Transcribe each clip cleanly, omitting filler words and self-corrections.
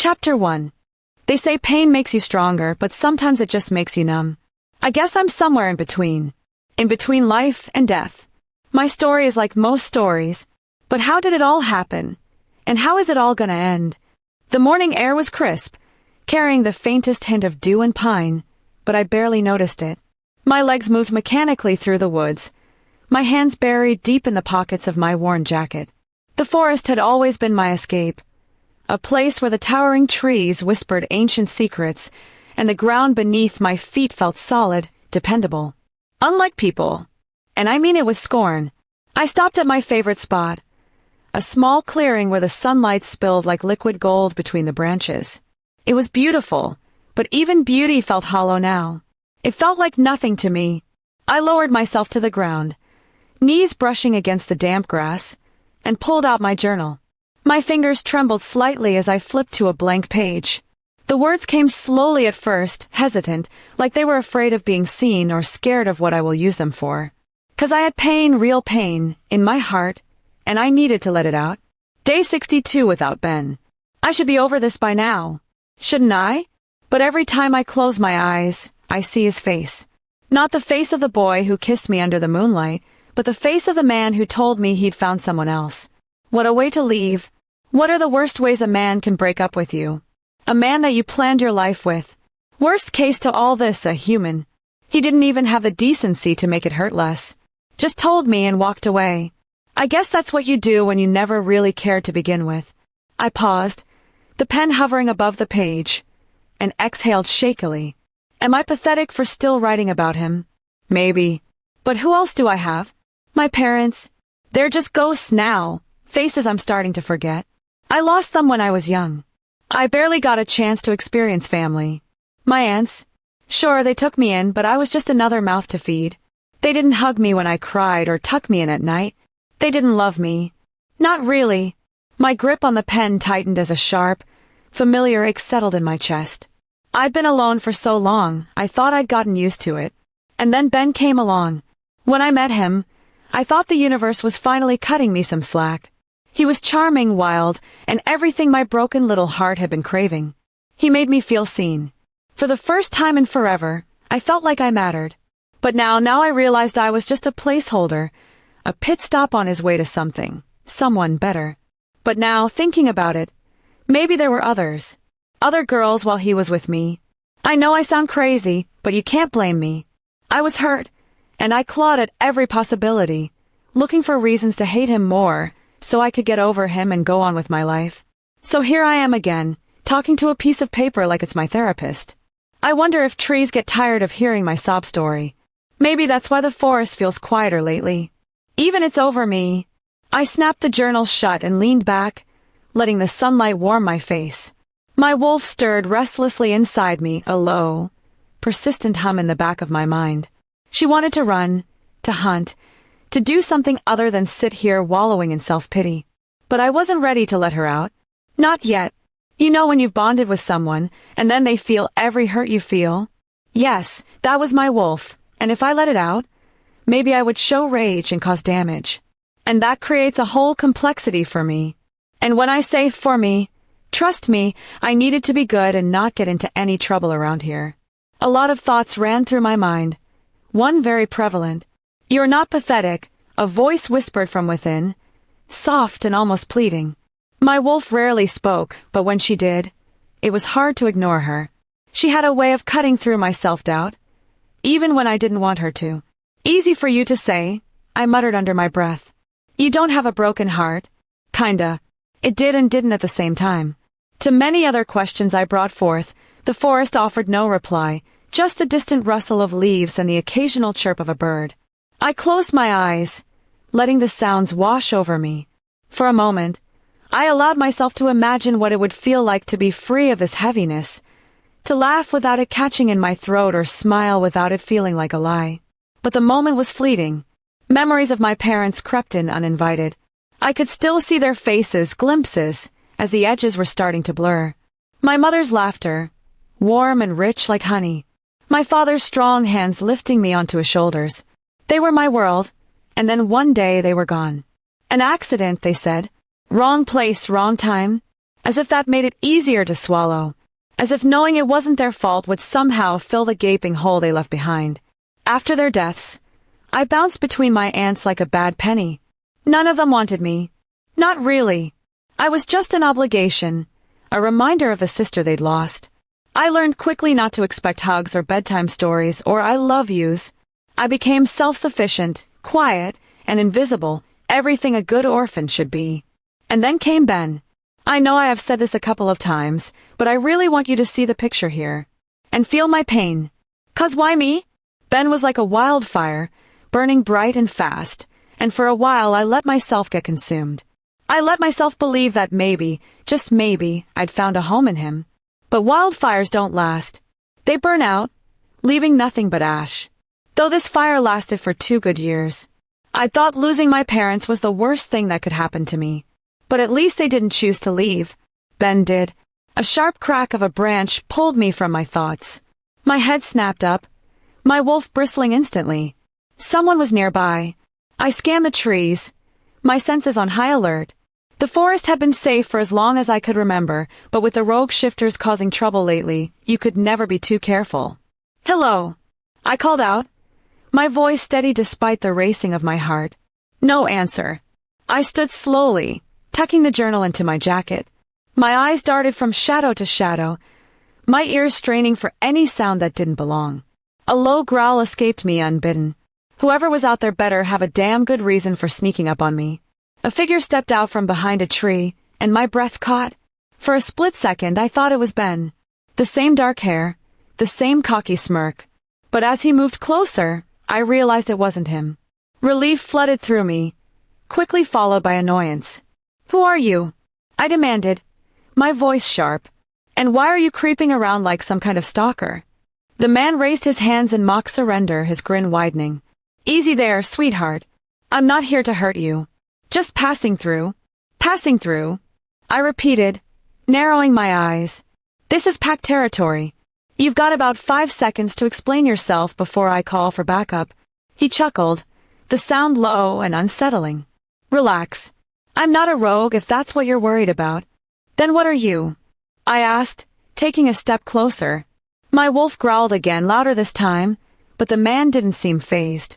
Chapter 1. They say pain makes you stronger, but sometimes it just makes you numb. I guess I'm somewhere in between. In between life and death. My story is like most stories. But how did it all happen? And how is it all gonna end? The morning air was crisp, carrying the faintest hint of dew and pine, but I barely noticed it. My legs moved mechanically through the woods, my hands buried deep in the pockets of my worn jacket. The forest had always been my escape, a place where the towering trees whispered ancient secrets, and the ground beneath my feet felt solid, dependable. Unlike people, and I mean it with scorn, I stopped at my favorite spot, a small clearing where the sunlight spilled like liquid gold between the branches. It was beautiful, but even beauty felt hollow now. It felt like nothing to me. I lowered myself to the ground, knees brushing against the damp grass, and pulled out my journal. My fingers trembled slightly as I flipped to a blank page. The words came slowly at first, hesitant, like they were afraid of being seen or scared of what I will use them for. 'Cause I had pain, real pain, in my heart, and I needed to let it out. Day 62 without Ben. I should be over this by now. Shouldn't I? But every time I close my eyes, I see his face. Not the face of the boy who kissed me under the moonlight, but the face of the man who told me he'd found someone else. What a way to leave. What are the worst ways a man can break up with you? A man that you planned your life with. Worst case to all this, a human. He didn't even have the decency to make it hurt less. Just told me and walked away. I guess that's what you do when you never really cared to begin with. I paused, the pen hovering above the page, and exhaled shakily. Am I pathetic for still writing about him? Maybe. But who else do I have? My parents. They're just ghosts now, faces I'm starting to forget. I lost them when I was young. I barely got a chance to experience family. My aunts. Sure, they took me in, but I was just another mouth to feed. They didn't hug me when I cried or tuck me in at night. They didn't love me. Not really. My grip on the pen tightened as a sharp, familiar ache settled in my chest. I'd been alone for so long, I thought I'd gotten used to it. And then Ben came along. When I met him, I thought the universe was finally cutting me some slack. He was charming, wild, and everything my broken little heart had been craving. He made me feel seen. For the first time in forever, I felt like I mattered. But now I realized I was just a placeholder, a pit stop on his way to something, someone better. But now, thinking about it, maybe there were others. Other girls while he was with me. I know I sound crazy, but you can't blame me. I was hurt, and I clawed at every possibility, looking for reasons to hate him more, so I could get over him and go on with my life. So here I am again, talking to a piece of paper like it's my therapist. I wonder if trees get tired of hearing my sob story. Maybe that's why the forest feels quieter lately. Even it's over me. I snapped the journal shut and leaned back, letting the sunlight warm my face. My wolf stirred restlessly inside me, a low, persistent hum in the back of my mind. She wanted to run, to hunt, to do something other than sit here wallowing in self-pity. But I wasn't ready to let her out. Not yet. You know when you've bonded with someone, and then they feel every hurt you feel? Yes, that was my wolf, and if I let it out, maybe I would show rage and cause damage. And that creates a whole complexity for me. And when I say for me, trust me, I needed to be good and not get into any trouble around here. A lot of thoughts ran through my mind. One very prevalent. You're not pathetic, a voice whispered from within, soft and almost pleading. My wolf rarely spoke, but when she did, it was hard to ignore her. She had a way of cutting through my self-doubt, even when I didn't want her to. Easy for you to say, I muttered under my breath. You don't have a broken heart. Kinda. It did and didn't at the same time. To many other questions I brought forth, the forest offered no reply, just the distant rustle of leaves and the occasional chirp of a bird. I closed my eyes, letting the sounds wash over me. For a moment, I allowed myself to imagine what it would feel like to be free of this heaviness, to laugh without it catching in my throat or smile without it feeling like a lie. But the moment was fleeting. Memories of my parents crept in uninvited. I could still see their faces, glimpses, as the edges were starting to blur. My mother's laughter, warm and rich like honey. My father's strong hands lifting me onto his shoulders. They were my world, and then one day they were gone. An accident, they said. Wrong place, wrong time. as if that made it easier to swallow, as if knowing it wasn't their fault would somehow fill the gaping hole they left behind. After their deaths, I bounced between my aunts like a bad penny. None of them wanted me. Not really. I was just an obligation, a reminder of the sister they'd lost. I learned quickly not to expect hugs or bedtime stories or I love yous. I became self-sufficient, quiet, and invisible, everything a good orphan should be. And then came Ben. I know I have said this a couple of times, but I really want you to see the picture here. And feel my pain. 'Cause why me? Ben was like a wildfire, burning bright and fast, and for a while I let myself get consumed. I let myself believe that maybe, just maybe, I'd found a home in him. But wildfires don't last. They burn out, leaving nothing but ash. Though this fire lasted for 2 good years. I thought losing my parents was the worst thing that could happen to me. But at least they didn't choose to leave. Ben did. A sharp crack of a branch pulled me from my thoughts. My head snapped up, my wolf bristling instantly. Someone was nearby. I scanned the trees, my senses on high alert. The forest had been safe for as long as I could remember, but with the rogue shifters causing trouble lately, you could never be too careful. "Hello," I called out, my voice steady despite the racing of my heart. No answer. I stood slowly, tucking the journal into my jacket. My eyes darted from shadow to shadow, my ears straining for any sound that didn't belong. A low growl escaped me unbidden. Whoever was out there better have a damn good reason for sneaking up on me. A figure stepped out from behind a tree, and my breath caught. For a split second I thought it was Ben. The same dark hair, the same cocky smirk. But as he moved closer, I realized it wasn't him. Relief flooded through me, quickly followed by annoyance. "Who are you?" I demanded, my voice sharp. "And why are you creeping around like some kind of stalker?" The man raised his hands in mock surrender, his grin widening. "Easy there, sweetheart. I'm not here to hurt you. Just passing through." "Passing through," I repeated, narrowing my eyes. "This is packed territory. You've got about 5 seconds to explain yourself before I call for backup." He chuckled, the sound low and unsettling. "Relax. I'm not a rogue if that's what you're worried about." "Then what are you?" I asked, taking a step closer. My wolf growled again, louder this time, but the man didn't seem fazed.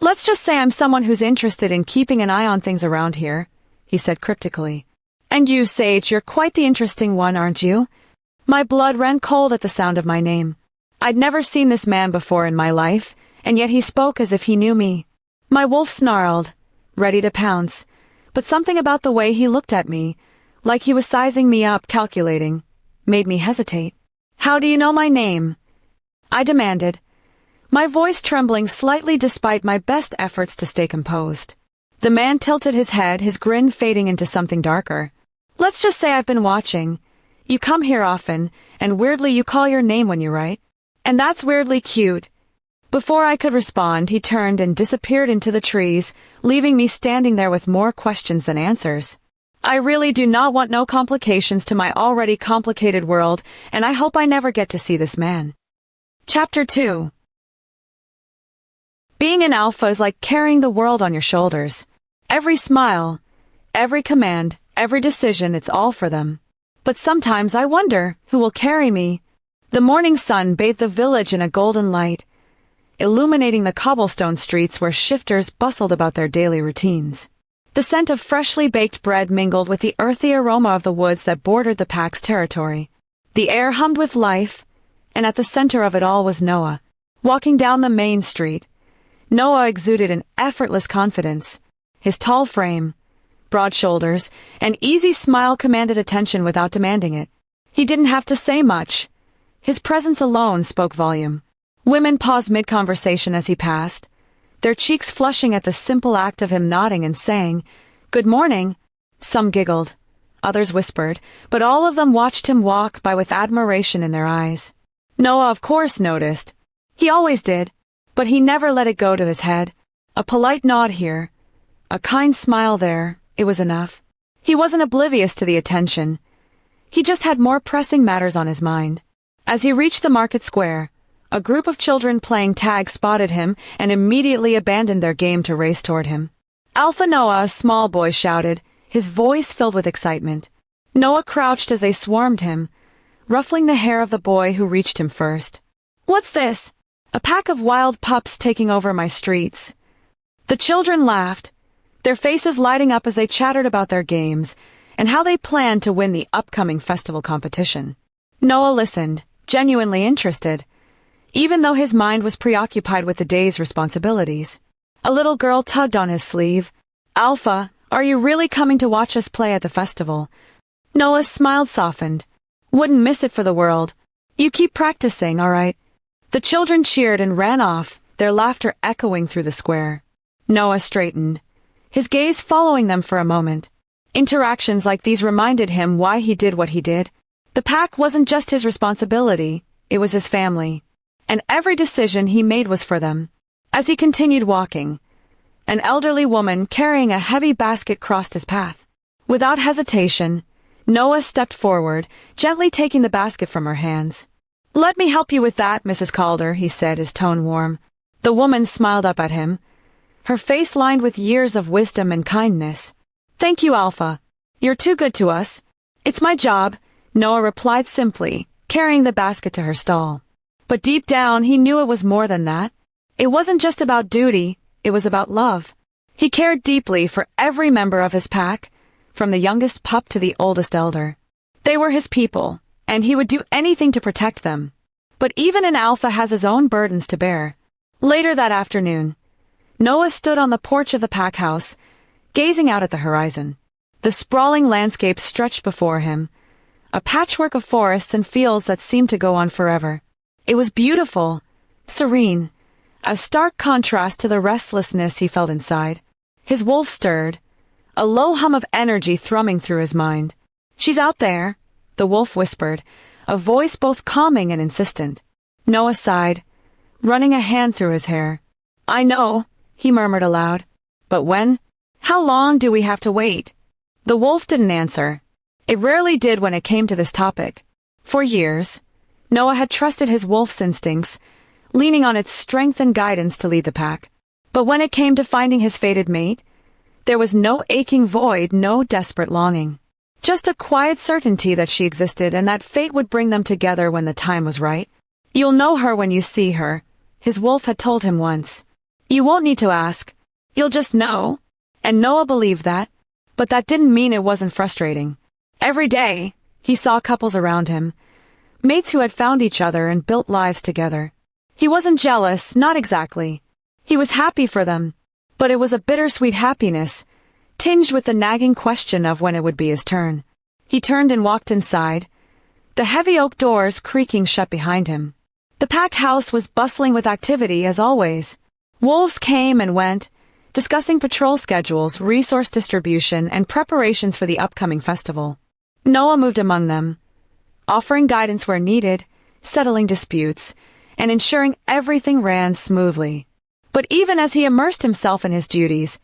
"Let's just say I'm someone who's interested in keeping an eye on things around here," he said cryptically. "And you, Sage, you're quite the interesting one, aren't you?" My blood ran cold at the sound of my name. I'd never seen this man before in my life, and yet he spoke as if he knew me. My wolf snarled, ready to pounce, but something about the way he looked at me, like he was sizing me up, calculating, made me hesitate. "How do you know my name?" I demanded, my voice trembling slightly despite my best efforts to stay composed. The man tilted his head, his grin fading into something darker. "Let's just say I've been watching. You come here often, and weirdly you call your name when you write. And that's weirdly cute." Before I could respond, he turned and disappeared into the trees, leaving me standing there with more questions than answers. I really do not want no complications to my already complicated world, and I hope I never get to see this man. Chapter 2. Being an alpha is like carrying the world on your shoulders. Every smile, every command, every decision, it's all for them. But sometimes I wonder who will carry me. The morning sun bathed the village in a golden light, illuminating the cobblestone streets where shifters bustled about their daily routines. The scent of freshly baked bread mingled with the earthy aroma of the woods that bordered the pack's territory. The air hummed with life, and at the center of it all was Noah, walking down the main street. Noah exuded an effortless confidence. His tall frame, broad shoulders, and easy smile commanded attention without demanding it. He didn't have to say much. His presence alone spoke volume. Women paused mid-conversation as he passed, their cheeks flushing at the simple act of him nodding and saying, "Good morning." Some giggled, others whispered, but all of them watched him walk by with admiration in their eyes. Noah, of course, noticed. He always did, but he never let it go to his head. A polite nod here, a kind smile there, it was enough. He wasn't oblivious to the attention. He just had more pressing matters on his mind. As he reached the market square, a group of children playing tag spotted him and immediately abandoned their game to race toward him. "Alpha Noah," a small boy shouted, his voice filled with excitement. Noah crouched as they swarmed him, ruffling the hair of the boy who reached him first. "What's this? A pack of wild pups taking over my streets." The children laughed, their faces lighting up as they chattered about their games and how they planned to win the upcoming festival competition. Noah listened, genuinely interested, even though his mind was preoccupied with the day's responsibilities. A little girl tugged on his sleeve. "Alpha, are you really coming to watch us play at the festival?" Noah's smile softened. "Wouldn't miss it for the world. You keep practicing, all right?" The children cheered and ran off, their laughter echoing through the square. Noah straightened, his gaze following them for a moment. Interactions like these reminded him why he did what he did. The pack wasn't just his responsibility, it was his family. And every decision he made was for them. As he continued walking, an elderly woman carrying a heavy basket crossed his path. Without hesitation, Noah stepped forward, gently taking the basket from her hands. "Let me help you with that, Mrs. Calder," he said, his tone warm. The woman smiled up at him, her face lined with years of wisdom and kindness. "Thank you, Alpha. You're too good to us." "It's my job," Noah replied simply, carrying the basket to her stall. But deep down, he knew it was more than that. It wasn't just about duty, it was about love. He cared deeply for every member of his pack, from the youngest pup to the oldest elder. They were his people, and he would do anything to protect them. But even an alpha has his own burdens to bear. Later that afternoon, Noah stood on the porch of the pack house, gazing out at the horizon. The sprawling landscape stretched before him, a patchwork of forests and fields that seemed to go on forever. It was beautiful, serene, a stark contrast to the restlessness he felt inside. His wolf stirred, a low hum of energy thrumming through his mind. "She's out there," the wolf whispered, a voice both calming and insistent. Noah sighed, running a hand through his hair. "I know," he murmured aloud. "But when? How long do we have to wait?" The wolf didn't answer. It rarely did when it came to this topic. For years, Noah had trusted his wolf's instincts, leaning on its strength and guidance to lead the pack. But when it came to finding his fated mate, there was no aching void, no desperate longing. Just a quiet certainty that she existed and that fate would bring them together when the time was right. "You'll know her when you see her," his wolf had told him once. "You won't need to ask. You'll just know." And Noah believed that, but that didn't mean it wasn't frustrating. Every day, he saw couples around him, mates who had found each other and built lives together. He wasn't jealous, not exactly. He was happy for them, but it was a bittersweet happiness, tinged with the nagging question of when it would be his turn. He turned and walked inside, the heavy oak doors creaking shut behind him. The pack house was bustling with activity as always. Wolves came and went, discussing patrol schedules, resource distribution, and preparations for the upcoming festival. Noah moved among them, offering guidance where needed, settling disputes, and ensuring everything ran smoothly. But even as he immersed himself in his duties,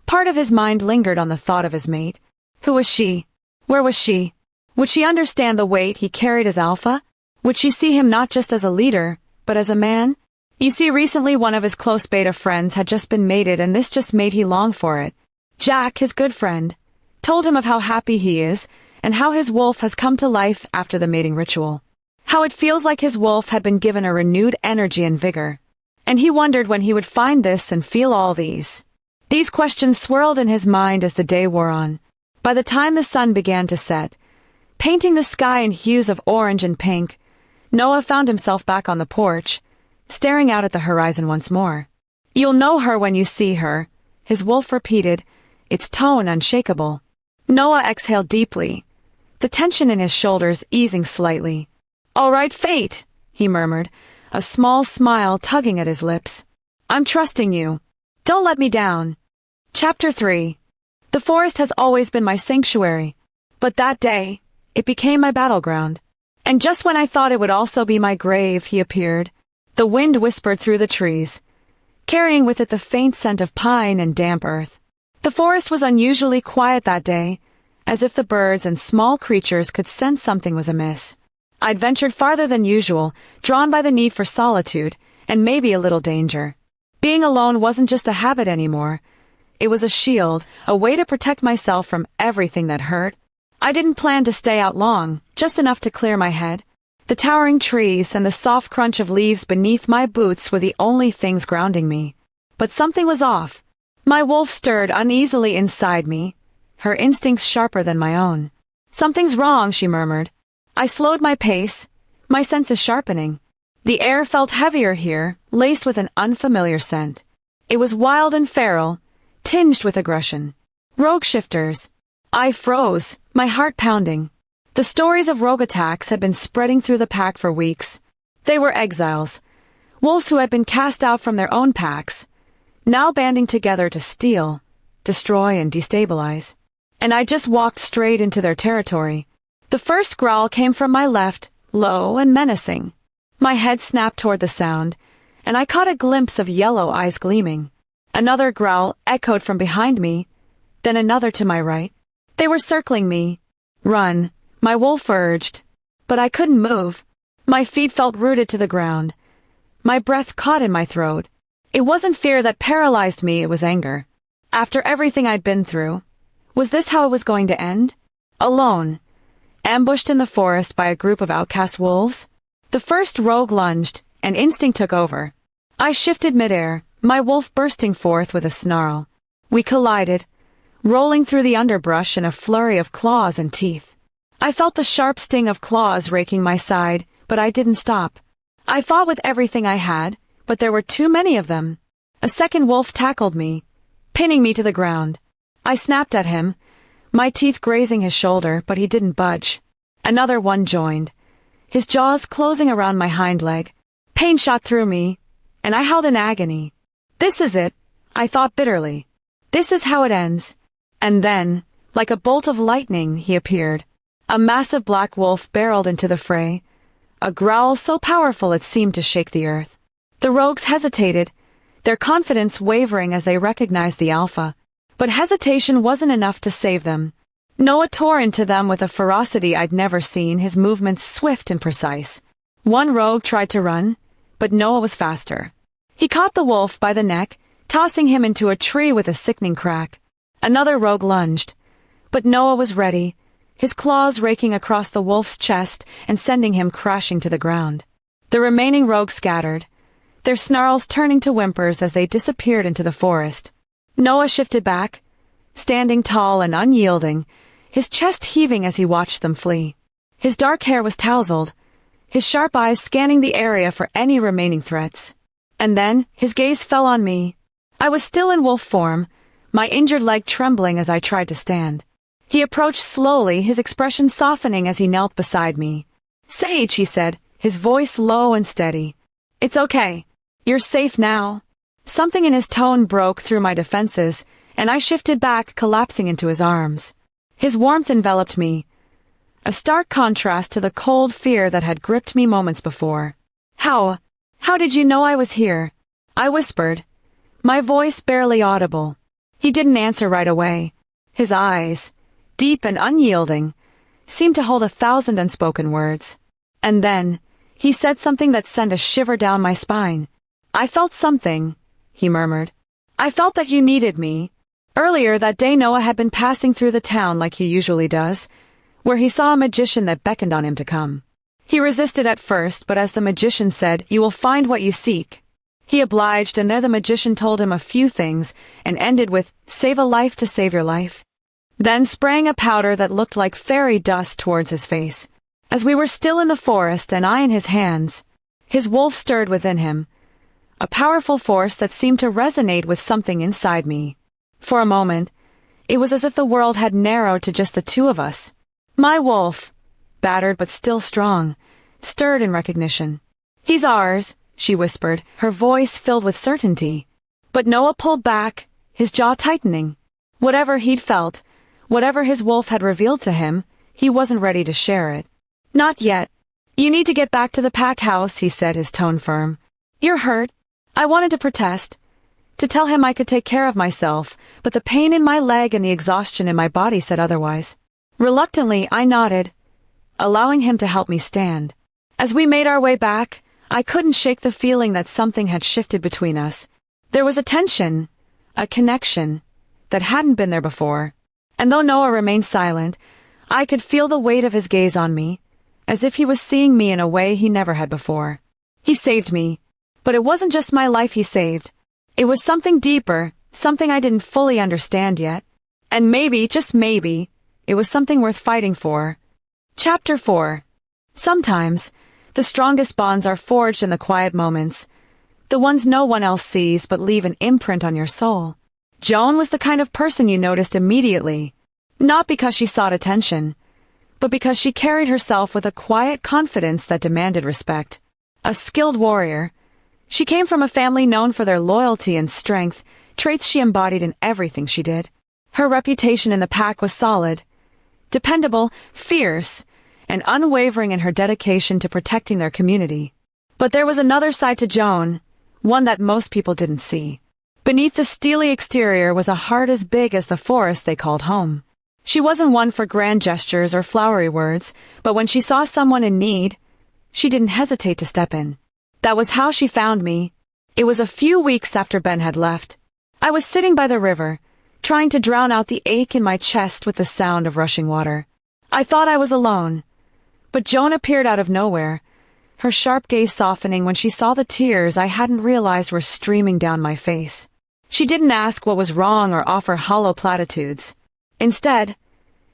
part of his mind lingered on the thought of his mate. Who was she? Where was she? Would she understand the weight he carried as alpha? Would she see him not just as a leader, but as a man? You see, recently one of his close beta friends had just been mated, and this just made he long for it. Jack, his good friend, told him of how happy he is and how his wolf has come to life after the mating ritual. How it feels like his wolf had been given a renewed energy and vigor. And he wondered when he would find this and feel all these. These questions swirled in his mind as the day wore on. By the time the sun began to set, painting the sky in hues of orange and pink, Noah found himself back on the porch, staring out at the horizon once more. "You'll know her when you see her," his wolf repeated, its tone unshakable. Noah exhaled deeply, the tension in his shoulders easing slightly. "All right, Fate," he murmured, a small smile tugging at his lips. "I'm trusting you. Don't let me down." Chapter 3. The forest has always been my sanctuary, but that day, it became my battleground. And just when I thought it would also be my grave, he appeared. The wind whispered through the trees, carrying with it the faint scent of pine and damp earth. The forest was unusually quiet that day, as if the birds and small creatures could sense something was amiss. I'd ventured farther than usual, drawn by the need for solitude and maybe a little danger. Being alone wasn't just a habit anymore. It was a shield, a way to protect myself from everything that hurt. I didn't plan to stay out long, just enough to clear my head. The towering trees and the soft crunch of leaves beneath my boots were the only things grounding me. But something was off. My wolf stirred uneasily inside me, her instincts sharper than my own. "Something's wrong," she murmured. I slowed my pace, my senses sharpening. The air felt heavier here, laced with an unfamiliar scent. It was wild and feral, tinged with aggression. Rogue shifters. I froze, my heart pounding. The stories of rogue attacks had been spreading through the pack for weeks. They were exiles, wolves who had been cast out from their own packs, now banding together to steal, destroy, and destabilize. And I just walked straight into their territory. The first growl came from my left, low and menacing. My head snapped toward the sound, and I caught a glimpse of yellow eyes gleaming. Another growl echoed from behind me, then another to my right. They were circling me. "Run," my wolf urged. But I couldn't move. My feet felt rooted to the ground. My breath caught in my throat. It wasn't fear that paralyzed me, it was anger. After everything I'd been through, was this how it was going to end? Alone, ambushed in the forest by a group of outcast wolves? The first rogue lunged, and instinct took over. I shifted midair, my wolf bursting forth with a snarl. We collided, rolling through the underbrush in a flurry of claws and teeth. I felt the sharp sting of claws raking my side, but I didn't stop. I fought with everything I had, but there were too many of them. A second wolf tackled me, pinning me to the ground. I snapped at him, my teeth grazing his shoulder, but he didn't budge. Another one joined, his jaws closing around my hind leg. Pain shot through me, and I howled in agony. This is it, I thought bitterly. This is how it ends. And then, like a bolt of lightning, he appeared. A massive black wolf barreled into the fray, a growl so powerful it seemed to shake the earth. The rogues hesitated, their confidence wavering as they recognized the alpha. But hesitation wasn't enough to save them. Noah tore into them with a ferocity I'd never seen, his movements swift and precise. One rogue tried to run, but Noah was faster. He caught the wolf by the neck, tossing him into a tree with a sickening crack. Another rogue lunged, but Noah was ready, his claws raking across the wolf's chest and sending him crashing to the ground. The remaining rogues scattered, their snarls turning to whimpers as they disappeared into the forest. Noah shifted back, standing tall and unyielding, his chest heaving as he watched them flee. His dark hair was tousled, his sharp eyes scanning the area for any remaining threats. And then, his gaze fell on me. I was still in wolf form, my injured leg trembling as I tried to stand. He approached slowly, his expression softening as he knelt beside me. "Sage," he said, his voice low and steady. "It's okay. You're safe now." Something in his tone broke through my defenses, and I shifted back, collapsing into his arms. His warmth enveloped me, a stark contrast to the cold fear that had gripped me moments before. How did you know I was here?" I whispered, my voice barely audible. He didn't answer right away. His eyes, deep and unyielding, seemed to hold 1,000 unspoken words. And then, he said something that sent a shiver down my spine. "I felt something," he murmured. "I felt that you needed me." Earlier that day Noah had been passing through the town like he usually does, where he saw a magician that beckoned on him to come. He resisted at first, but as the magician said, "You will find what you seek," he obliged, and there the magician told him a few things and ended with, "Save a life to save your life," then spraying a powder that looked like fairy dust towards his face. As we were still in the forest and I in his hands, his wolf stirred within him, a powerful force that seemed to resonate with something inside me. For a moment, it was as if the world had narrowed to just the two of us. My wolf, battered but still strong, stirred in recognition. "He's ours," she whispered, her voice filled with certainty. But Noah pulled back, his jaw tightening. Whatever he'd felt, whatever his wolf had revealed to him, he wasn't ready to share it. "Not yet. You need to get back to the pack house," he said, his tone firm. "You're hurt." I wanted to protest, to tell him I could take care of myself, but the pain in my leg and the exhaustion in my body said otherwise. Reluctantly, I nodded, allowing him to help me stand. As we made our way back, I couldn't shake the feeling that something had shifted between us. There was a tension, a connection, that hadn't been there before. And though Noah remained silent, I could feel the weight of his gaze on me, as if he was seeing me in a way he never had before. He saved me, but it wasn't just my life he saved. It was something deeper, something I didn't fully understand yet. And maybe, just maybe, it was something worth fighting for. Chapter 4. Sometimes, the strongest bonds are forged in the quiet moments, the ones no one else sees but leave an imprint on your soul. Joan was the kind of person you noticed immediately, not because she sought attention, but because she carried herself with a quiet confidence that demanded respect. A skilled warrior, she came from a family known for their loyalty and strength, traits she embodied in everything she did. Her reputation in the pack was solid, dependable, fierce, and unwavering in her dedication to protecting their community. But there was another side to Joan, one that most people didn't see. Beneath the steely exterior was a heart as big as the forest they called home. She wasn't one for grand gestures or flowery words, but when she saw someone in need, she didn't hesitate to step in. That was how she found me. It was a few weeks after Ben had left. I was sitting by the river, trying to drown out the ache in my chest with the sound of rushing water. I thought I was alone, but Joan appeared out of nowhere, her sharp gaze softening when she saw the tears I hadn't realized were streaming down my face. She didn't ask what was wrong or offer hollow platitudes. Instead,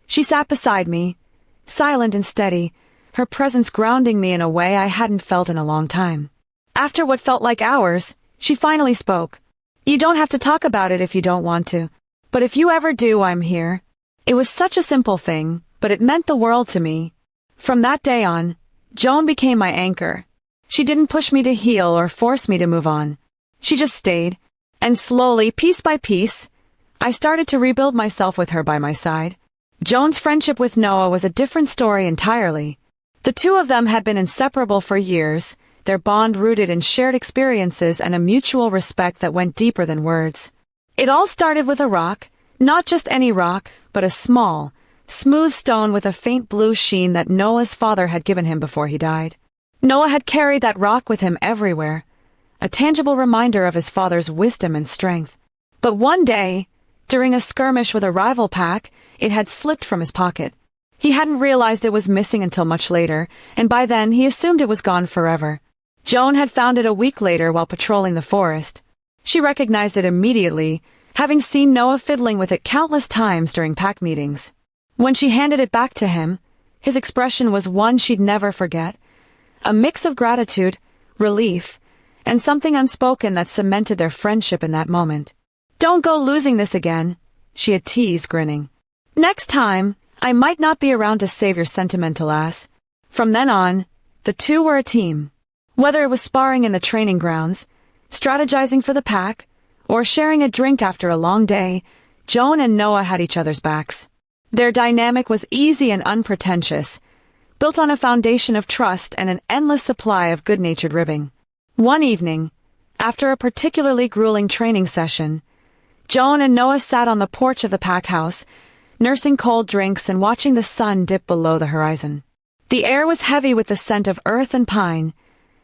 she sat beside me, silent and steady, her presence grounding me in a way I hadn't felt in a long time. After what felt like hours, she finally spoke. "You don't have to talk about it if you don't want to, but if you ever do, I'm here." It was such a simple thing, but it meant the world to me. From that day on, Joan became my anchor. She didn't push me to heal or force me to move on. She just stayed, and slowly, piece by piece, I started to rebuild myself with her by my side. Joan's friendship with Noah was a different story entirely. The two of them had been inseparable for years, their bond rooted in shared experiences and a mutual respect that went deeper than words. It all started with a rock, not just any rock, but a small, smooth stone with a faint blue sheen that Noah's father had given him before he died. Noah had carried that rock with him everywhere, a tangible reminder of his father's wisdom and strength. But one day, during a skirmish with a rival pack, it had slipped from his pocket. He hadn't realized it was missing until much later, and by then he assumed it was gone forever. Joan had found it a week later while patrolling the forest. She recognized it immediately, having seen Noah fiddling with it countless times during pack meetings. When she handed it back to him, his expression was one she'd never forget, a mix of gratitude, relief, and something unspoken that cemented their friendship in that moment. "Don't go losing this again," she had teased, grinning. "Next time, I might not be around to save your sentimental ass." From then on, the two were a team. Whether it was sparring in the training grounds, strategizing for the pack, or sharing a drink after a long day, Joan and Noah had each other's backs. Their dynamic was easy and unpretentious, built on a foundation of trust and an endless supply of good-natured ribbing. One evening, after a particularly grueling training session, Joan and Noah sat on the porch of the pack house, nursing cold drinks and watching the sun dip below the horizon. The air was heavy with the scent of earth and pine,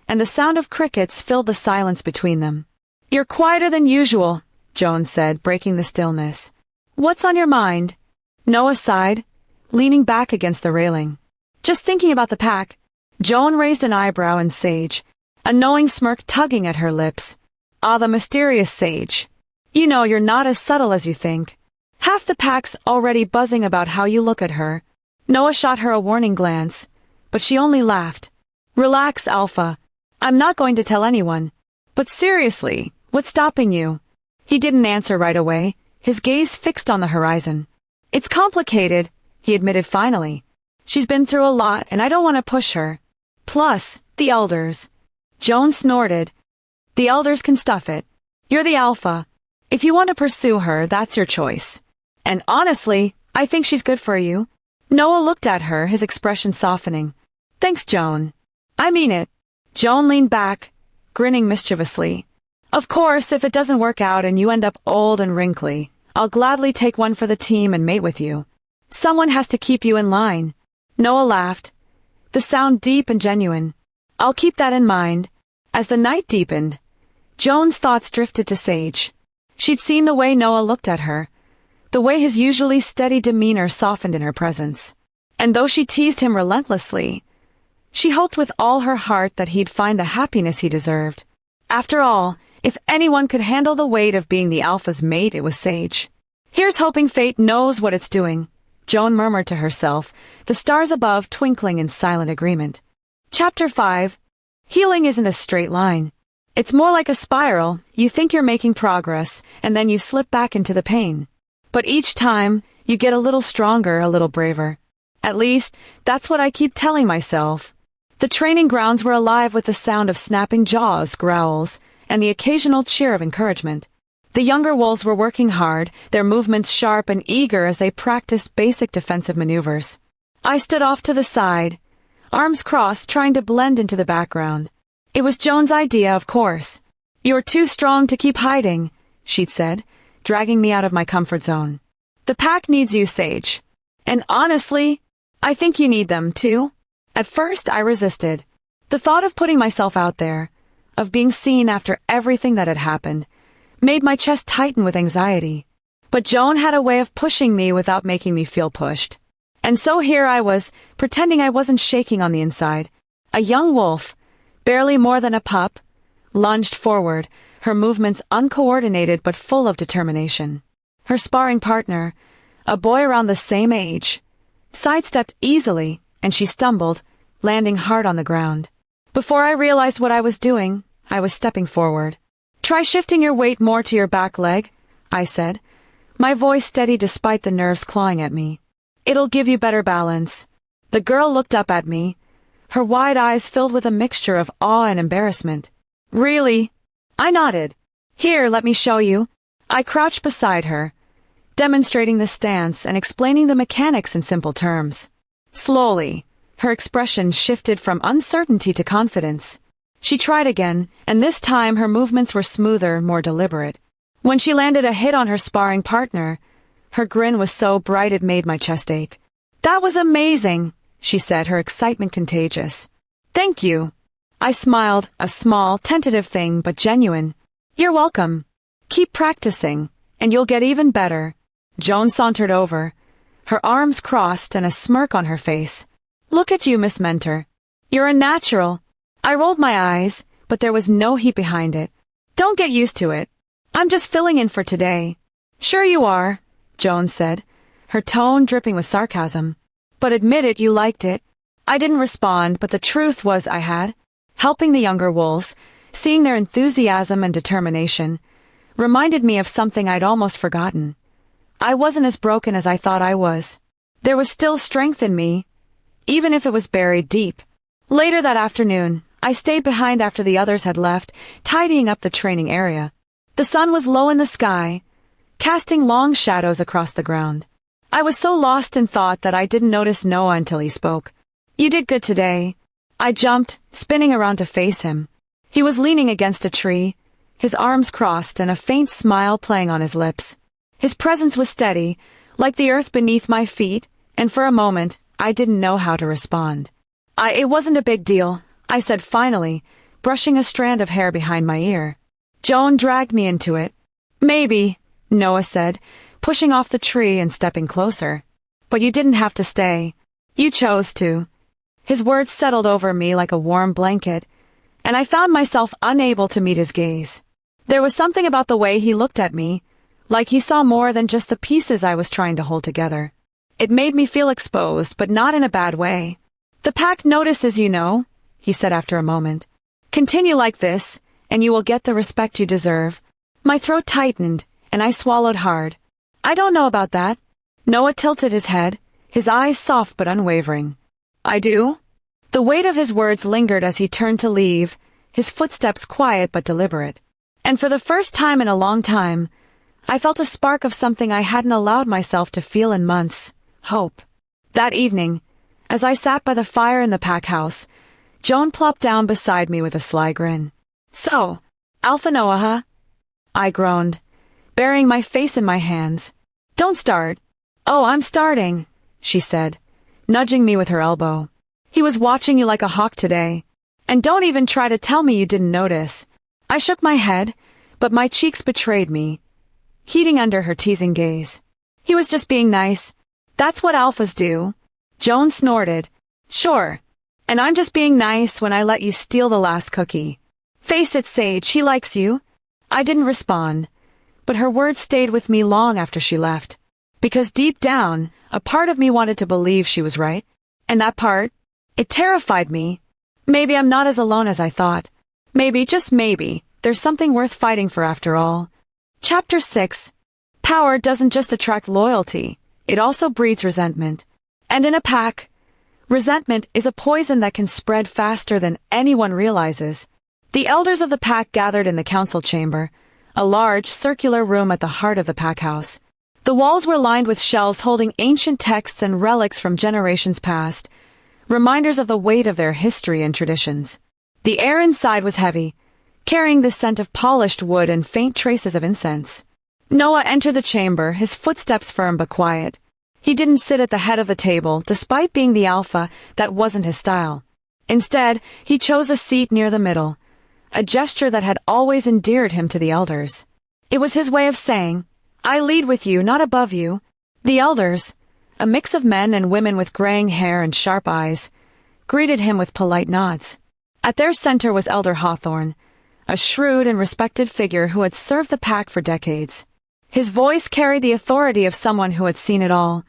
and the sound of crickets filled the silence between them. "You're quieter than usual," Joan said, breaking the stillness. "What's on your mind?" Noah sighed, leaning back against the railing. "Just thinking about the pack." Joan raised an eyebrow in sage, a knowing smirk tugging at her lips. "Ah, the mysterious sage. You know you're not as subtle as you think. Half the pack's already buzzing about how you look at her." Noah shot her a warning glance, but she only laughed. "Relax, Alpha. I'm not going to tell anyone. But seriously, what's stopping you?" He didn't answer right away, his gaze fixed on the horizon. "It's complicated," he admitted finally. "She's been through a lot and I don't want to push her. Plus, the elders." Joan snorted. "The elders can stuff it. You're the alpha. If you want to pursue her, that's your choice. And honestly, I think she's good for you." Noah looked at her, his expression softening. "Thanks, Joan. I mean it." Joan leaned back, grinning mischievously. "Of course, if it doesn't work out and you end up old and wrinkly, I'll gladly take one for the team and mate with you. Someone has to keep you in line." Noah laughed, the sound deep and genuine. "I'll keep that in mind." As the night deepened, Joan's thoughts drifted to Sage. She'd seen the way Noah looked at her, the way his usually steady demeanor softened in her presence. And though she teased him relentlessly, she hoped with all her heart that he'd find the happiness he deserved. After all, if anyone could handle the weight of being the alpha's mate, it was Sage. Here's hoping fate knows what it's doing, Joan murmured to herself, the stars above twinkling in silent agreement. Chapter 5. Healing isn't a straight line. It's more like a spiral. You think you're making progress, and then you slip back into the pain. But each time, you get a little stronger, a little braver. At least, that's what I keep telling myself. The training grounds were alive with the sound of snapping jaws, growls, and the occasional cheer of encouragement. The younger wolves were working hard, their movements sharp and eager as they practiced basic defensive maneuvers. I stood off to the side, arms crossed, trying to blend into the background. It was Joan's idea, of course. "You're too strong to keep hiding," she'd said, dragging me out of my comfort zone. "The pack needs you, Sage. And honestly, I think you need them, too." At first, I resisted. The thought of putting myself out there, of being seen after everything that had happened, made my chest tighten with anxiety. But Joan had a way of pushing me without making me feel pushed. And so here I was, pretending I wasn't shaking on the inside. A young wolf, barely more than a pup, lunged forward, her movements uncoordinated but full of determination. Her sparring partner, a boy around the same age, sidestepped easily, and she stumbled, landing hard on the ground. Before I realized what I was doing, I was stepping forward. "Try shifting your weight more to your back leg," I said, my voice steady despite the nerves clawing at me. "It'll give you better balance." The girl looked up at me, her wide eyes filled with a mixture of awe and embarrassment. "Really?" I nodded. "Here, let me show you." I crouched beside her, demonstrating the stance and explaining the mechanics in simple terms. Slowly, her expression shifted from uncertainty to confidence. She tried again, and this time her movements were smoother, more deliberate. When she landed a hit on her sparring partner, her grin was so bright it made my chest ache. "That was amazing," she said, her excitement contagious. "Thank you." I smiled, a small, tentative thing, but genuine. "You're welcome. Keep practicing, and you'll get even better." Joan sauntered over, her arms crossed and a smirk on her face. "Look at you, Miss Mentor. You're a natural." I rolled my eyes, but there was no heat behind it. "Don't get used to it. I'm just filling in for today." "Sure you are," Joan said, her tone dripping with sarcasm. "But admit it, you liked it." I didn't respond, but the truth was I had. Helping the younger wolves, seeing their enthusiasm and determination, reminded me of something I'd almost forgotten. I wasn't as broken as I thought I was. There was still strength in me, even if it was buried deep. Later that afternoon, I stayed behind after the others had left, tidying up the training area. The sun was low in the sky, casting long shadows across the ground. I was so lost in thought that I didn't notice Noah until he spoke. "You did good today." I jumped, spinning around to face him. He was leaning against a tree, his arms crossed and a faint smile playing on his lips. His presence was steady, like the earth beneath my feet, and for a moment, I didn't know how to respond. It wasn't a big deal," I said finally, brushing a strand of hair behind my ear. Joan dragged me into it. "Maybe," Noah said, pushing off the tree and stepping closer. "But you didn't have to stay. You chose to." His words settled over me like a warm blanket, and I found myself unable to meet his gaze. There was something about the way he looked at me, like he saw more than just the pieces I was trying to hold together. It made me feel exposed, but not in a bad way. "The pack notices, you know," he said after a moment. "Continue like this, and you will get the respect you deserve." My throat tightened, and I swallowed hard. "I don't know about that." Noah tilted his head, his eyes soft but unwavering. "I do?" The weight of his words lingered as he turned to leave, his footsteps quiet but deliberate. And for the first time in a long time, I felt a spark of something I hadn't allowed myself to feel in months: hope. That evening, as I sat by the fire in the pack house, Joan plopped down beside me with a sly grin. "So, Alpha Noah, huh?" I groaned, burying my face in my hands. "Don't start." "Oh, I'm starting," she said, nudging me with her elbow. "He was watching you like a hawk today. And don't even try to tell me you didn't notice." I shook my head, but my cheeks betrayed me, heating under her teasing gaze. "He was just being nice. That's what alphas do." Joan snorted. Sure. And I'm just being nice when I let you steal the last cookie. Face it, Sage, he likes you. I didn't respond, but her words stayed with me long after she left. Because deep down, a part of me wanted to believe she was right. And that part, it terrified me. Maybe I'm not as alone as I thought. Maybe, just maybe, there's something worth fighting for after all. Chapter 6. Power doesn't just attract loyalty, it also breeds resentment. And in a pack, resentment is a poison that can spread faster than anyone realizes. The elders of the pack gathered in the council chamber, a large, circular room at the heart of the pack house. The walls were lined with shelves holding ancient texts and relics from generations past, reminders of the weight of their history and traditions. The air inside was heavy, carrying the scent of polished wood and faint traces of incense. Noah entered the chamber, his footsteps firm but quiet. He didn't sit at the head of the table, despite being the alpha. That wasn't his style. Instead, he chose a seat near the middle, a gesture that had always endeared him to the elders. It was his way of saying, I lead with you, not above you. The elders, a mix of men and women with graying hair and sharp eyes, greeted him with polite nods. At their center was Elder Hawthorne, a shrewd and respected figure who had served the pack for decades. His voice carried the authority of someone who had seen it all,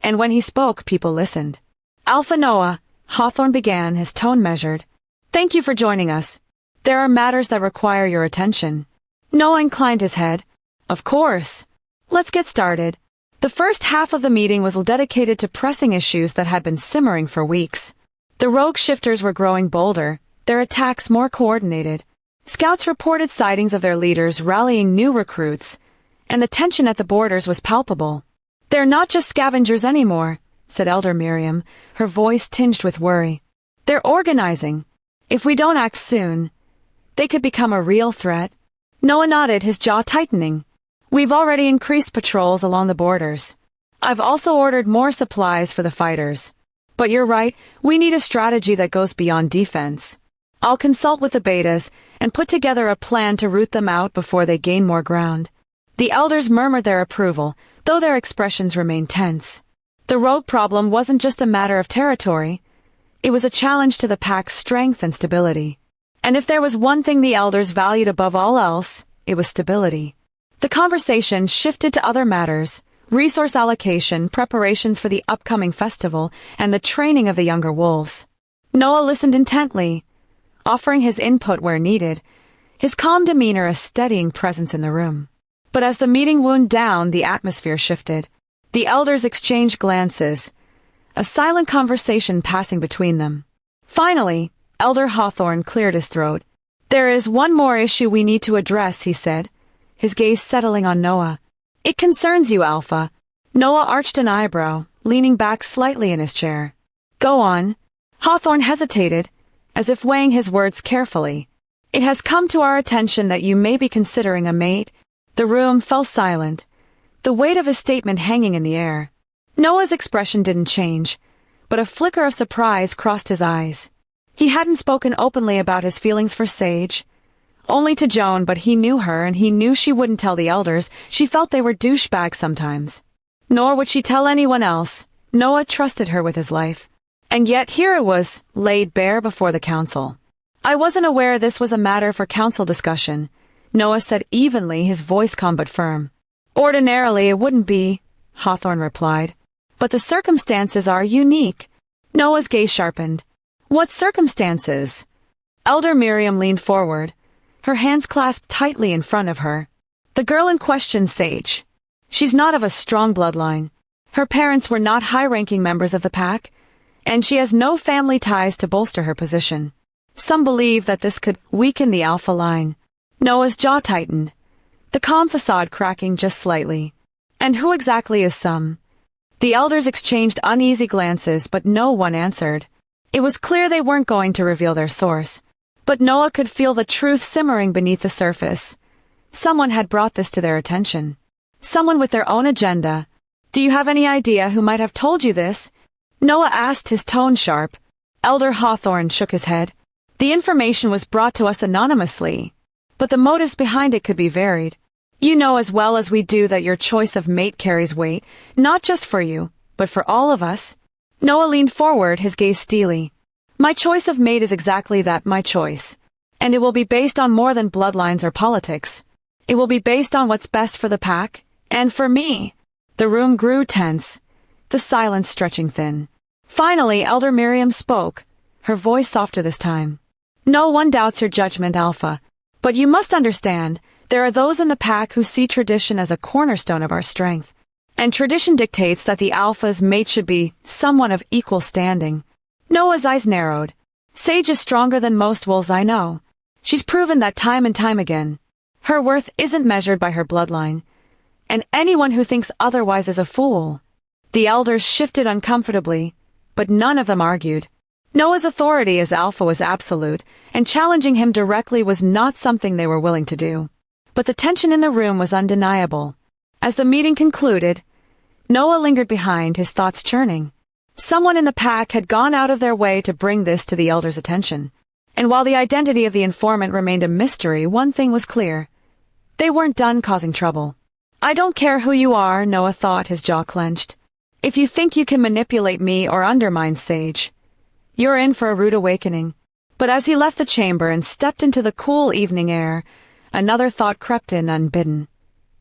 and when he spoke, people listened. Alpha Noah, Hawthorne began, his tone measured. Thank you for joining us. There are matters that require your attention. Noah inclined his head. Of course. Let's get started. The first half of the meeting was dedicated to pressing issues that had been simmering for weeks. The rogue shifters were growing bolder, their attacks more coordinated. Scouts reported sightings of their leaders rallying new recruits, and the tension at the borders was palpable. They're not just scavengers anymore, said Elder Miriam, her voice tinged with worry. They're organizing. If we don't act soon, they could become a real threat. Noah nodded, his jaw tightening. We've already increased patrols along the borders. I've also ordered more supplies for the fighters. But you're right, we need a strategy that goes beyond defense. I'll consult with the betas and put together a plan to root them out before they gain more ground. The elders murmured their approval, though their expressions remained tense. The rogue problem wasn't just a matter of territory. It was a challenge to the pack's strength and stability. And if there was one thing the elders valued above all else, it was stability. The conversation shifted to other matters: resource allocation, preparations for the upcoming festival, and the training of the younger wolves. Noah listened intently, offering his input where needed, his calm demeanor a steadying presence in the room. But as the meeting wound down, the atmosphere shifted. The elders exchanged glances, a silent conversation passing between them. Finally, Elder Hawthorne cleared his throat. There is one more issue we need to address, he said, his gaze settling on Noah. It concerns you, Alpha. Noah arched an eyebrow, leaning back slightly in his chair. Go on. Hawthorne hesitated, as if weighing his words carefully. It has come to our attention that you may be considering a mate. The room fell silent, the weight of his statement hanging in the air. Noah's expression didn't change, but a flicker of surprise crossed his eyes. He hadn't spoken openly about his feelings for Sage. Only to Joan, but he knew her and he knew she wouldn't tell the elders. She felt they were douchebags sometimes. Nor would she tell anyone else. Noah trusted her with his life. And yet here it was, laid bare before the council. I wasn't aware this was a matter for council discussion, Noah said evenly, his voice calm but firm. Ordinarily it wouldn't be, Hawthorne replied. But the circumstances are unique. Noah's gaze sharpened. What circumstances? Elder Miriam leaned forward, her hands clasped tightly in front of her. The girl in question, Sage. She's not of a strong bloodline. Her parents were not high-ranking members of the pack, and she has no family ties to bolster her position. Some believe that this could weaken the alpha line. Noah's jaw tightened, the calm facade cracking just slightly. And who exactly is some? The elders exchanged uneasy glances, but no one answered. It was clear they weren't going to reveal their source. But Noah could feel the truth simmering beneath the surface. Someone had brought this to their attention. Someone with their own agenda. Do you have any idea who might have told you this? Noah asked, his tone sharp. Elder Hawthorne shook his head. The information was brought to us anonymously, but the motives behind it could be varied. You know as well as we do that your choice of mate carries weight, not just for you, but for all of us. Noah leaned forward, his gaze steely. My choice of mate is exactly that, my choice. And it will be based on more than bloodlines or politics. It will be based on what's best for the pack, and for me. The room grew tense, the silence stretching thin. Finally, Elder Miriam spoke, her voice softer this time. No one doubts your judgment, Alpha. But you must understand, there are those in the pack who see tradition as a cornerstone of our strength. And tradition dictates that the Alpha's mate should be someone of equal standing. Noah's eyes narrowed. Sage is stronger than most wolves I know. She's proven that time and time again. Her worth isn't measured by her bloodline. And anyone who thinks otherwise is a fool. The elders shifted uncomfortably, but none of them argued. Noah's authority as Alpha was absolute, and challenging him directly was not something they were willing to do. But the tension in the room was undeniable. As the meeting concluded, Noah lingered behind, his thoughts churning. Someone in the pack had gone out of their way to bring this to the elders' attention. And while the identity of the informant remained a mystery, one thing was clear. They weren't done causing trouble. I don't care who you are, Noah thought, his jaw clenched. If you think you can manipulate me or undermine Sage, you're in for a rude awakening. But as he left the chamber and stepped into the cool evening air, another thought crept in unbidden.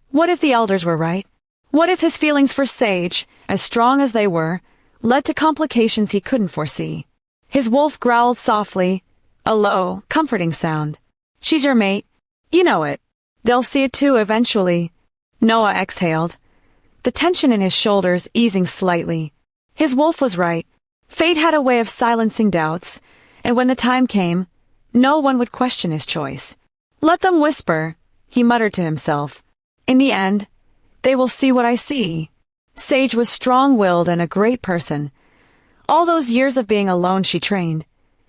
What if the elders were right? What if his feelings for Sage, as strong as they were, led to complications he couldn't foresee? His wolf growled softly, a low, comforting sound. She's your mate. You know it. They'll see it too eventually. Noah exhaled, the tension in his shoulders easing slightly. His wolf was right. Fate had a way of silencing doubts, and when the time came, no one would question his choice. Let them whisper, he muttered to himself. In the end, they will see what I see. Sage was strong-willed and a great person. All those years of being alone she trained,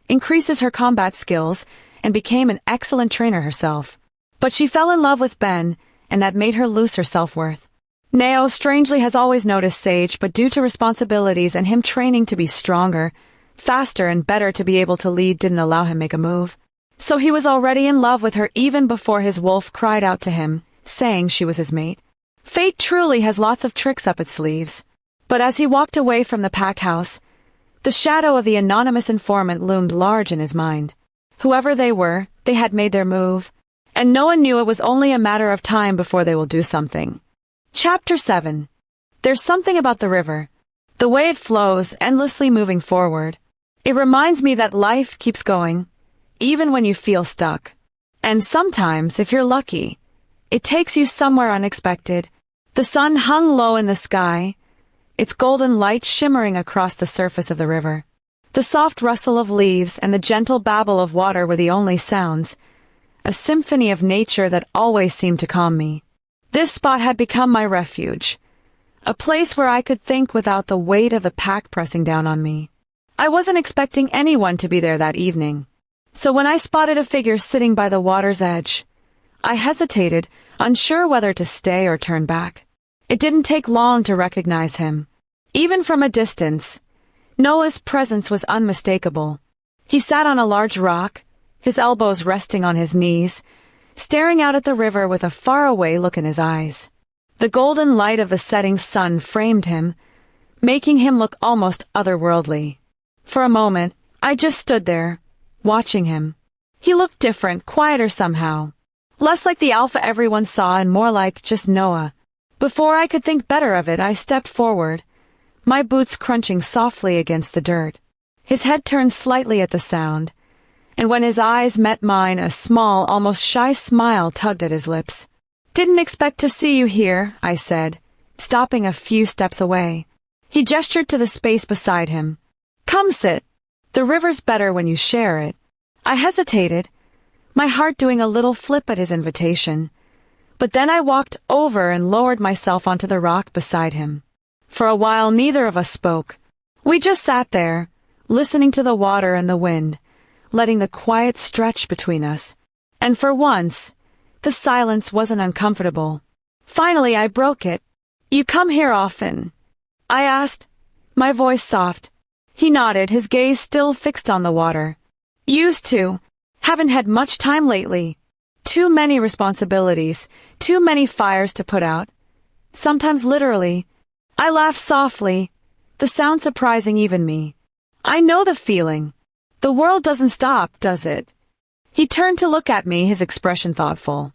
increases her combat skills, and became an excellent trainer herself. But she fell in love with Ben, and that made her lose her self-worth. Nao strangely has always noticed Sage, but due to responsibilities and him training to be stronger, faster and better to be able to lead didn't allow him make a move. So he was already in love with her even before his wolf cried out to him, saying she was his mate. Fate truly has lots of tricks up its sleeves. But as he walked away from the pack house, the shadow of the anonymous informant loomed large in his mind. Whoever they were, they had made their move, and no one knew it was only a matter of time before they will do something. Chapter 7. There's something about the river. The way it flows, endlessly moving forward. It reminds me that life keeps going, even when you feel stuck. And sometimes, if you're lucky, it takes you somewhere unexpected. The sun hung low in the sky, its golden light shimmering across the surface of the river. The soft rustle of leaves and the gentle babble of water were the only sounds, a symphony of nature that always seemed to calm me. This spot had become my refuge, a place where I could think without the weight of the pack pressing down on me. I wasn't expecting anyone to be there that evening, so when I spotted a figure sitting by the water's edge, I hesitated, unsure whether to stay or turn back. It didn't take long to recognize him. Even from a distance, Noah's presence was unmistakable. He sat on a large rock, his elbows resting on his knees, staring out at the river with a faraway look in his eyes. The golden light of the setting sun framed him, making him look almost otherworldly. For a moment, I just stood there, watching him. He looked different, quieter somehow. Less like the Alpha everyone saw and more like just Noah. Before I could think better of it, I stepped forward, my boots crunching softly against the dirt. His head turned slightly at the sound, and when his eyes met mine, a small, almost shy smile tugged at his lips. "Didn't expect to see you here," I said, stopping a few steps away. He gestured to the space beside him. "Come sit. The river's better when you share it." I hesitated, my heart doing a little flip at his invitation. But then I walked over and lowered myself onto the rock beside him. For a while, neither of us spoke. We just sat there, listening to the water and the wind, letting the quiet stretch between us. And for once, the silence wasn't uncomfortable. Finally, I broke it. "You come here often?" I asked, my voice soft. He nodded, his gaze still fixed on the water. "Used to. Haven't had much time lately. Too many responsibilities, too many fires to put out. Sometimes literally." I laughed softly, the sound surprising even me. I know the feeling. The world doesn't stop, does it? He turned to look at me, his expression thoughtful.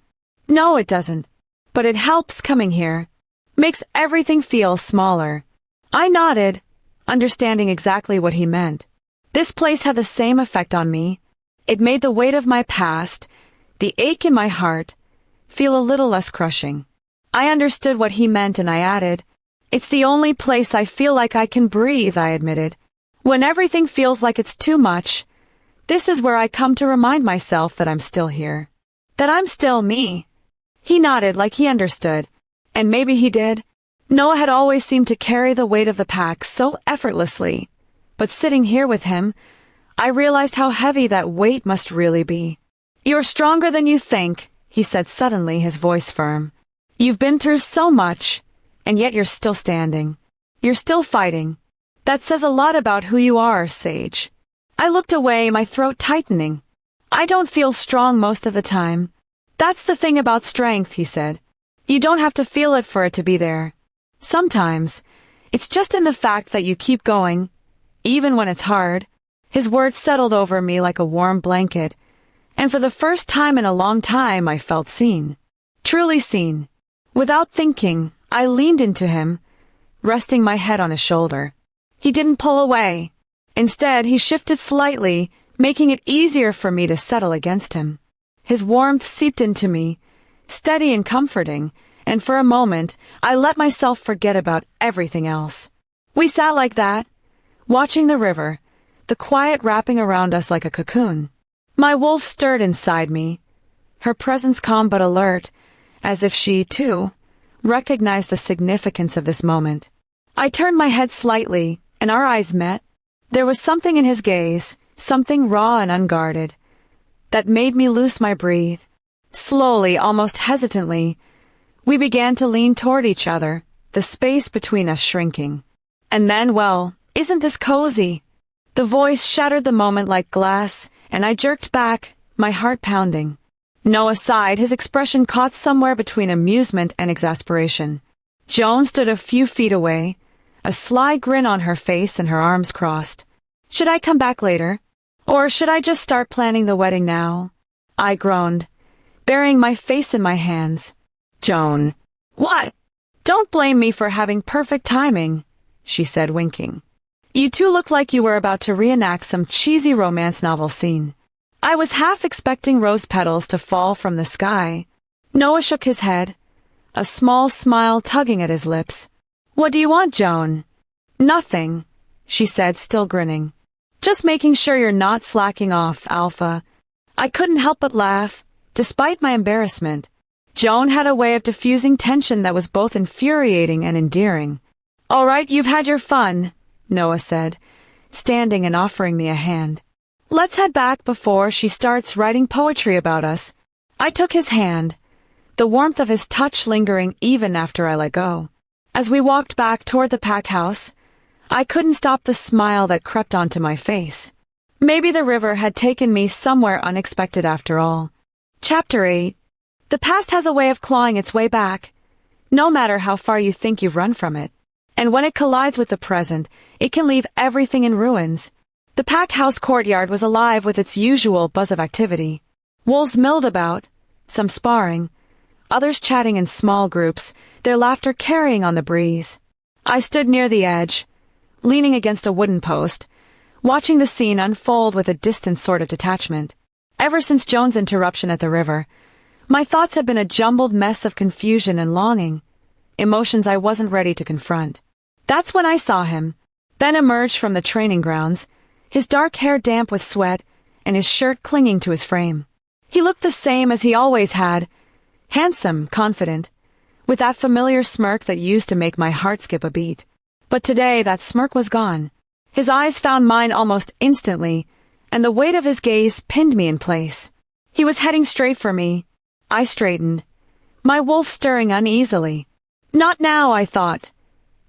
No, it doesn't. But it helps coming here. Makes everything feel smaller. I nodded, understanding exactly what he meant. This place had the same effect on me. It made the weight of my past, the ache in my heart, feel a little less crushing. I understood what he meant and I added, "It's the only place I feel like I can breathe," I admitted. When everything feels like it's too much, this is where I come to remind myself that I'm still here. That I'm still me. He nodded like he understood. And maybe he did. Noah had always seemed to carry the weight of the pack so effortlessly. But sitting here with him, I realized how heavy that weight must really be. "You're stronger than you think," he said suddenly, his voice firm. "You've been through so much, and yet you're still standing. You're still fighting. That says a lot about who you are, Sage." I looked away, my throat tightening. "I don't feel strong most of the time." "That's the thing about strength," he said. "You don't have to feel it for it to be there. Sometimes, it's just in the fact that you keep going, even when it's hard." His words settled over me like a warm blanket, and for the first time in a long time I felt seen. Truly seen. Without thinking, I leaned into him, resting my head on his shoulder. He didn't pull away. Instead, he shifted slightly, making it easier for me to settle against him. His warmth seeped into me, steady and comforting, and for a moment, I let myself forget about everything else. We sat like that, watching the river, the quiet wrapping around us like a cocoon. My wolf stirred inside me, her presence calm but alert, as if she, too, recognized the significance of this moment. I turned my head slightly, and our eyes met. There was something in his gaze, something raw and unguarded, that made me loose my breath. Slowly, almost hesitantly, we began to lean toward each other, the space between us shrinking. And then, well, isn't this cozy? The voice shattered the moment like glass, and I jerked back, my heart pounding. Noah sighed, his expression caught somewhere between amusement and exasperation. Joan stood a few feet away, a sly grin on her face and her arms crossed. "Should I come back later? Or should I just start planning the wedding now?" I groaned, burying my face in my hands. "Joan." "What?" "Don't blame me for having perfect timing," she said, winking. "You two look like you were about to reenact some cheesy romance novel scene." I was half expecting rose petals to fall from the sky. Noah shook his head, a small smile tugging at his lips. "What do you want, Joan?" "Nothing," she said, still grinning. "Just making sure you're not slacking off, Alpha." I couldn't help but laugh, despite my embarrassment. Joan had a way of diffusing tension that was both infuriating and endearing. "All right, you've had your fun," Noah said, standing and offering me a hand. "Let's head back before she starts writing poetry about us." I took his hand, the warmth of his touch lingering even after I let go. As we walked back toward the pack house, I couldn't stop the smile that crept onto my face. Maybe the river had taken me somewhere unexpected after all. Chapter 8. The past has a way of clawing its way back, no matter how far you think you've run from it. And when it collides with the present, it can leave everything in ruins. The pack house courtyard was alive with its usual buzz of activity. Wolves milled about, some sparring, others chatting in small groups, their laughter carrying on the breeze. I stood near the edge, leaning against a wooden post, watching the scene unfold with a distant sort of detachment. Ever since Joan's interruption at the river, my thoughts had been a jumbled mess of confusion and longing, emotions I wasn't ready to confront. That's when I saw him. Ben emerged from the training grounds, his dark hair damp with sweat and his shirt clinging to his frame. He looked the same as he always had, handsome, confident, with that familiar smirk that used to make my heart skip a beat. But today that smirk was gone. His eyes found mine almost instantly, and the weight of his gaze pinned me in place. He was heading straight for me. I straightened, my wolf stirring uneasily. Not now, I thought,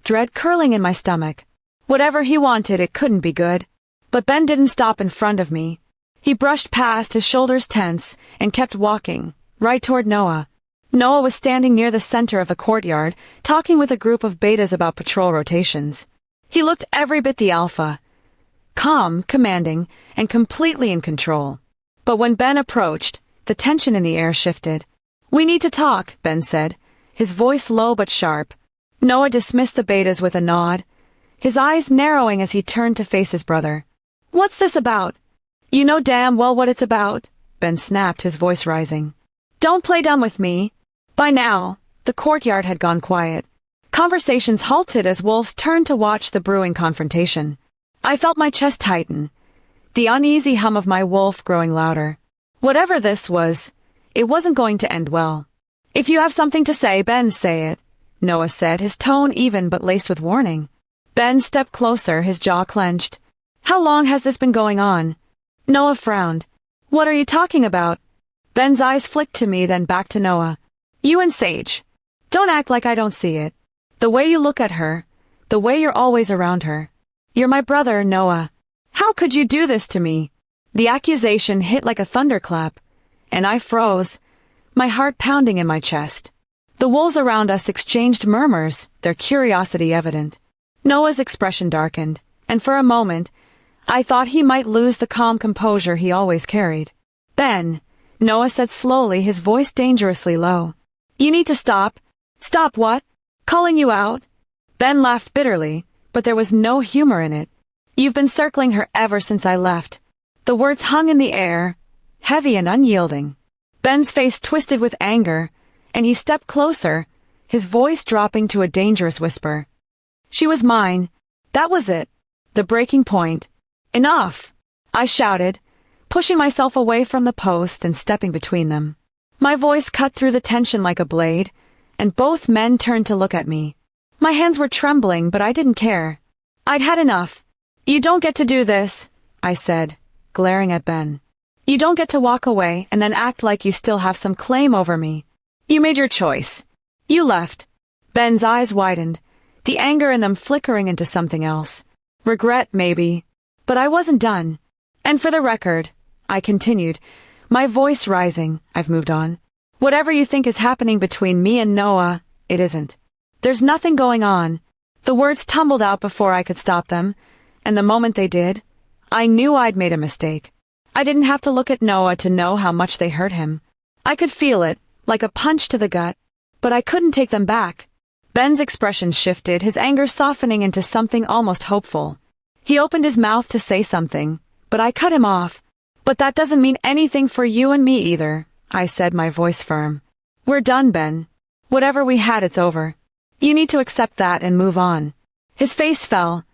dread curling in my stomach. Whatever he wanted, it couldn't be good. But Ben didn't stop in front of me. He brushed past, his shoulders tense, and kept walking, right toward Noah. Noah was standing near the center of the courtyard, talking with a group of betas about patrol rotations. He looked every bit the alpha. Calm, commanding, and completely in control. But when Ben approached, the tension in the air shifted. "We need to talk," Ben said, his voice low but sharp. Noah dismissed the betas with a nod, his eyes narrowing as he turned to face his brother. "What's this about?" "You know damn well what it's about," Ben snapped, his voice rising. "Don't play dumb with me." By now, the courtyard had gone quiet. Conversations halted as wolves turned to watch the brewing confrontation. I felt my chest tighten, the uneasy hum of my wolf growing louder. Whatever this was, it wasn't going to end well. "If you have something to say, Ben, say it," Noah said, his tone even but laced with warning. Ben stepped closer, his jaw clenched. "How long has this been going on?" Noah frowned. "What are you talking about?" Ben's eyes flicked to me, then back to Noah. "You and Sage. Don't act like I don't see it. The way you look at her, the way you're always around her. You're my brother, Noah. How could you do this to me?" The accusation hit like a thunderclap, and I froze, my heart pounding in my chest. The wolves around us exchanged murmurs, their curiosity evident. Noah's expression darkened, and for a moment, I thought he might lose the calm composure he always carried. "Ben," Noah said slowly, his voice dangerously low. "You need to stop." "Stop what?" "Calling you out." Ben laughed bitterly, but there was no humor in it. "You've been circling her ever since I left." The words hung in the air, heavy and unyielding. Ben's face twisted with anger, and he stepped closer, his voice dropping to a dangerous whisper. "She was mine. That was it. The breaking point. Enough!" I shouted, pushing myself away from the post and stepping between them. My voice cut through the tension like a blade, and both men turned to look at me. My hands were trembling, but I didn't care. I'd had enough. "You don't get to do this," I said, glaring at Ben. "You don't get to walk away and then act like you still have some claim over me. You made your choice. You left." Ben's eyes widened, the anger in them flickering into something else. Regret, maybe. But I wasn't done. "And for the record," I continued, my voice rising, "I've moved on. Whatever you think is happening between me and Noah, it isn't. There's nothing going on." The words tumbled out before I could stop them, and the moment they did, I knew I'd made a mistake. I didn't have to look at Noah to know how much they hurt him. I could feel it, like a punch to the gut, but I couldn't take them back. Ben's expression shifted, his anger softening into something almost hopeful. He opened his mouth to say something, but I cut him off. "But that doesn't mean anything for you and me either," I said, my voice firm. "We're done, Ben. Whatever we had, it's over. You need to accept that and move on." His face fell,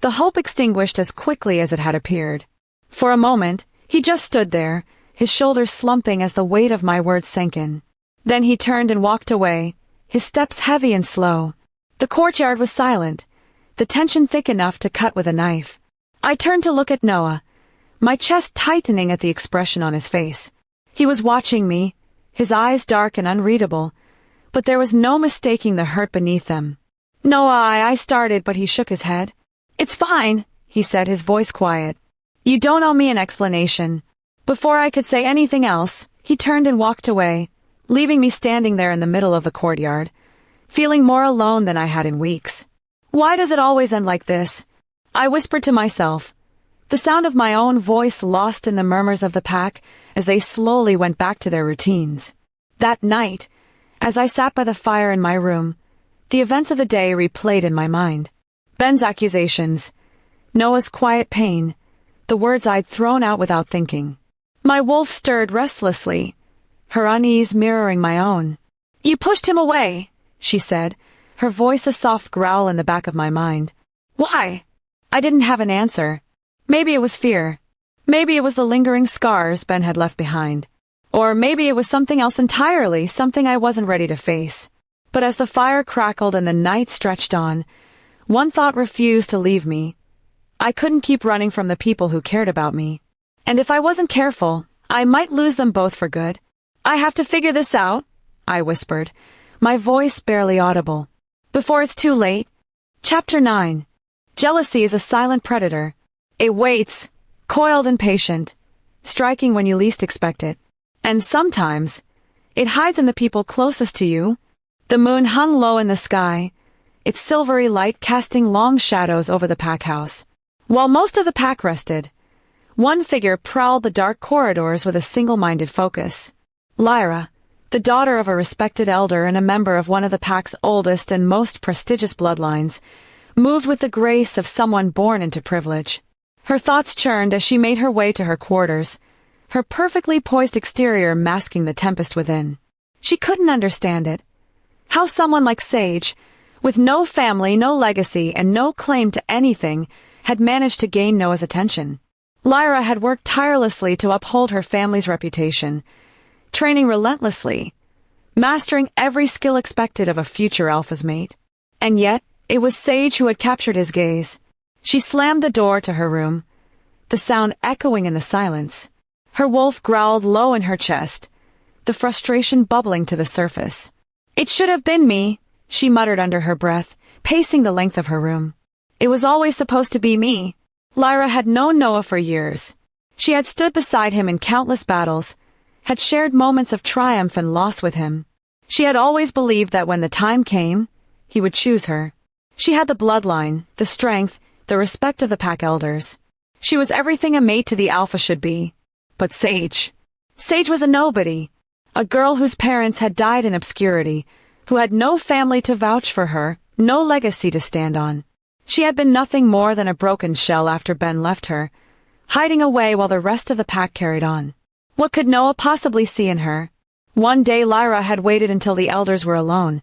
the hope extinguished as quickly as it had appeared. For a moment, he just stood there, his shoulders slumping as the weight of my words sank in. Then he turned and walked away, his steps heavy and slow. The courtyard was silent, the tension thick enough to cut with a knife. I turned to look at Noah, my chest tightening at the expression on his face. He was watching me, his eyes dark and unreadable, but there was no mistaking the hurt beneath them. "Noah, I started," but he shook his head. "It's fine," he said, his voice quiet. "You don't owe me an explanation." Before I could say anything else, he turned and walked away, leaving me standing there in the middle of the courtyard, feeling more alone than I had in weeks. Why does it always end like this? I whispered to myself, the sound of my own voice lost in the murmurs of the pack as they slowly went back to their routines. That night, as I sat by the fire in my room, the events of the day replayed in my mind. Ben's accusations, Noah's quiet pain, the words I'd thrown out without thinking. My wolf stirred restlessly, her unease mirroring my own. "You pushed him away," she said, her voice a soft growl in the back of my mind. "Why?" I didn't have an answer. Maybe it was fear. Maybe it was the lingering scars Ben had left behind. Or maybe it was something else entirely, something I wasn't ready to face. But as the fire crackled and the night stretched on, one thought refused to leave me. I couldn't keep running from the people who cared about me. And if I wasn't careful, I might lose them both for good. "I have to figure this out," I whispered, my voice barely audible. "Before it's too late." Chapter 9. Jealousy is a silent predator. It waits, coiled and patient, striking when you least expect it. And sometimes, it hides in the people closest to you. The moon hung low in the sky, its silvery light casting long shadows over the pack house. While most of the pack rested, one figure prowled the dark corridors with a single-minded focus. Lyra, the daughter of a respected elder and a member of one of the pack's oldest and most prestigious bloodlines, moved with the grace of someone born into privilege. Her thoughts churned as she made her way to her quarters, her perfectly poised exterior masking the tempest within. She couldn't understand it. How someone like Sage, with no family, no legacy, and no claim to anything, had managed to gain Noah's attention. Lyra had worked tirelessly to uphold her family's reputation, training relentlessly, mastering every skill expected of a future alpha's mate. And yet, it was Sage who had captured his gaze. She slammed the door to her room, the sound echoing in the silence. Her wolf growled low in her chest, the frustration bubbling to the surface. "It should have been me," she muttered under her breath, pacing the length of her room. "It was always supposed to be me." Lyra had known Noah for years. She had stood beside him in countless battles, had shared moments of triumph and loss with him. She had always believed that when the time came, he would choose her. She had the bloodline, the strength, the respect of the pack elders. She was everything a mate to the alpha should be. But Sage was a nobody, a girl whose parents had died in obscurity, who had no family to vouch for her, no legacy to stand on. She had been nothing more than a broken shell after Ben left her, hiding away while the rest of the pack carried on. What could Noah possibly see in her? One day Lyra had waited until the elders were alone,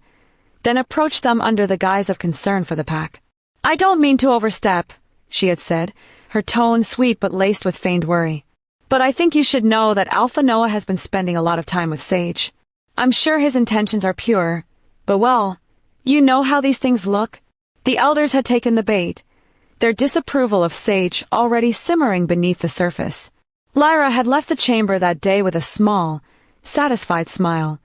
then approached them under the guise of concern for the pack. "I don't mean to overstep," she had said, her tone sweet but laced with feigned worry. "But I think you should know that Alpha Noah has been spending a lot of time with Sage. I'm sure his intentions are pure, but well, you know how these things look." The elders had taken the bait, their disapproval of Sage already simmering beneath the surface. Lyra had left the chamber that day with a small, satisfied smile,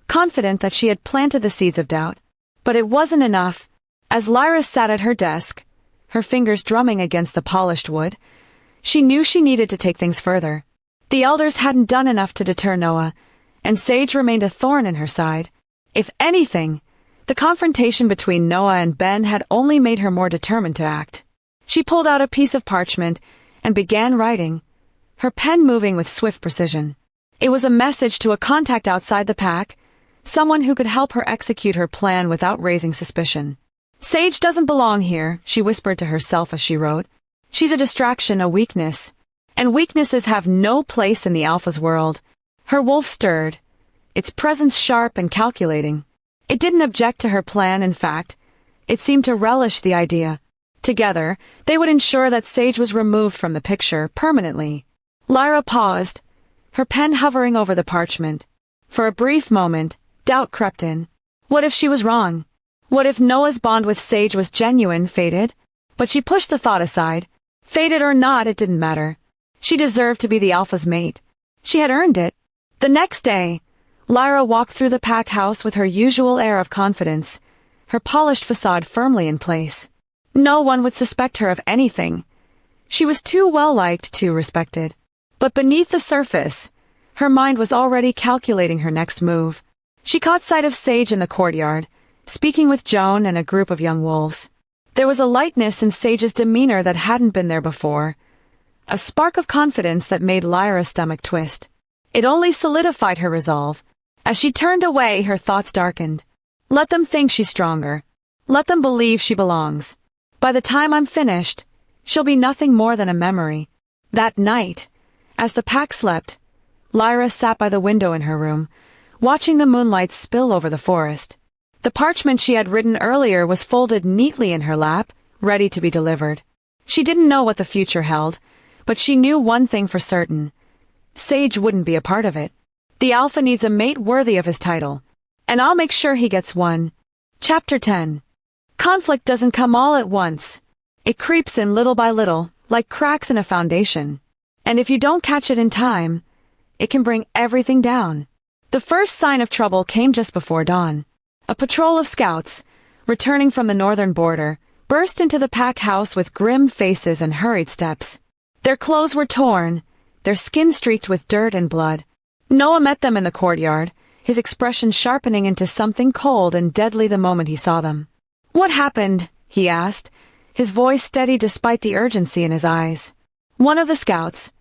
confident that she had planted the seeds of doubt. But it wasn't enough. As Lyra sat at her desk, her fingers drumming against the polished wood, she knew she needed to take things further. The elders hadn't done enough to deter Noah, and Sage remained a thorn in her side. If anything, the confrontation between Noah and Ben had only made her more determined to act. She pulled out a piece of parchment and began writing, her pen moving with swift precision. It was a message to a contact outside the pack, someone who could help her execute her plan without raising suspicion. "Sage doesn't belong here," she whispered to herself as she wrote. "She's a distraction, a weakness, and weaknesses have no place in the Alpha's world." Her wolf stirred, its presence sharp and calculating. It didn't object to her plan, in fact, it seemed to relish the idea. Together, they would ensure that Sage was removed from the picture permanently. Lyra paused, her pen hovering over the parchment. For a brief moment, doubt crept in. What if she was wrong? What if Noah's bond with Sage was genuine, fated? But she pushed the thought aside. Fated or not, it didn't matter. She deserved to be the Alpha's mate. She had earned it. The next day, Lyra walked through the pack house with her usual air of confidence, her polished facade firmly in place. No one would suspect her of anything. She was too well-liked, too respected. But beneath the surface, her mind was already calculating her next move. She caught sight of Sage in the courtyard, speaking with Joan and a group of young wolves. There was a lightness in Sage's demeanor that hadn't been there before, a spark of confidence that made Lyra's stomach twist. It only solidified her resolve. As she turned away, her thoughts darkened. Let them think she's stronger. Let them believe she belongs. By the time I'm finished, she'll be nothing more than a memory. That night, as the pack slept, Lyra sat by the window in her room, watching the moonlight spill over the forest. The parchment she had written earlier was folded neatly in her lap, ready to be delivered. She didn't know what the future held, but she knew one thing for certain. Sage wouldn't be a part of it. The Alpha needs a mate worthy of his title, and I'll make sure he gets one. Chapter 10. Conflict doesn't come all at once. It creeps in little by little, like cracks in a foundation. And if you don't catch it in time, it can bring everything down. The first sign of trouble came just before dawn. A patrol of scouts, returning from the northern border, burst into the pack house with grim faces and hurried steps. Their clothes were torn, their skin streaked with dirt and blood. Noah met them in the courtyard, his expression sharpening into something cold and deadly the moment he saw them. What happened? He asked, his voice steady despite the urgency in his eyes. One of the scouts,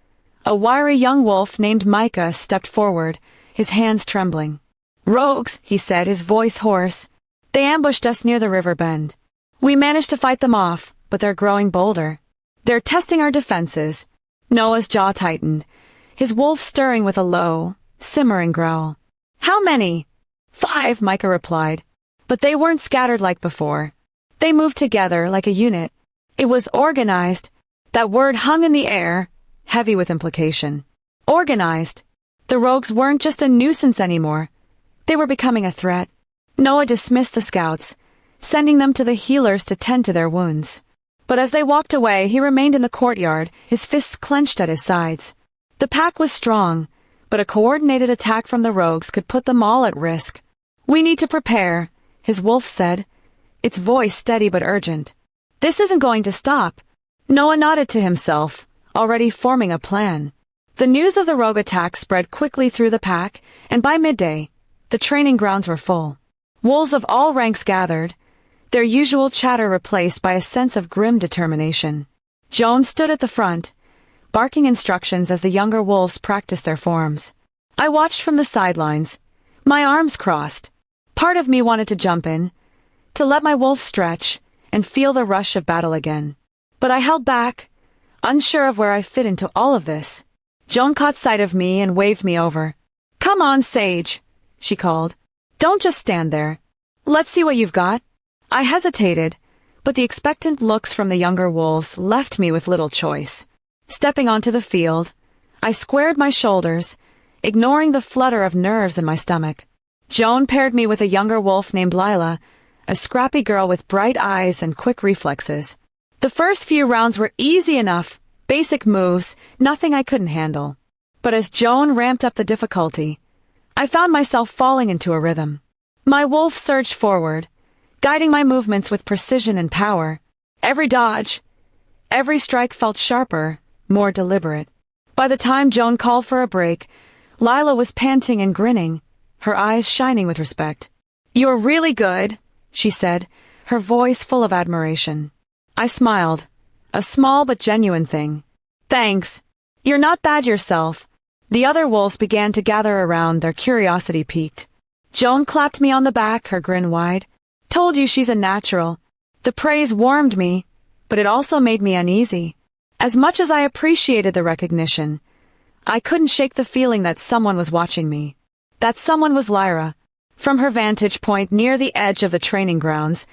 a wiry young wolf named Micah, stepped forward, his hands trembling. Rogues, he said, his voice hoarse. They ambushed us near the river bend. We managed to fight them off, but they're growing bolder. They're testing our defenses. Noah's jaw tightened, his wolf stirring with a low, simmering growl. How many? 5, Micah replied. But they weren't scattered like before. They moved together like a unit. It was organized. That word hung in the air, heavy with implication. Organized. The rogues weren't just a nuisance anymore. They were becoming a threat. Noah dismissed the scouts, sending them to the healers to tend to their wounds. But as they walked away, he remained in the courtyard, his fists clenched at his sides. The pack was strong, but a coordinated attack from the rogues could put them all at risk. We need to prepare, his wolf said, its voice steady but urgent. This isn't going to stop. Noah nodded to himself, already forming a plan. The news of the rogue attack spread quickly through the pack, and by midday, the training grounds were full. Wolves of all ranks gathered, their usual chatter replaced by a sense of grim determination. Joan stood at the front, barking instructions as the younger wolves practiced their forms. I watched from the sidelines, my arms crossed. Part of me wanted to jump in, to let my wolf stretch and feel the rush of battle again. But I held back, unsure of where I fit into all of this. Joan caught sight of me and waved me over. Come on, Sage, she called. Don't just stand there. Let's see what you've got. I hesitated, but the expectant looks from the younger wolves left me with little choice. Stepping onto the field, I squared my shoulders, ignoring the flutter of nerves in my stomach. Joan paired me with a younger wolf named Lila, a scrappy girl with bright eyes and quick reflexes. The first few rounds were easy enough, basic moves, nothing I couldn't handle. But as Joan ramped up the difficulty, I found myself falling into a rhythm. My wolf surged forward, guiding my movements with precision and power. Every dodge, every strike felt sharper, more deliberate. By the time Joan called for a break, Lila was panting and grinning, her eyes shining with respect. You're really good, she said, her voice full of admiration. I smiled, a small but genuine thing. Thanks. You're not bad yourself. The other wolves began to gather around, their curiosity piqued. Joan clapped me on the back, her grin wide. Told you she's a natural. The praise warmed me, but it also made me uneasy. As much as I appreciated the recognition, I couldn't shake the feeling that someone was watching me. That someone was Lyra. From her vantage point near the edge of the training grounds,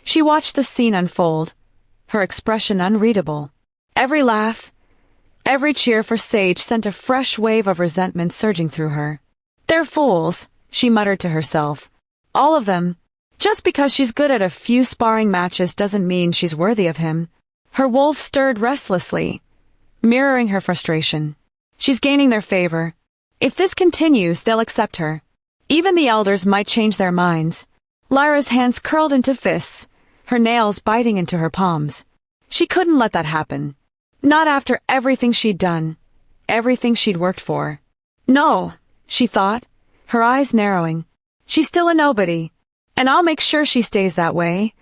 she watched the scene unfold, her expression unreadable. Every laugh, every cheer for Sage sent a fresh wave of resentment surging through her. They're fools, she muttered to herself. All of them. Just because she's good at a few sparring matches doesn't mean she's worthy of him. Her wolf stirred restlessly, mirroring her frustration. She's gaining their favor. If this continues, they'll accept her. Even the elders might change their minds. Lyra's hands curled into fists, her nails biting into her palms. She couldn't let that happen. Not after everything she'd done, everything she'd worked for. No, she thought, her eyes narrowing. She's still a nobody, and I'll make sure she stays that way.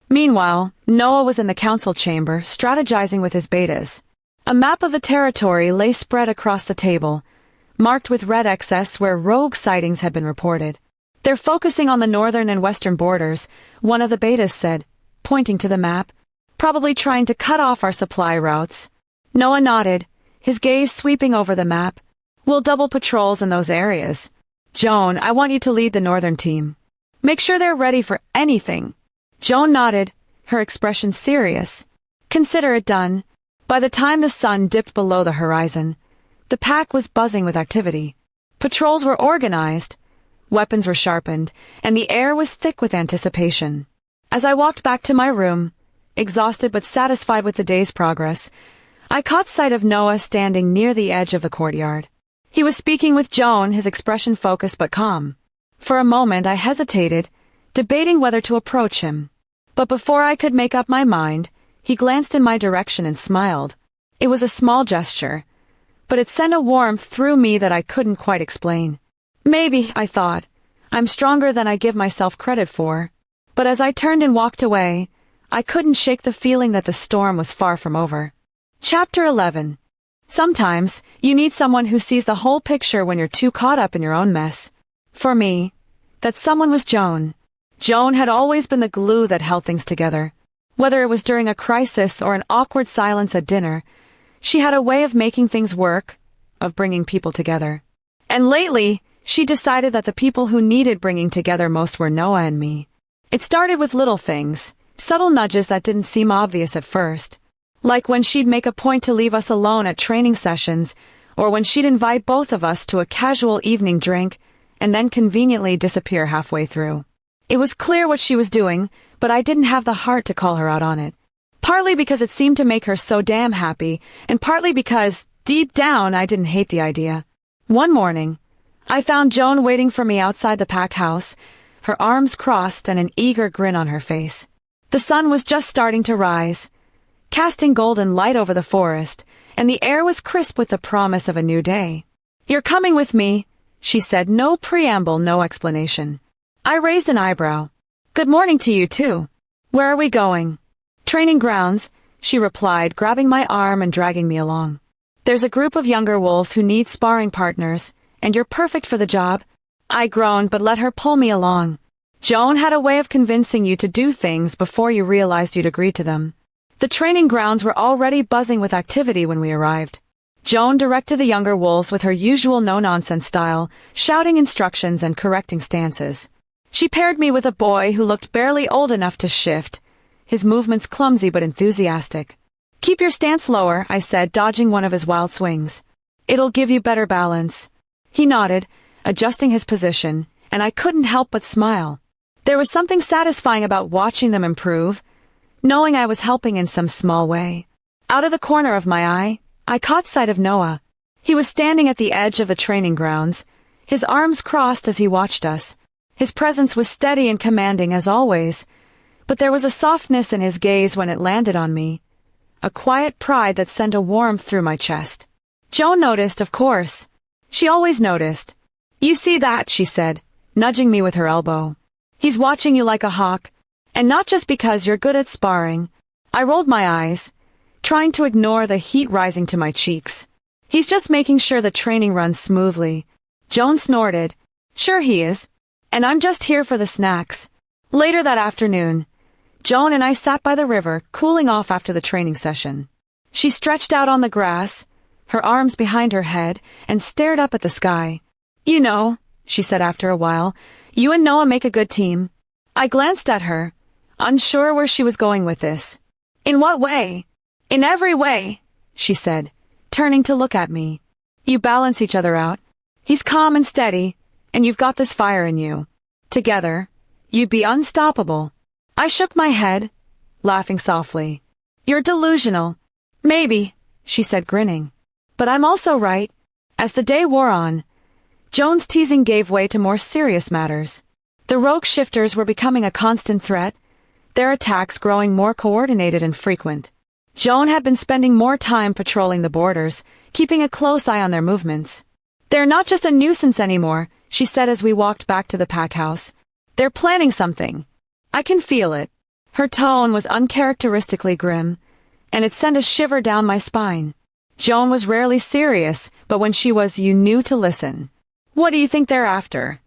Meanwhile, Noah was in the council chamber, strategizing with his betas. A map of the territory lay spread across the table, marked with red X's where rogue sightings had been reported. They're focusing on the northern and western borders, one of the betas said, pointing to the map, probably trying to cut off our supply routes. Noah nodded, his gaze sweeping over the map. We'll double patrols in those areas. Joan, I want you to lead the northern team. Make sure they're ready for anything. Joan nodded, her expression serious. Consider it done. By the time the sun dipped below the horizon, the pack was buzzing with activity. Patrols were organized, weapons were sharpened, and the air was thick with anticipation. As I walked back to my room, exhausted but satisfied with the day's progress, I caught sight of Noah standing near the edge of the courtyard. He was speaking with Joan, his expression focused but calm. For a moment I hesitated, debating whether to approach him. But before I could make up my mind, he glanced in my direction and smiled. It was a small gesture, but it sent a warmth through me that I couldn't quite explain. Maybe, I thought, I'm stronger than I give myself credit for. But as I turned and walked away, I couldn't shake the feeling that the storm was far from over. Chapter 11. Sometimes, you need someone who sees the whole picture when you're too caught up in your own mess. For me, that someone was Joan. Joan had always been the glue that held things together. Whether it was during a crisis or an awkward silence at dinner, she had a way of making things work, of bringing people together. And lately, she decided that the people who needed bringing together most were Noah and me. It started with little things, subtle nudges that didn't seem obvious at first. Like when she'd make a point to leave us alone at training sessions, or when she'd invite both of us to a casual evening drink, and then conveniently disappear halfway through. It was clear what she was doing, but I didn't have the heart to call her out on it. Partly because it seemed to make her so damn happy, and partly because, deep down, I didn't hate the idea. One morning, I found Joan waiting for me outside the pack house, her arms crossed and an eager grin on her face. The sun was just starting to rise, casting golden light over the forest, and the air was crisp with the promise of a new day. "You're coming with me," she said, no preamble, no explanation. I raised an eyebrow. "Good morning to you, too. Where are we going?" "Training grounds," she replied, grabbing my arm and dragging me along. "There's a group of younger wolves who need sparring partners, and you're perfect for the job." I groaned but let her pull me along. Joan had a way of convincing you to do things before you realized you'd agreed to them. The training grounds were already buzzing with activity when we arrived. Joan directed the younger wolves with her usual no-nonsense style, shouting instructions and correcting stances. She paired me with a boy who looked barely old enough to shift, his movements clumsy but enthusiastic. "Keep your stance lower," I said, dodging one of his wild swings. "It'll give you better balance." He nodded, adjusting his position, and I couldn't help but smile. There was something satisfying about watching them improve, knowing I was helping in some small way. Out of the corner of my eye, I caught sight of Noah. He was standing at the edge of the training grounds, his arms crossed as he watched us. His presence was steady and commanding as always, but there was a softness in his gaze when it landed on me, a quiet pride that sent a warmth through my chest. Joan noticed, of course. She always noticed. "You see that," she said, nudging me with her elbow. "He's watching you like a hawk, and not just because you're good at sparring." I rolled my eyes, trying to ignore the heat rising to my cheeks. "He's just making sure the training runs smoothly." Joan snorted. "Sure he is. And I'm just here for the snacks." Later that afternoon, Joan and I sat by the river, cooling off after the training session. She stretched out on the grass, her arms behind her head, and stared up at the sky. "You know," she said after a while, "you and Noah make a good team." I glanced at her, unsure where she was going with this. "In what way?" "In every way," she said, turning to look at me. "You balance each other out. He's calm and steady, and you've got this fire in you. Together, you'd be unstoppable." I shook my head, laughing softly. "You're delusional." "Maybe," she said, grinning. "But I'm also right." As the day wore on, Joan's teasing gave way to more serious matters. The rogue shifters were becoming a constant threat, their attacks growing more coordinated and frequent. Joan had been spending more time patrolling the borders, keeping a close eye on their movements. "They're not just a nuisance anymore," she said as we walked back to the pack house. "They're planning something. I can feel it." Her tone was uncharacteristically grim, and it sent a shiver down my spine. Joan was rarely serious, but when she was, you knew to listen. "What do you think they're after?"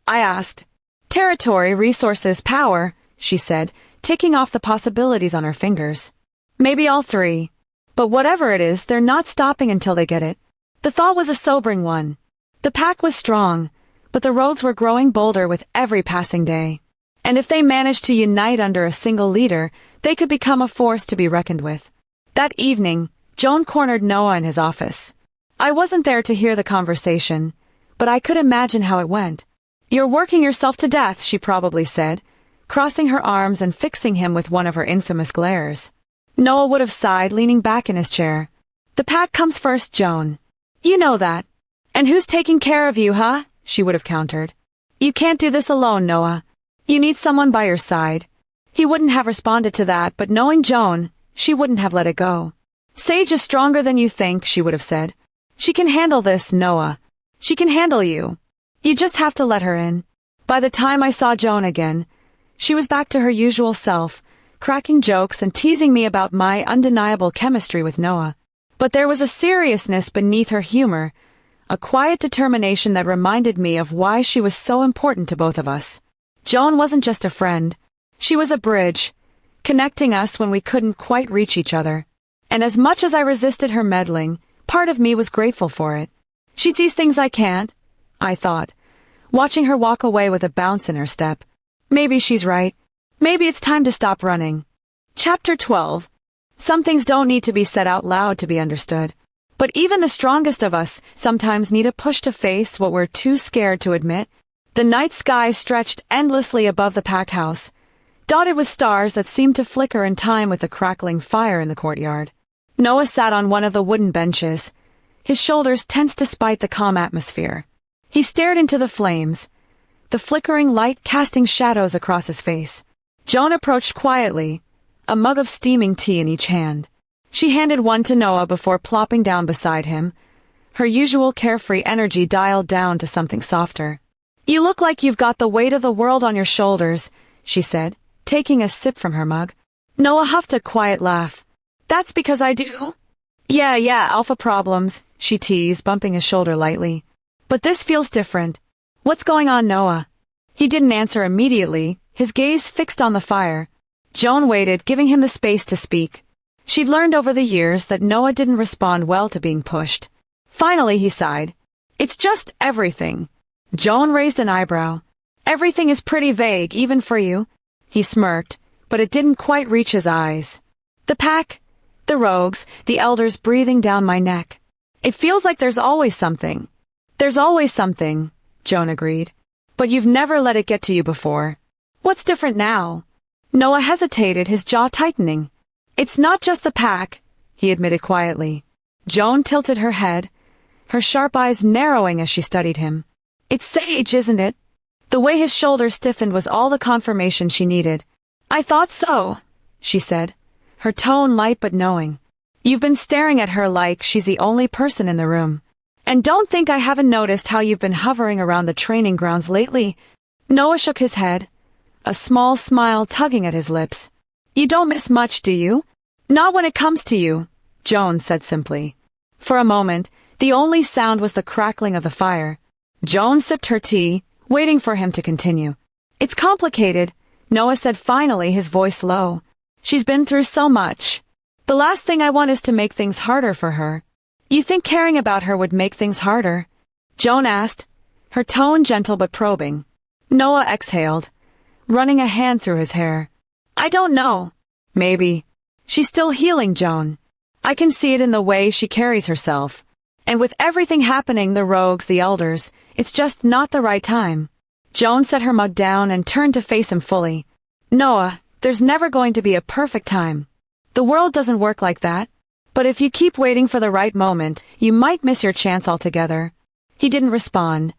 I asked. "Territory, resources, power," she said, ticking off the possibilities on her fingers. "Maybe all three. But whatever it is, they're not stopping until they get it." The thought was a sobering one. The pack was strong, but the roads were growing bolder with every passing day. And if they managed to unite under a single leader, they could become a force to be reckoned with. That evening, Joan cornered Noah in his office. I wasn't there to hear the conversation, but I could imagine how it went. "You're working yourself to death," she probably said, crossing her arms and fixing him with one of her infamous glares. Noah would have sighed, leaning back in his chair. "The pack comes first, Joan. You know that. And who's taking care of you, huh?" she would have countered. "You can't do this alone, Noah. You need someone by your side." He wouldn't have responded to that, but knowing Joan, she wouldn't have let it go. "Sage is stronger than you think," she would have said. "She can handle this, Noah. She can handle you. You just have to let her in." By the time I saw Joan again, She was back to her usual self, cracking jokes and teasing me about my undeniable chemistry with Noah. But there was a seriousness beneath her humor, a quiet determination that reminded me of why she was so important to both of us. Joan wasn't just a friend. She was a bridge, connecting us when we couldn't quite reach each other. And as much as I resisted her meddling, part of me was grateful for it. She sees things I can't, I thought, watching her walk away with a bounce in her step. Maybe she's right. Maybe it's time to stop running. Chapter 12. Some things don't need to be said out loud to be understood. But even the strongest of us sometimes need a push to face what we're too scared to admit. The night sky stretched endlessly above the pack house, dotted with stars that seemed to flicker in time with the crackling fire in the courtyard. Noah sat on one of the wooden benches, his shoulders tense despite the calm atmosphere. He stared into the flames, the flickering light casting shadows across his face. Joan approached quietly, a mug of steaming tea in each hand. She handed one to Noah before plopping down beside him, her usual carefree energy dialed down to something softer. "You look like you've got the weight of the world on your shoulders," she said, taking a sip from her mug. Noah huffed a quiet laugh. "That's because I do." Yeah, alpha problems," she teased, bumping his shoulder lightly. "But this feels different. What's going on, Noah?" He didn't answer immediately, his gaze fixed on the fire. Joan waited, giving him the space to speak. She'd learned over the years that Noah didn't respond well to being pushed. Finally, he sighed. "It's just everything." Joan raised an eyebrow. "Everything is pretty vague, even for you." He smirked, but it didn't quite reach his eyes. "The pack, the rogues, the elders breathing down my neck. It feels like there's always something." "There's always something," Joan agreed. "But you've never let it get to you before. What's different now?" Noah hesitated, his jaw tightening. "It's not just the pack," he admitted quietly. Joan tilted her head, her sharp eyes narrowing as she studied him. "It's Sage, isn't it?" The way his shoulders stiffened was all the confirmation she needed. "I thought so," she said, her tone light but knowing. "You've been staring at her like she's the only person in the room. And don't think I haven't noticed how you've been hovering around the training grounds lately." Noah shook his head, a small smile tugging at his lips. "You don't miss much, do you?" "Not when it comes to you," Joan said simply. For a moment, the only sound was the crackling of the fire. Joan sipped her tea, waiting for him to continue. "It's complicated," Noah said finally, his voice low. "She's been through so much. The last thing I want is to make things harder for her." "You think caring about her would make things harder?" Joan asked, her tone gentle but probing. Noah exhaled, running a hand through his hair. "I don't know. Maybe. She's still healing, Joan. I can see it in the way she carries herself. And with everything happening, the rogues, the elders, it's just not the right time." Joan set her mug down and turned to face him fully. "Noah, there's never going to be a perfect time. The world doesn't work like that. But if you keep waiting for the right moment, you might miss your chance altogether." He didn't respond,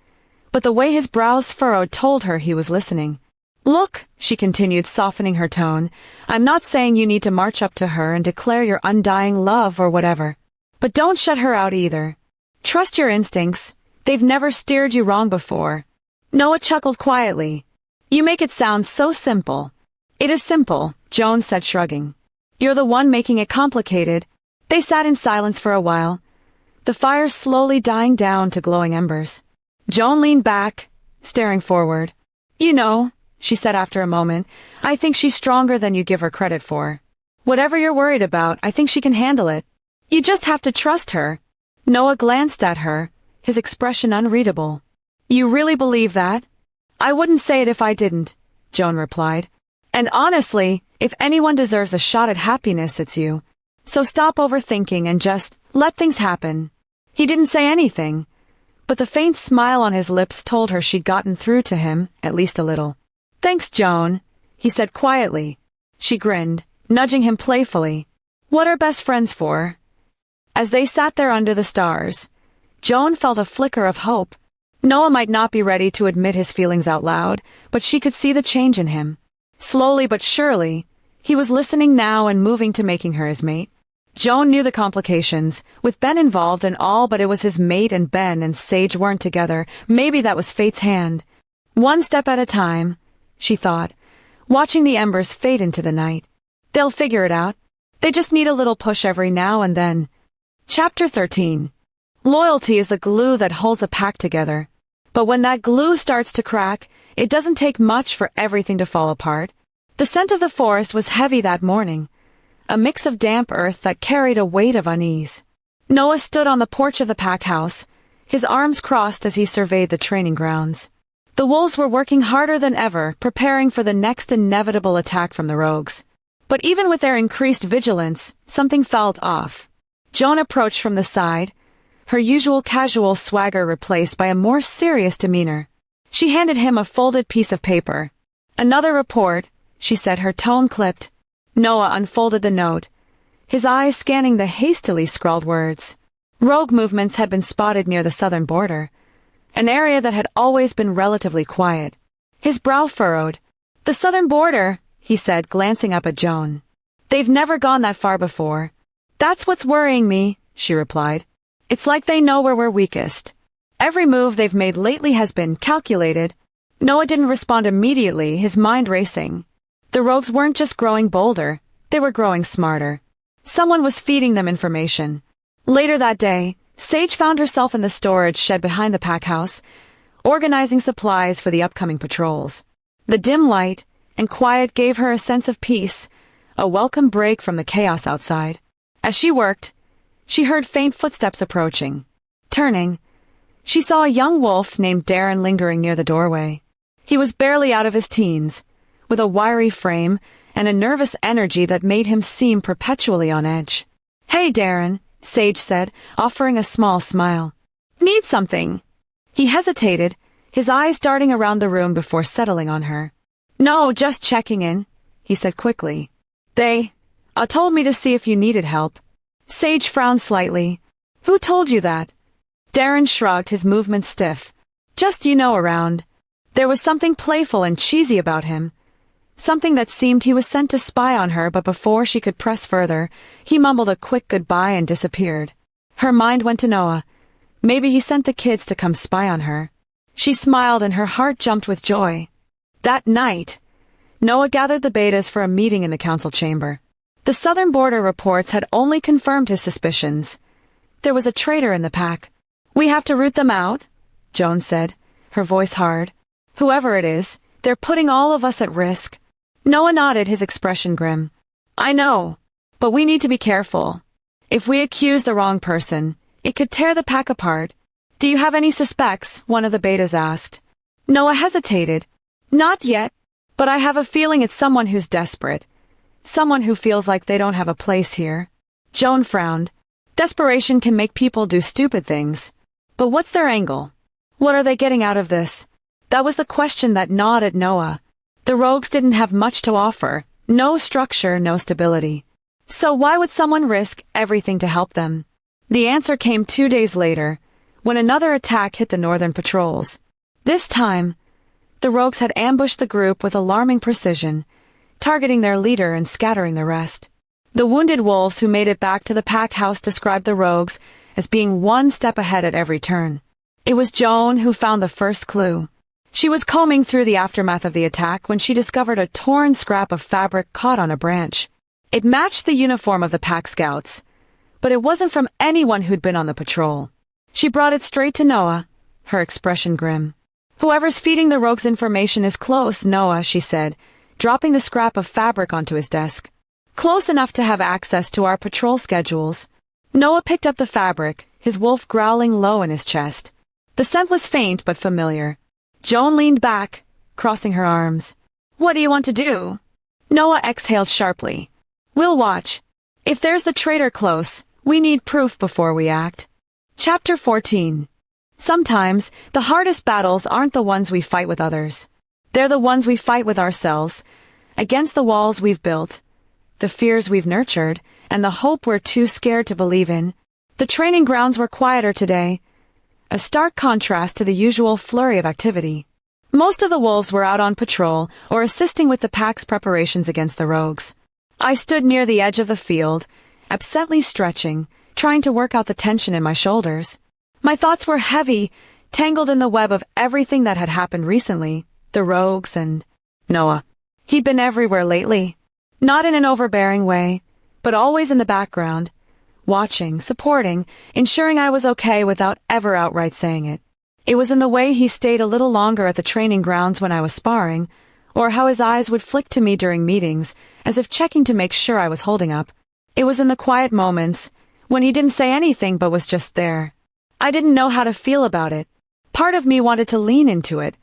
but the way his brows furrowed told her he was listening. "Look," she continued, softening her tone, "I'm not saying you need to march up to her and declare your undying love or whatever. But don't shut her out either. Trust your instincts. They've never steered you wrong before." Noah chuckled quietly. "You make it sound so simple." "It is simple," Joan said, shrugging. "You're the one making it complicated." They sat in silence for a while, the fire slowly dying down to glowing embers. Joan leaned back, staring forward. "You know," she said after a moment, "I think she's stronger than you give her credit for. Whatever you're worried about, I think she can handle it. You just have to trust her." Noah glanced at her, his expression unreadable. "You really believe that?" "I wouldn't say it if I didn't," Joan replied. "And honestly, if anyone deserves a shot at happiness, it's you. So stop overthinking and just let things happen." He didn't say anything, but the faint smile on his lips told her she'd gotten through to him, at least a little. "Thanks, Joan," he said quietly. She grinned, nudging him playfully. "What are best friends for?" As they sat there under the stars, Joan felt a flicker of hope. Noah might not be ready to admit his feelings out loud, but she could see the change in him. Slowly but surely, he was listening now and moving to making her his mate. Joan knew the complications, with Ben involved and all, but it was his mate and Ben and Sage weren't together. Maybe that was fate's hand. One step at a time, she thought, watching the embers fade into the night. They'll figure it out. They just need a little push every now and then. Chapter 13. Loyalty is the glue that holds a pack together. But when that glue starts to crack, it doesn't take much for everything to fall apart. The scent of the forest was heavy that morning, a mix of damp earth that carried a weight of unease. Noah stood on the porch of the pack house, his arms crossed as he surveyed the training grounds. The wolves were working harder than ever, preparing for the next inevitable attack from the rogues. But even with their increased vigilance, something felt off. Joan approached from the side, her usual casual swagger replaced by a more serious demeanor. She handed him a folded piece of paper. "Another report," she said, her tone clipped. Noah unfolded the note, his eyes scanning the hastily scrawled words. Rogue movements had been spotted near the southern border, an area that had always been relatively quiet. His brow furrowed. "The southern border," he said, glancing up at Joan. "They've never gone that far before." "That's what's worrying me," she replied. "It's like they know where we're weakest. Every move they've made lately has been calculated." Noah didn't respond immediately, his mind racing. The rogues weren't just growing bolder, they were growing smarter. Someone was feeding them information. Later that day, Sage found herself in the storage shed behind the pack house, organizing supplies for the upcoming patrols. The dim light and quiet gave her a sense of peace, a welcome break from the chaos outside. As she worked, she heard faint footsteps approaching. Turning, she saw a young wolf named Darren lingering near the doorway. He was barely out of his teens, with a wiry frame and a nervous energy that made him seem perpetually on edge. "Hey, Darren," Sage said, offering a small smile. "Need something?" He hesitated, his eyes darting around the room before settling on her. "No, just checking in," he said quickly. They told me to see if you needed help." Sage frowned slightly. "Who told you that?" Darren shrugged, his movements stiff. "Just around." There was something playful and cheesy about him. Something that seemed he was sent to spy on her, but before she could press further, he mumbled a quick goodbye and disappeared. Her mind went to Noah. Maybe he sent the kids to come spy on her. She smiled and her heart jumped with joy. That night, Noah gathered the betas for a meeting in the council chamber. The southern border reports had only confirmed his suspicions. There was a traitor in the pack. "We have to root them out," Joan said, her voice hard. "Whoever it is, they're putting all of us at risk." Noah nodded, his expression grim. "I know, but we need to be careful. If we accuse the wrong person, it could tear the pack apart." "Do you have any suspects?" one of the betas asked. Noah hesitated. "Not yet, but I have a feeling it's someone who's desperate. Someone who feels like they don't have a place here." Joan frowned. Desperation can make people do stupid things. But what's their angle? What are they getting out of this? That was the question that gnawed at Noah. The rogues didn't have much to offer. No structure, no stability. So why would someone risk everything to help them? The answer came 2 days later, when another attack hit the northern patrols. This time, the rogues had ambushed the group with alarming precision, targeting their leader and scattering the rest. The wounded wolves who made it back to the pack house described the rogues as being one step ahead at every turn. It was Joan who found the first clue. She was combing through the aftermath of the attack when she discovered a torn scrap of fabric caught on a branch. It matched the uniform of the pack scouts, but it wasn't from anyone who'd been on the patrol. She brought it straight to Noah, her expression grim. "Whoever's feeding the rogues information is close, Noah," she said, dropping the scrap of fabric onto his desk. "Close enough to have access to our patrol schedules." Noah picked up the fabric, his wolf growling low in his chest. The scent was faint but familiar. Joan leaned back, crossing her arms. "What do you want to do?" Noah exhaled sharply. "We'll watch. If there's the traitor close, we need proof before we act." Chapter 14. Sometimes, the hardest battles aren't the ones we fight with others. They're the ones we fight with ourselves, against the walls we've built, the fears we've nurtured, and the hope we're too scared to believe in. The training grounds were quieter today, a stark contrast to the usual flurry of activity. Most of the wolves were out on patrol or assisting with the pack's preparations against the rogues. I stood near the edge of the field, absently stretching, trying to work out the tension in my shoulders. My thoughts were heavy, tangled in the web of everything that had happened recently, the rogues and Noah. He'd been everywhere lately. Not in an overbearing way, but always in the background, watching, supporting, ensuring I was okay without ever outright saying it. It was in the way he stayed a little longer at the training grounds when I was sparring, or how his eyes would flick to me during meetings, as if checking to make sure I was holding up. It was in the quiet moments, when he didn't say anything but was just there. I didn't know how to feel about it. Part of me wanted to lean into it,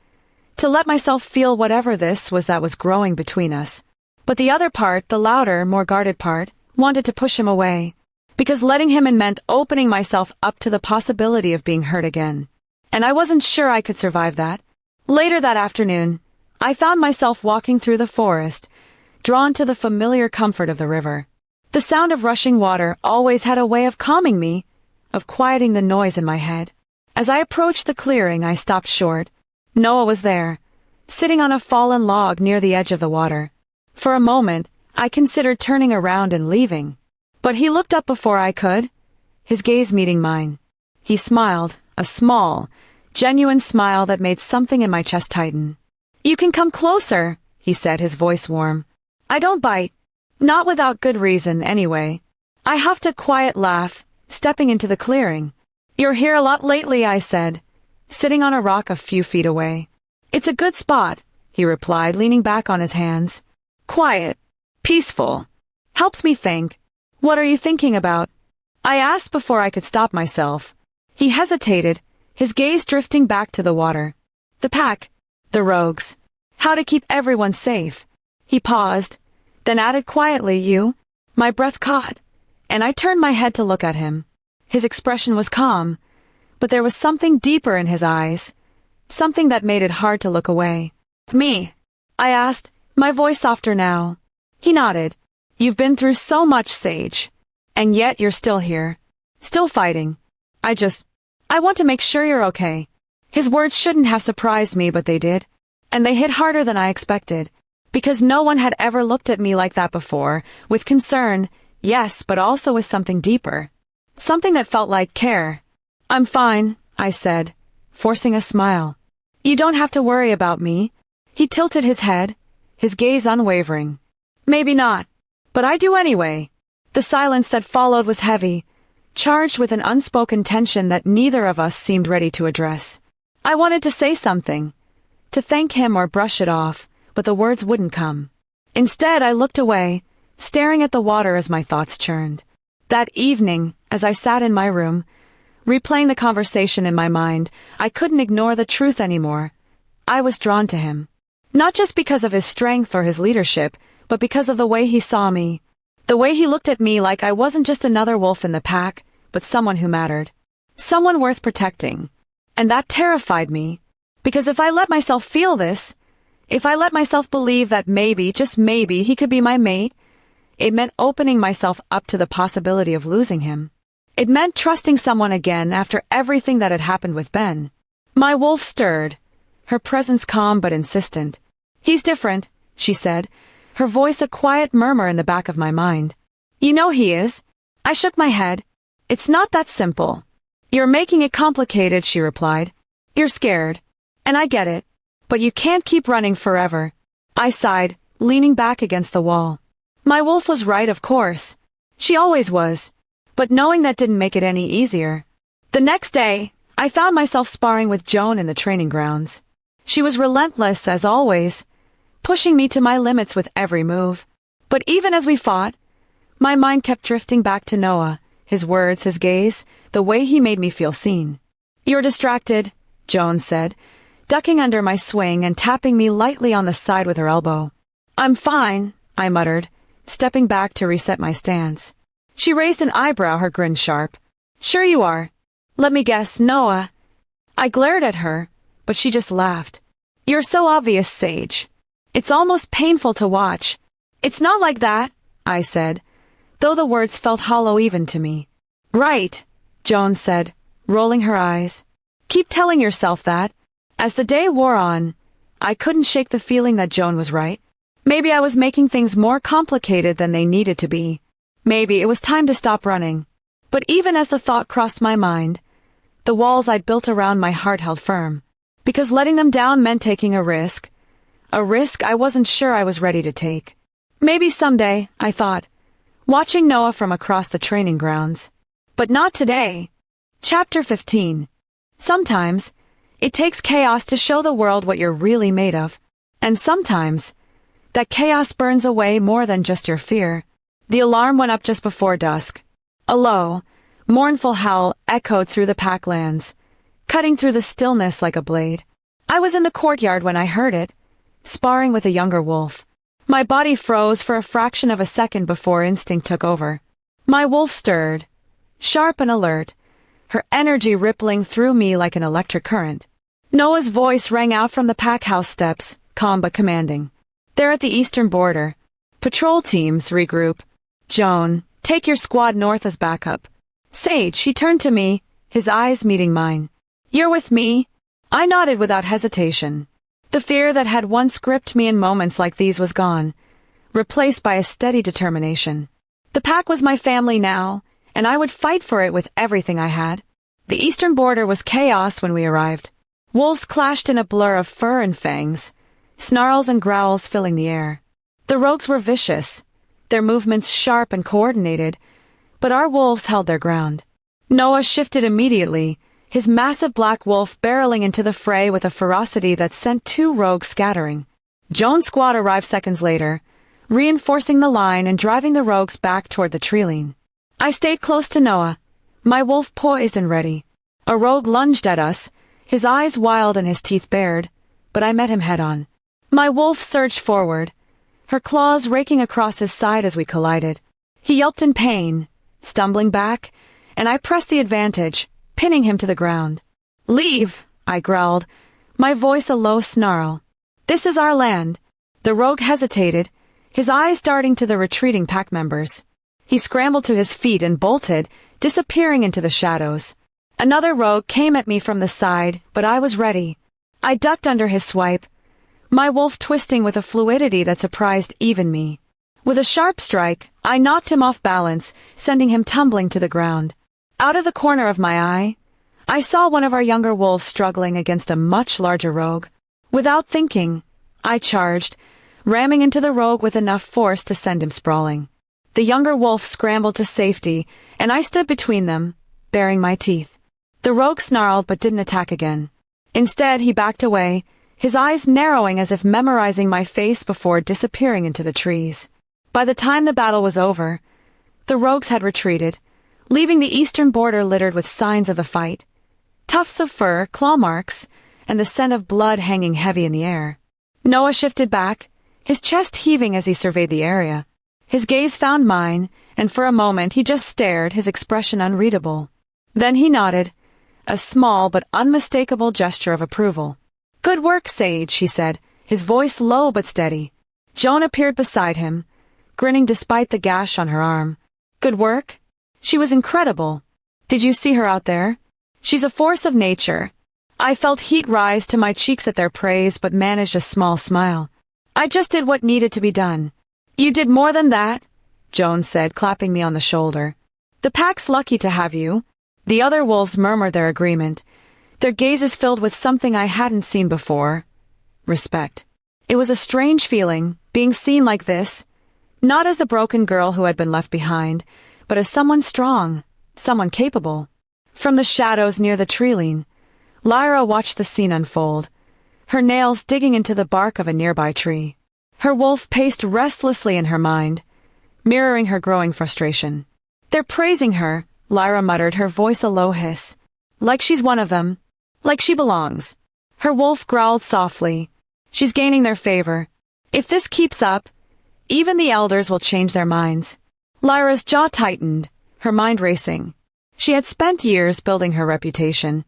to let myself feel whatever this was that was growing between us. But the other part, the louder, more guarded part, wanted to push him away, because letting him in meant opening myself up to the possibility of being hurt again. And I wasn't sure I could survive that. Later that afternoon, I found myself walking through the forest, drawn to the familiar comfort of the river. The sound of rushing water always had a way of calming me, of quieting the noise in my head. As I approached the clearing, I stopped short. Noah was there, sitting on a fallen log near the edge of the water. For a moment, I considered turning around and leaving. But he looked up before I could, his gaze meeting mine. He smiled, a small, genuine smile that made something in my chest tighten. "You can come closer," he said, his voice warm. "I don't bite. Not without good reason, anyway." I huffed a quiet laugh, stepping into the clearing. "You're here a lot lately," I said, sitting on a rock a few feet away. "It's a good spot," he replied, leaning back on his hands. "Quiet. Peaceful. Helps me think." "What are you thinking about?" I asked before I could stop myself. He hesitated, his gaze drifting back to the water. "The pack. The rogues. How to keep everyone safe." He paused, then added quietly, "You?" My breath caught, and I turned my head to look at him. His expression was calm, but there was something deeper in his eyes, something that made it hard to look away. "Me?" I asked, my voice softer now. He nodded. "You've been through so much, Sage. And yet you're still here. Still fighting. I want to make sure you're okay." His words shouldn't have surprised me, but they did. And they hit harder than I expected. Because no one had ever looked at me like that before, with concern, yes, but also with something deeper. Something that felt like care. "I'm fine," I said, forcing a smile. "You don't have to worry about me." He tilted his head, his gaze unwavering. "Maybe not. But I do anyway." The silence that followed was heavy, charged with an unspoken tension that neither of us seemed ready to address. I wanted to say something, to thank him or brush it off, but the words wouldn't come. Instead, I looked away, staring at the water as my thoughts churned. That evening, as I sat in my room, replaying the conversation in my mind, I couldn't ignore the truth anymore. I was drawn to him. Not just because of his strength or his leadership, but because of the way he saw me. The way he looked at me like I wasn't just another wolf in the pack, but someone who mattered. Someone worth protecting. And that terrified me. Because if I let myself feel this, if I let myself believe that maybe, just maybe, he could be my mate, it meant opening myself up to the possibility of losing him. It meant trusting someone again after everything that had happened with Ben. My wolf stirred, her presence calm but insistent. "He's different," she said, her voice a quiet murmur in the back of my mind. "You know he is." I shook my head. "It's not that simple." "You're making it complicated," she replied. "You're scared. And I get it. But you can't keep running forever." I sighed, leaning back against the wall. My wolf was right, of course. She always was. But knowing that didn't make it any easier. The next day, I found myself sparring with Joan in the training grounds. She was relentless, as always, pushing me to my limits with every move. But even as we fought, my mind kept drifting back to Noah, his words, his gaze, the way he made me feel seen. "You're distracted," Joan said, ducking under my swing and tapping me lightly on the side with her elbow. "I'm fine," I muttered, stepping back to reset my stance. She raised an eyebrow, her grin sharp. "Sure you are. Let me guess, Noah." I glared at her, but she just laughed. "You're so obvious, Sage. It's almost painful to watch." "It's not like that," I said, though the words felt hollow even to me. "Right," Joan said, rolling her eyes. "Keep telling yourself that." As the day wore on, I couldn't shake the feeling that Joan was right. Maybe I was making things more complicated than they needed to be. Maybe it was time to stop running. But even as the thought crossed my mind, the walls I'd built around my heart held firm. Because letting them down meant taking a risk. a risk I wasn't sure I was ready to take. Maybe someday, I thought, watching Noah from across the training grounds. But not today. Chapter 15. Sometimes, it takes chaos to show the world what you're really made of. And sometimes, that chaos burns away more than just your fear. The alarm went up just before dusk. A low, mournful howl echoed through the packlands, cutting through the stillness like a blade. I was in the courtyard when I heard it, sparring with a younger wolf. My body froze for a fraction of a second before instinct took over. My wolf stirred, sharp and alert, her energy rippling through me like an electric current. Noah's voice rang out from the pack house steps, calm but commanding. They're at the eastern border. Patrol teams regroup. Joan, take your squad north as backup. Sage, he turned to me, his eyes meeting mine. You're with me? I nodded without hesitation. The fear that had once gripped me in moments like these was gone, replaced by a steady determination. The pack was my family now, and I would fight for it with everything I had. The eastern border was chaos when we arrived. Wolves clashed in a blur of fur and fangs, snarls and growls filling the air. The rogues were vicious, their movements sharp and coordinated, but our wolves held their ground. Noah shifted immediately, his massive black wolf barreling into the fray with a ferocity that sent two rogues scattering. Joan's squad arrived seconds later, reinforcing the line and driving the rogues back toward the treeline. I stayed close to Noah, my wolf poised and ready. A rogue lunged at us, his eyes wild and his teeth bared, but I met him head-on. My wolf surged forward, her claws raking across his side as we collided. He yelped in pain, stumbling back, and I pressed the advantage, pinning him to the ground. Leave, I growled, my voice a low snarl. This is our land. The rogue hesitated, his eyes darting to the retreating pack members. He scrambled to his feet and bolted, disappearing into the shadows. Another rogue came at me from the side, but I was ready. I ducked under his swipe, my wolf twisting with a fluidity that surprised even me. With a sharp strike, I knocked him off balance, sending him tumbling to the ground. Out of the corner of my eye, I saw one of our younger wolves struggling against a much larger rogue. Without thinking, I charged, ramming into the rogue with enough force to send him sprawling. The younger wolf scrambled to safety, and I stood between them, baring my teeth. The rogue snarled but didn't attack again. Instead, he backed away, his eyes narrowing as if memorizing my face before disappearing into the trees. By the time the battle was over, the rogues had retreated, leaving the eastern border littered with signs of the fight. Tufts of fur, claw marks, and the scent of blood hanging heavy in the air. Noah shifted back, his chest heaving as he surveyed the area. His gaze found mine, and for a moment he just stared, his expression unreadable. Then he nodded, a small but unmistakable gesture of approval. Good work, Sage, he said, his voice low but steady. Joan appeared beside him, grinning despite the gash on her arm. Good work? She was incredible. Did you see her out there? She's a force of nature. I felt heat rise to my cheeks at their praise but managed a small smile. I just did what needed to be done. You did more than that, Joan said, clapping me on the shoulder. The pack's lucky to have you. The other wolves murmured their agreement, their gazes filled with something I hadn't seen before. Respect. It was a strange feeling, being seen like this, not as the broken girl who had been left behind, but as someone strong, someone capable. From the shadows near the treeline, Lyra watched the scene unfold, her nails digging into the bark of a nearby tree. Her wolf paced restlessly in her mind, mirroring her growing frustration. They're praising her, Lyra muttered, her voice a low hiss. Like she's one of them. Like she belongs. Her wolf growled softly. She's gaining their favor. If this keeps up, even the elders will change their minds. Lyra's jaw tightened, her mind racing. She had spent years building her reputation,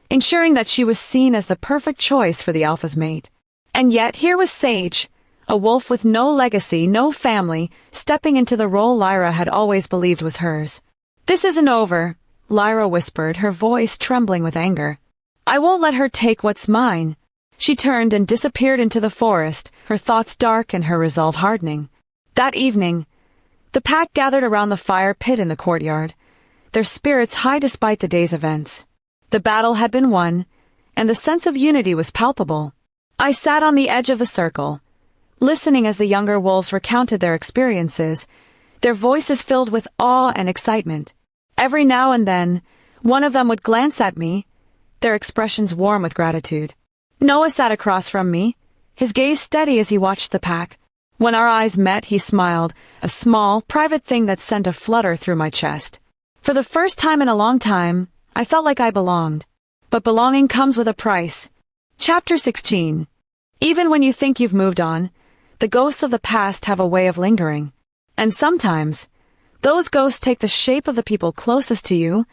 ensuring that she was seen as the perfect choice for the alpha's mate. And yet here was Sage, a wolf with no legacy, no family, stepping into the role Lyra had always believed was hers. This isn't over, Lyra whispered, her voice trembling with anger. I won't let her take what's mine. She turned and disappeared into the forest, her thoughts dark and her resolve hardening. That evening, the pack gathered around the fire pit in the courtyard, their spirits high despite the day's events. The battle had been won, and the sense of unity was palpable. I sat on the edge of the circle, listening as the younger wolves recounted their experiences, their voices filled with awe and excitement. Every now and then, one of them would glance at me, their expressions warm with gratitude. Noah sat across from me, his gaze steady as he watched the pack. When our eyes met, he smiled, a small, private thing that sent a flutter through my chest. For the first time in a long time, I felt like I belonged. But belonging comes with a price. Chapter 16. Even when you think you've moved on, the ghosts of the past have a way of lingering. And sometimes, those ghosts take the shape of the people closest to you.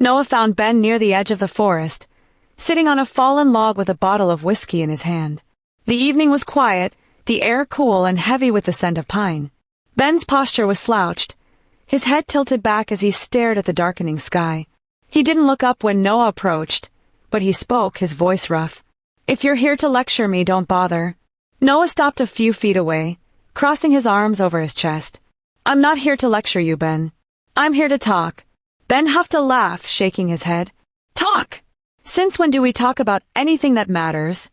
Noah found Ben near the edge of the forest, sitting on a fallen log with a bottle of whiskey in his hand. The evening was quiet, the air cool and heavy with the scent of pine. Ben's posture was slouched, his head tilted back as he stared at the darkening sky. He didn't look up when Noah approached, but he spoke, his voice rough. "If you're here to lecture me, don't bother." Noah stopped a few feet away, crossing his arms over his chest. "I'm not here to lecture you, Ben. I'm here to talk." Ben huffed a laugh, shaking his head. "Talk? Since when do we talk about anything that matters?"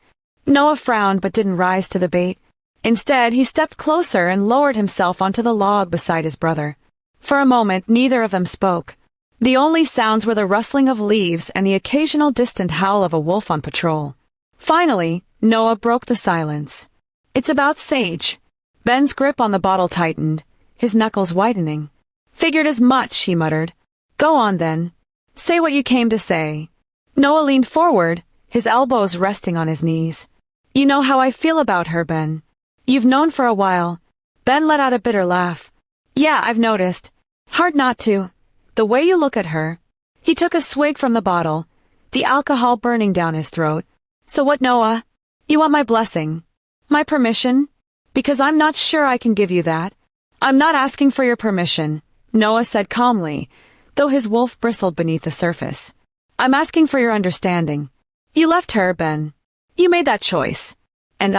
Noah frowned but didn't rise to the bait. Instead, he stepped closer and lowered himself onto the log beside his brother. For a moment, neither of them spoke. The only sounds were the rustling of leaves and the occasional distant howl of a wolf on patrol. Finally, Noah broke the silence. "It's about Sage." Ben's grip on the bottle tightened, his knuckles widening. "Figured as much," he muttered. "Go on then. Say what you came to say." Noah leaned forward, his elbows resting on his knees. "You know how I feel about her, Ben. You've known for a while." Ben let out a bitter laugh. "Yeah, I've noticed. Hard not to. The way you look at her." He took a swig from the bottle, the alcohol burning down his throat. "So what, Noah? You want my blessing? My permission? Because I'm not sure I can give you that." "I'm not asking for your permission," Noah said calmly, though his wolf bristled beneath the surface. "I'm asking for your understanding. You left her, Ben. You made that choice. And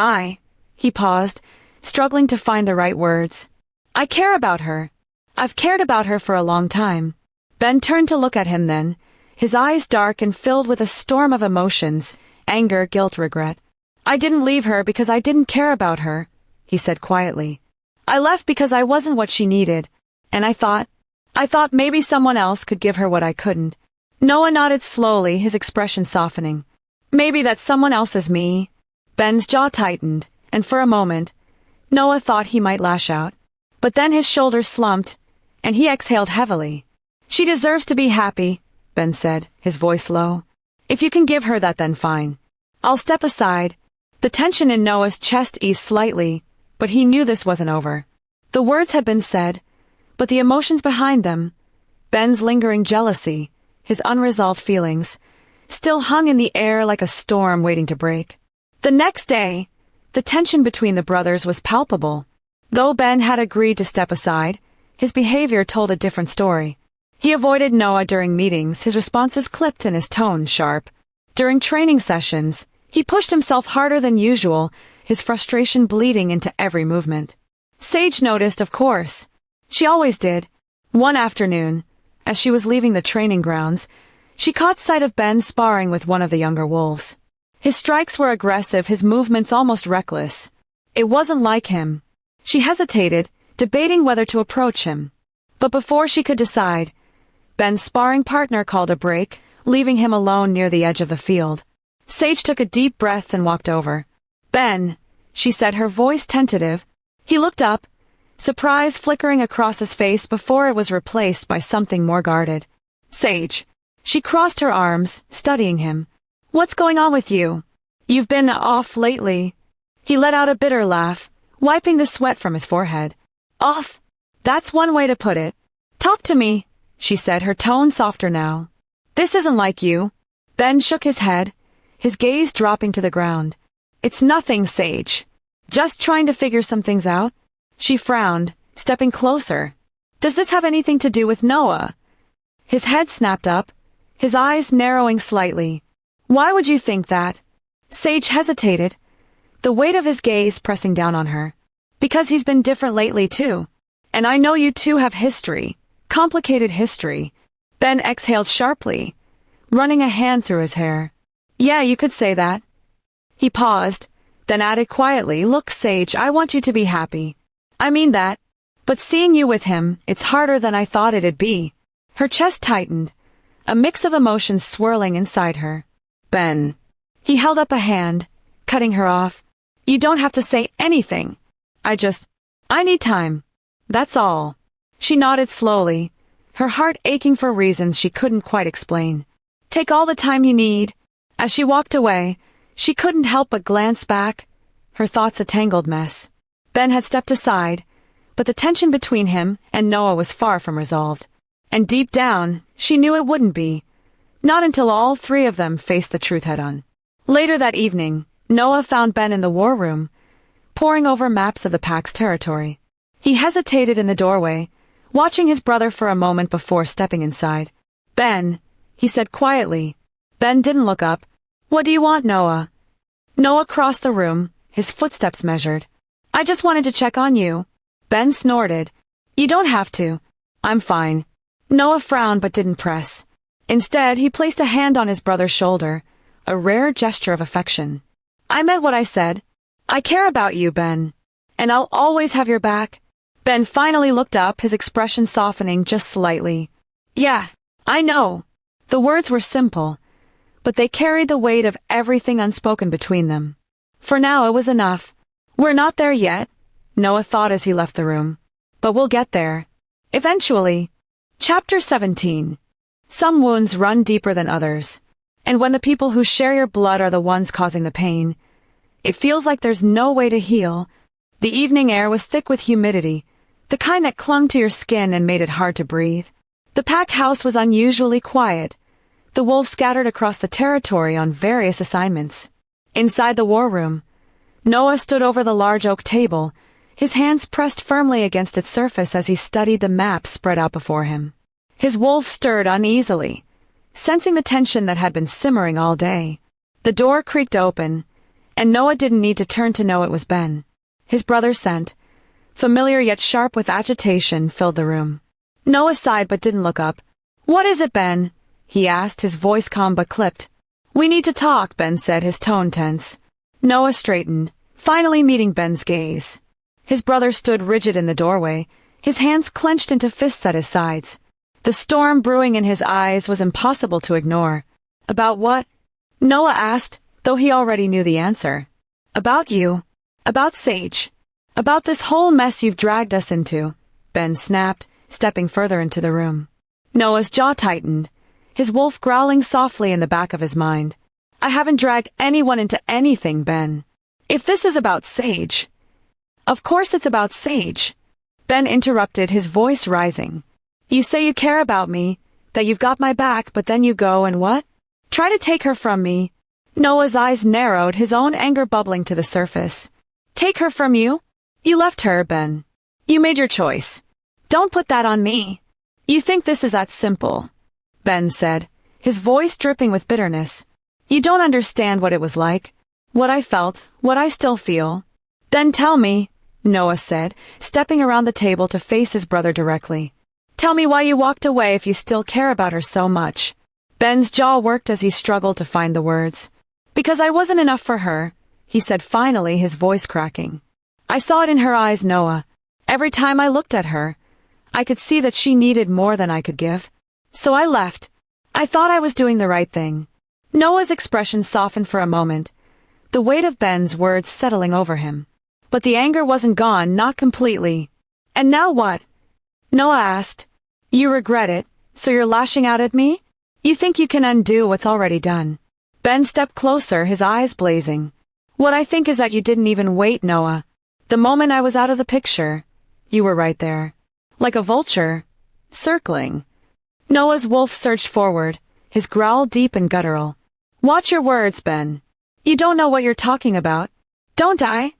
he paused, struggling to find the right words. "I care about her. I've cared about her for a long time." Ben turned to look at him then, his eyes dark and filled with a storm of emotions, anger, guilt, regret. "I didn't leave her because I didn't care about her," he said quietly. "I left because I wasn't what she needed, and I thought maybe someone else could give her what I couldn't." Noah nodded slowly, his expression softening. "Maybe that someone else is me." Ben's jaw tightened, and for a moment, Noah thought he might lash out. But then his shoulders slumped, and he exhaled heavily. "She deserves to be happy," Ben said, his voice low. "If you can give her that, then fine. I'll step aside." The tension in Noah's chest eased slightly, but he knew this wasn't over. The words had been said, but the emotions behind them, Ben's lingering jealousy, his unresolved feelings, still hung in the air like a storm waiting to break. The next day, the tension between the brothers was palpable. Though Ben had agreed to step aside, his behavior told a different story. He avoided Noah during meetings, his responses clipped and his tone sharp. During training sessions, he pushed himself harder than usual, his frustration bleeding into every movement. Sage noticed, of course. She always did. One afternoon, as she was leaving the training grounds, she caught sight of Ben sparring with one of the younger wolves. His strikes were aggressive, his movements almost reckless. It wasn't like him. She hesitated, debating whether to approach him. But before she could decide, Ben's sparring partner called a break, leaving him alone near the edge of the field. Sage took a deep breath and walked over. "Ben," she said, her voice tentative. He looked up, surprise flickering across his face before it was replaced by something more guarded. "Sage." She crossed her arms, studying him. "What's going on with you? You've been off lately." He let out a bitter laugh, wiping the sweat from his forehead. "Off? That's one way to put it." "Talk to me," she said, her tone softer now. "This isn't like you." Ben shook his head, his gaze dropping to the ground. "It's nothing, Sage. Just trying to figure some things out." She frowned, stepping closer. "Does this have anything to do with Noah?" His head snapped up, his eyes narrowing slightly. "Why would you think that?" Sage hesitated, the weight of his gaze pressing down on her. "Because he's been different lately, too. And I know you two have history. Complicated history." Ben exhaled sharply, running a hand through his hair. "Yeah, you could say that." He paused, then added quietly, "Look, Sage, I want you to be happy. I mean that. But seeing you with him, it's harder than I thought it'd be." Her chest tightened, a mix of emotions swirling inside her. "Ben." He held up a hand, cutting her off. "You don't have to say anything. I need time. That's all." She nodded slowly, her heart aching for reasons she couldn't quite explain. "Take all the time you need." As she walked away, she couldn't help but glance back, her thoughts a tangled mess. Ben had stepped aside, but the tension between him and Noah was far from resolved. And deep down, she knew it wouldn't be. Not until all three of them faced the truth head-on. Later that evening, Noah found Ben in the war room, poring over maps of the pack's territory. He hesitated in the doorway, watching his brother for a moment before stepping inside. "Ben," he said quietly. Ben didn't look up. "What do you want, Noah?" Noah crossed the room, his footsteps measured. "I just wanted to check on you." Ben snorted. "You don't have to. I'm fine." Noah frowned but didn't press. Instead, he placed a hand on his brother's shoulder, a rare gesture of affection. "I meant what I said. I care about you, Ben. And I'll always have your back." Ben finally looked up, his expression softening just slightly. "Yeah, I know." The words were simple, but they carried the weight of everything unspoken between them. For now it was enough. "We're not there yet," Noah thought as he left the room. "But we'll get there. Eventually." Chapter 17. Some wounds run deeper than others. And when the people who share your blood are the ones causing the pain, it feels like there's no way to heal. The evening air was thick with humidity, the kind that clung to your skin and made it hard to breathe. The pack house was unusually quiet, the wolves scattered across the territory on various assignments. Inside the war room, Noah stood over the large oak table, his hands pressed firmly against its surface as he studied the map spread out before him. His wolf stirred uneasily, sensing the tension that had been simmering all day. The door creaked open, and Noah didn't need to turn to know it was Ben. His brother's scent, familiar yet sharp with agitation, filled the room. Noah sighed but didn't look up. "What is it, Ben?" he asked, his voice calm but clipped. "We need to talk," Ben said, his tone tense. Noah straightened, finally meeting Ben's gaze. His brother stood rigid in the doorway, his hands clenched into fists at his sides. The storm brewing in his eyes was impossible to ignore. "About what?" Noah asked, though he already knew the answer. "About you. About Sage. About this whole mess you've dragged us into," Ben snapped, stepping further into the room. Noah's jaw tightened, his wolf growling softly in the back of his mind. "I haven't dragged anyone into anything, Ben. If this is about Sage—" "Of course it's about Sage," Ben interrupted, his voice rising. "You say you care about me, that you've got my back, but then you go and what? Try to take her from me." Noah's eyes narrowed, his own anger bubbling to the surface. "Take her from you? You left her, Ben. You made your choice. Don't put that on me. You think this is that simple," Ben said, his voice dripping with bitterness. "You don't understand what it was like, what I felt, what I still feel." "Then tell me," Noah said, stepping around the table to face his brother directly. "Tell me why you walked away if you still care about her so much." Ben's jaw worked as he struggled to find the words. "Because I wasn't enough for her," he said finally, his voice cracking. "I saw it in her eyes, Noah. Every time I looked at her, I could see that she needed more than I could give. So I left. I thought I was doing the right thing." Noah's expression softened for a moment, the weight of Ben's words settling over him. But the anger wasn't gone, not completely. "And now what?" Noah asked. "You regret it, so you're lashing out at me? You think you can undo what's already done?" Ben stepped closer, his eyes blazing. "What I think is that you didn't even wait, Noah. The moment I was out of the picture, you were right there. Like a vulture, circling." Noah's wolf surged forward, his growl deep and guttural. "Watch your words, Ben. You don't know what you're talking about." "Don't I?"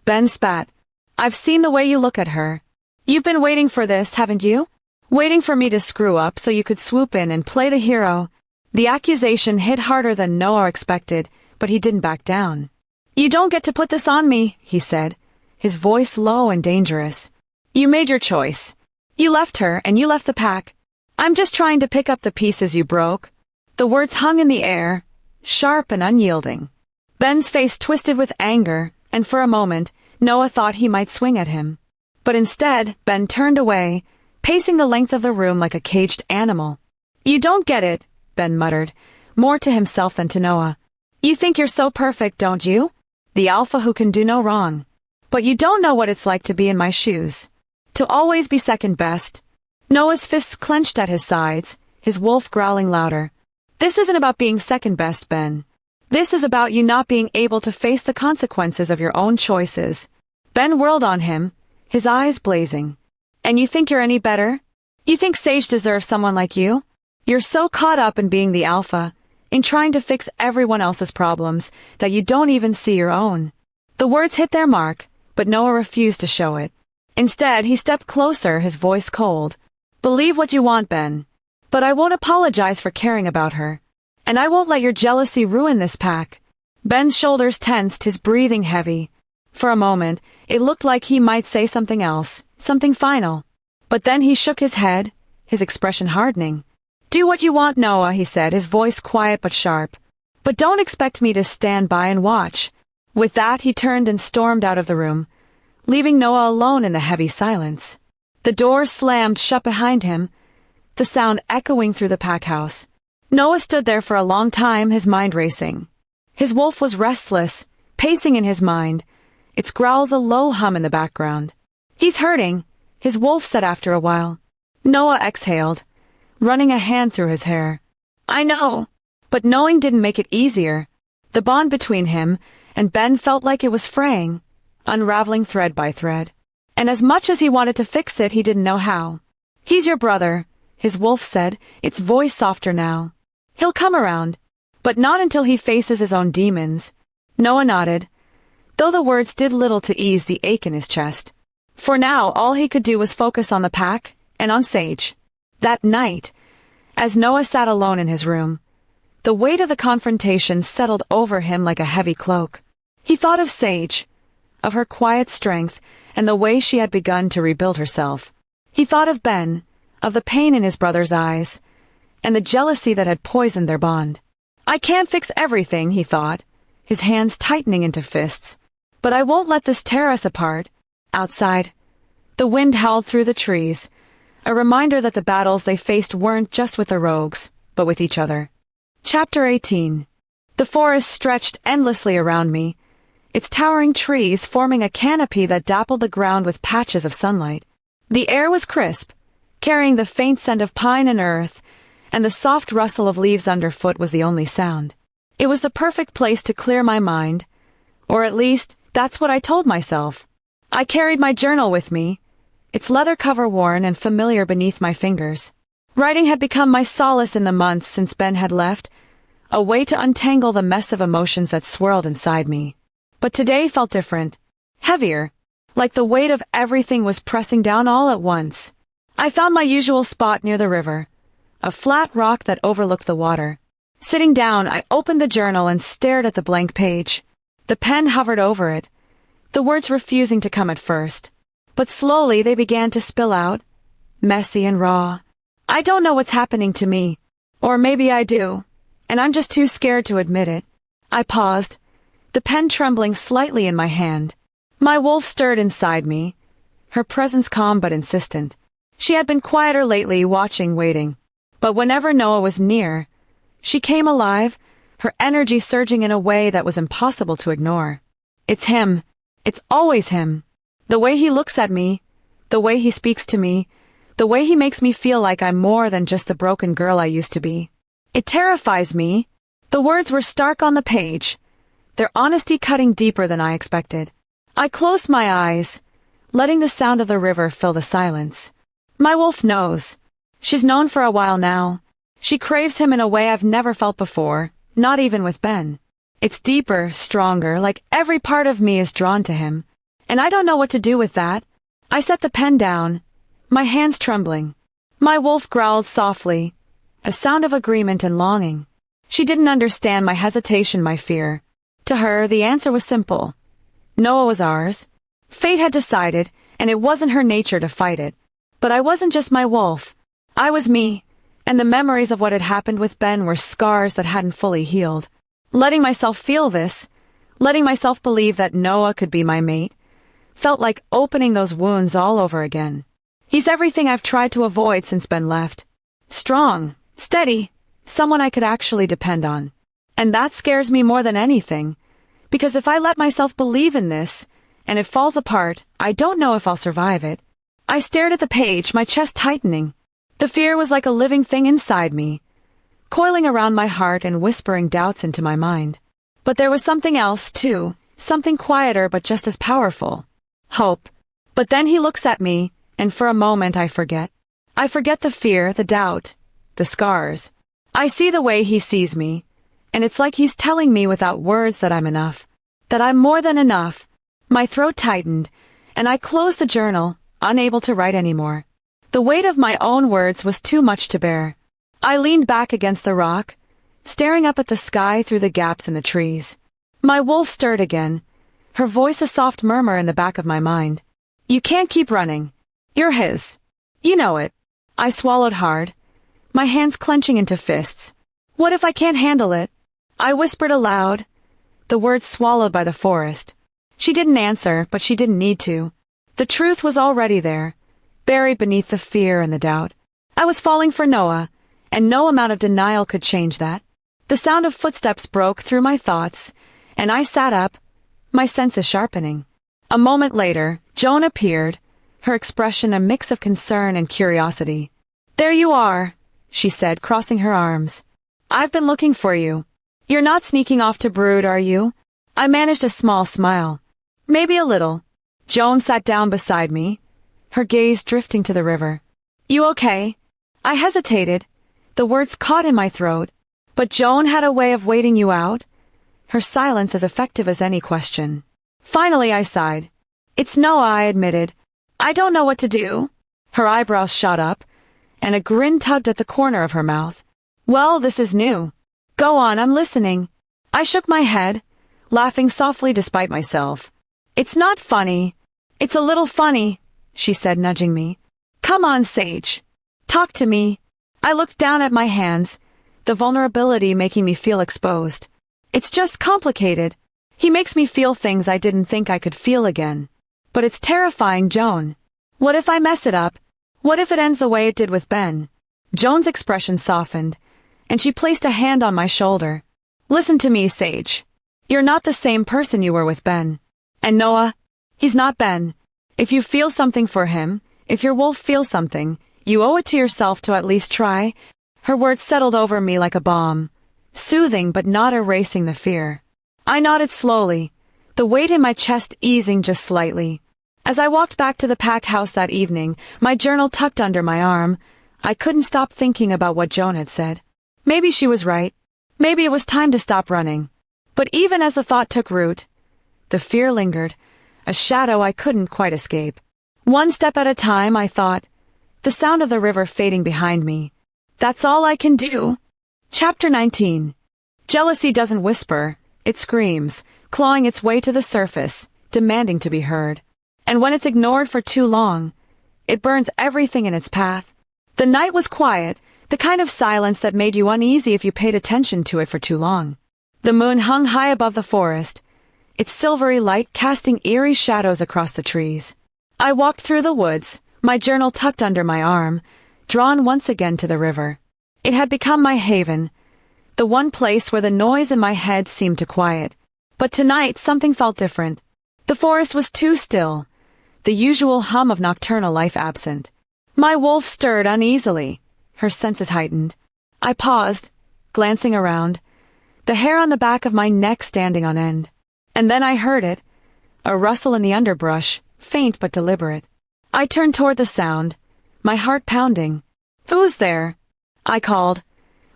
Ben spat. "I've seen the way you look at her. You've been waiting for this, haven't you? Waiting for me to screw up so you could swoop in and play the hero." The accusation hit harder than Noah expected, but he didn't back down. "You don't get to put this on me," he said, his voice low and dangerous. "You made your choice. You left her and you left the pack. I'm just trying to pick up the pieces you broke." The words hung in the air, sharp and unyielding. Ben's face twisted with anger, and for a moment, Noah thought he might swing at him. But instead, Ben turned away, pacing the length of the room like a caged animal. "You don't get it," Ben muttered, more to himself than to Noah. "You think you're so perfect, don't you? The alpha who can do no wrong. But you don't know what it's like to be in my shoes. To always be second best." Noah's fists clenched at his sides, his wolf growling louder. "This isn't about being second best, Ben. This is about you not being able to face the consequences of your own choices." Ben whirled on him, his eyes blazing. "And you think you're any better? You think Sage deserves someone like you? You're so caught up in being the alpha, in trying to fix everyone else's problems, that you don't even see your own." The words hit their mark, but Noah refused to show it. Instead, he stepped closer, his voice cold. "Believe what you want, Ben. But I won't apologize for caring about her. And I won't let your jealousy ruin this pack." Ben's shoulders tensed, his breathing heavy. For a moment, it looked like he might say something else, something final. But then he shook his head, his expression hardening. "Do what you want, Noah," he said, his voice quiet but sharp. "But don't expect me to stand by and watch." With that, he turned and stormed out of the room, leaving Noah alone in the heavy silence. The door slammed shut behind him, the sound echoing through the pack house. Noah stood there for a long time, his mind racing. His wolf was restless, pacing in his mind, its growls a low hum in the background. "He's hurting," his wolf said after a while. Noah exhaled, running a hand through his hair. "I know." But knowing didn't make it easier. The bond between him and Ben felt like it was fraying, unraveling thread by thread. And as much as he wanted to fix it, he didn't know how. "He's your brother," his wolf said, its voice softer now. "He'll come around, but not until he faces his own demons." Noah nodded, though the words did little to ease the ache in his chest. For now, all he could do was focus on the pack and on Sage. That night, as Noah sat alone in his room, the weight of the confrontation settled over him like a heavy cloak. He thought of Sage, of her quiet strength and the way she had begun to rebuild herself. He thought of Ben, of the pain in his brother's eyes, and the jealousy that had poisoned their bond. "I can't fix everything," he thought, his hands tightening into fists, "but I won't let this tear us apart." Outside, the wind howled through the trees, a reminder that the battles they faced weren't just with the rogues, but with each other. Chapter 18. The forest stretched endlessly around me, its towering trees forming a canopy that dappled the ground with patches of sunlight. The air was crisp, carrying the faint scent of pine and earth, and the soft rustle of leaves underfoot was the only sound. It was the perfect place to clear my mind, or at least, that's what I told myself. I carried my journal with me, its leather cover worn and familiar beneath my fingers. Writing had become my solace in the months since Ben had left, a way to untangle the mess of emotions that swirled inside me. But today felt different, heavier, like the weight of everything was pressing down all at once. I found my usual spot near the river, a flat rock that overlooked the water. Sitting down, I opened the journal and stared at the blank page. The pen hovered over it, the words refusing to come at first. But slowly they began to spill out, messy and raw. I don't know what's happening to me. Or maybe I do, and I'm just too scared to admit it. I paused, the pen trembling slightly in my hand. My wolf stirred inside me, her presence calm but insistent. She had been quieter lately, watching, waiting. But whenever Noah was near, she came alive, her energy surging in a way that was impossible to ignore. It's him. It's always him. The way he looks at me, the way he speaks to me, the way he makes me feel like I'm more than just the broken girl I used to be. It terrifies me. The words were stark on the page, their honesty cutting deeper than I expected. I closed my eyes, letting the sound of the river fill the silence. My wolf knows. She's known for a while now. She craves him in a way I've never felt before, not even with Ben. It's deeper, stronger, like every part of me is drawn to him. And I don't know what to do with that. I set the pen down, my hands trembling. My wolf growled softly, a sound of agreement and longing. She didn't understand my hesitation, my fear. To her, the answer was simple. Noah was ours. Fate had decided, and it wasn't her nature to fight it. But I wasn't just my wolf. I was me, and the memories of what had happened with Ben were scars that hadn't fully healed. Letting myself feel this, Letting myself believe that Noah could be my mate felt like opening those wounds all over again. He's everything I've tried to avoid since Ben left. Strong, steady, someone I could actually depend on. And that scares me more than anything, because if I let myself believe in this, and it falls apart, I don't know if I'll survive it. I stared at the page, my chest tightening. The fear was like a living thing inside me, coiling around my heart and whispering doubts into my mind. But there was something else, too, something quieter but just as powerful. Hope. But then he looks at me, and for a moment I forget. I forget the fear, the doubt, the scars. I see the way he sees me, and it's like he's telling me without words that I'm enough, that I'm more than enough. My throat tightened, and I closed the journal, unable to write anymore. The weight of my own words was too much to bear. I leaned back against the rock, staring up at the sky through the gaps in the trees. My wolf stirred again, her voice a soft murmur in the back of my mind. You can't keep running. You're his. You know it. I swallowed hard, my hands clenching into fists. What if I can't handle it? I whispered aloud, the words swallowed by the forest. She didn't answer, but she didn't need to. The truth was already there, buried beneath the fear and the doubt. I was falling for Noah, and no amount of denial could change that. The sound of footsteps broke through my thoughts, and I sat up, my senses sharpening. A moment later, Joan appeared, her expression a mix of concern and curiosity. There you are, she said, crossing her arms. I've been looking for you. You're not sneaking off to brood, are you? I managed a small smile. Maybe a little. Joan sat down beside me, her gaze drifting to the river. You okay? I hesitated, the words caught in my throat. But Joan had a way of waiting you out, her silence as effective as any question. Finally I sighed. It's Noah, I admitted. I don't know what to do. Her eyebrows shot up, and a grin tugged at the corner of her mouth. Well, this is new. Go on, I'm listening. I shook my head, laughing softly despite myself. It's not funny. It's a little funny, she said, nudging me. Come on, Sage. Talk to me. I looked down at my hands, the vulnerability making me feel exposed. It's just complicated. He makes me feel things I didn't think I could feel again. But it's terrifying, Joan. What if I mess it up? What if it ends the way it did with Ben? Joan's expression softened, and she placed a hand on my shoulder. Listen to me, Sage. You're not the same person you were with Ben. And Noah, he's not Ben. If you feel something for him, if your wolf feels something, you owe it to yourself to at least try. Her words settled over me like a balm, soothing but not erasing the fear. I nodded slowly, the weight in my chest easing just slightly. As I walked back to the pack house that evening, my journal tucked under my arm, I couldn't stop thinking about what Joan had said. Maybe she was right. Maybe it was time to stop running. But even as the thought took root, the fear lingered, a shadow I couldn't quite escape. One step at a time, I thought, the sound of the river fading behind me. That's all I can do. Chapter 19. Jealousy doesn't whisper, it screams, clawing its way to the surface, demanding to be heard. And when it's ignored for too long, it burns everything in its path. The night was quiet, the kind of silence that made you uneasy if you paid attention to it for too long. The moon hung high above the forest, its silvery light casting eerie shadows across the trees. I walked through the woods, my journal tucked under my arm, drawn once again to the river. It had become my haven, the one place where the noise in my head seemed to quiet. But tonight something felt different. The forest was too still, the usual hum of nocturnal life absent. My wolf stirred uneasily, her senses heightened. I paused, glancing around, the hair on the back of my neck standing on end. And then I heard it, a rustle in the underbrush, faint but deliberate. I turned toward the sound, my heart pounding. Who's there? I called,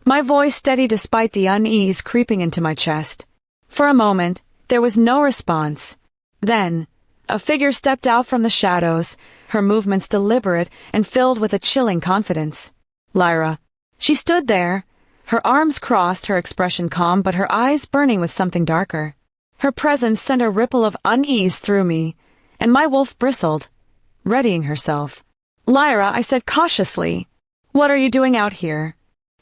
my voice steady despite the unease creeping into my chest. For a moment, there was no response. Then, a figure stepped out from the shadows, her movements deliberate and filled with a chilling confidence. Lyra. She stood there, her arms crossed, her expression calm but her eyes burning with something darker. Her presence sent a ripple of unease through me, and my wolf bristled, readying herself. Lyra, I said cautiously, what are you doing out here?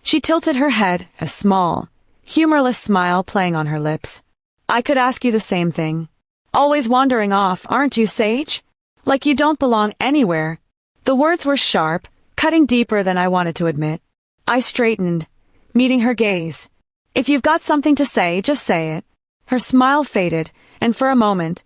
She tilted her head, a small, humorless smile playing on her lips. I could ask you the same thing. Always wandering off, aren't you, Sage? Like you don't belong anywhere. The words were sharp, cutting deeper than I wanted to admit. I straightened, meeting her gaze. If you've got something to say, just say it. Her smile faded, and for a moment,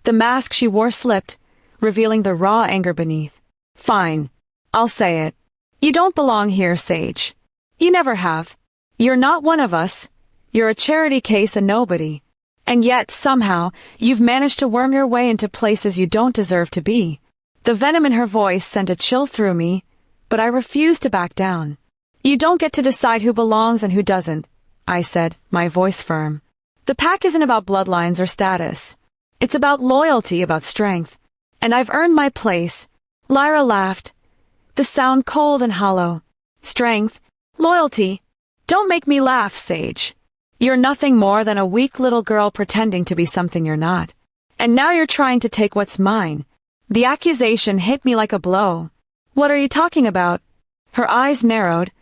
the mask she wore slipped, revealing the raw anger beneath. Fine. I'll say it. You don't belong here, Sage. You never have. You're not one of us. You're a charity case, a nobody. And yet, somehow, you've managed to worm your way into places you don't deserve to be. The venom in her voice sent a chill through me, but I refused to back down. You don't get to decide who belongs and who doesn't, I said, my voice firm. The pack isn't about bloodlines or status. It's about loyalty, about strength. And I've earned my place. Lyra laughed, the sound cold and hollow. Strength, loyalty. Don't make me laugh, Sage. You're nothing more than a weak little girl pretending to be something you're not. And now you're trying to take what's mine. The accusation hit me like a blow. What are you talking about? Her eyes narrowed,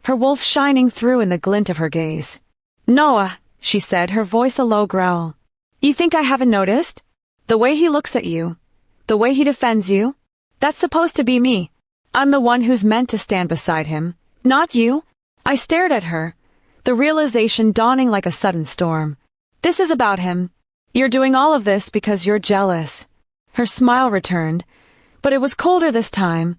her wolf shining through in the glint of her gaze. Noah, she said, her voice a low growl. You think I haven't noticed? The way he looks at you, the way he defends you, that's supposed to be me. I'm the one who's meant to stand beside him, not you. I stared at her, the realization dawning like a sudden storm. This is about him. You're doing all of this because you're jealous. Her smile returned, but it was colder this time,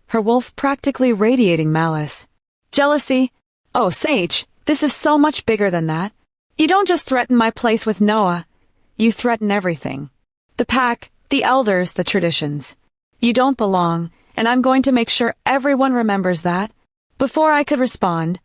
her wolf practically radiating malice. Jealousy? Oh, Sage, this is so much bigger than that. You don't just threaten my place with Noah. You threaten everything. The pack, the elders, the traditions. You don't belong, and I'm going to make sure everyone remembers that. Before I could respond,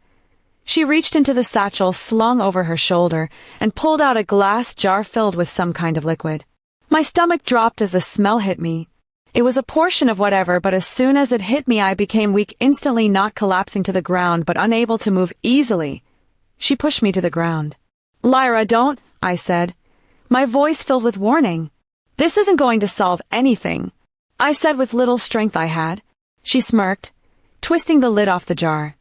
she reached into the satchel slung over her shoulder and pulled out a glass jar filled with some kind of liquid. My stomach dropped as the smell hit me. It was a portion of whatever, but as soon as it hit me I became weak, instantly not collapsing to the ground but unable to move easily. She pushed me to the ground. Lyra, don't, I said, my voice filled with warning. This isn't going to solve anything, I said with little strength I had. She smirked, twisting the lid off the jar.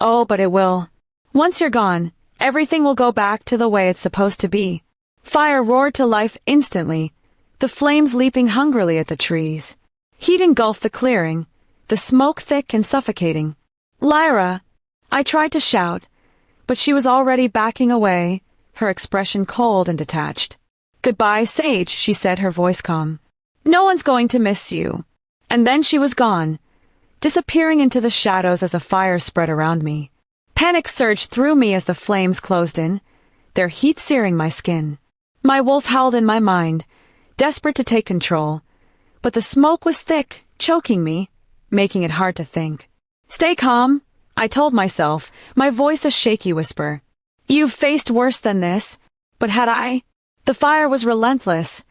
Oh, but it will. Once you're gone, everything will go back to the way it's supposed to be. Fire roared to life instantly, the flames leaping hungrily at the trees. Heat engulfed the clearing, the smoke thick and suffocating. Lyra! I tried to shout, but she was already backing away, her expression cold and detached. Goodbye, Sage, she said, her voice calm. No one's going to miss you. And then she was gone, disappearing into the shadows as the fire spread around me. Panic surged through me as the flames closed in, their heat searing my skin. My wolf howled in my mind, desperate to take control, but the smoke was thick, choking me, making it hard to think. Stay calm, I told myself, my voice a shaky whisper. You've faced worse than this, but had I? The fire was relentless,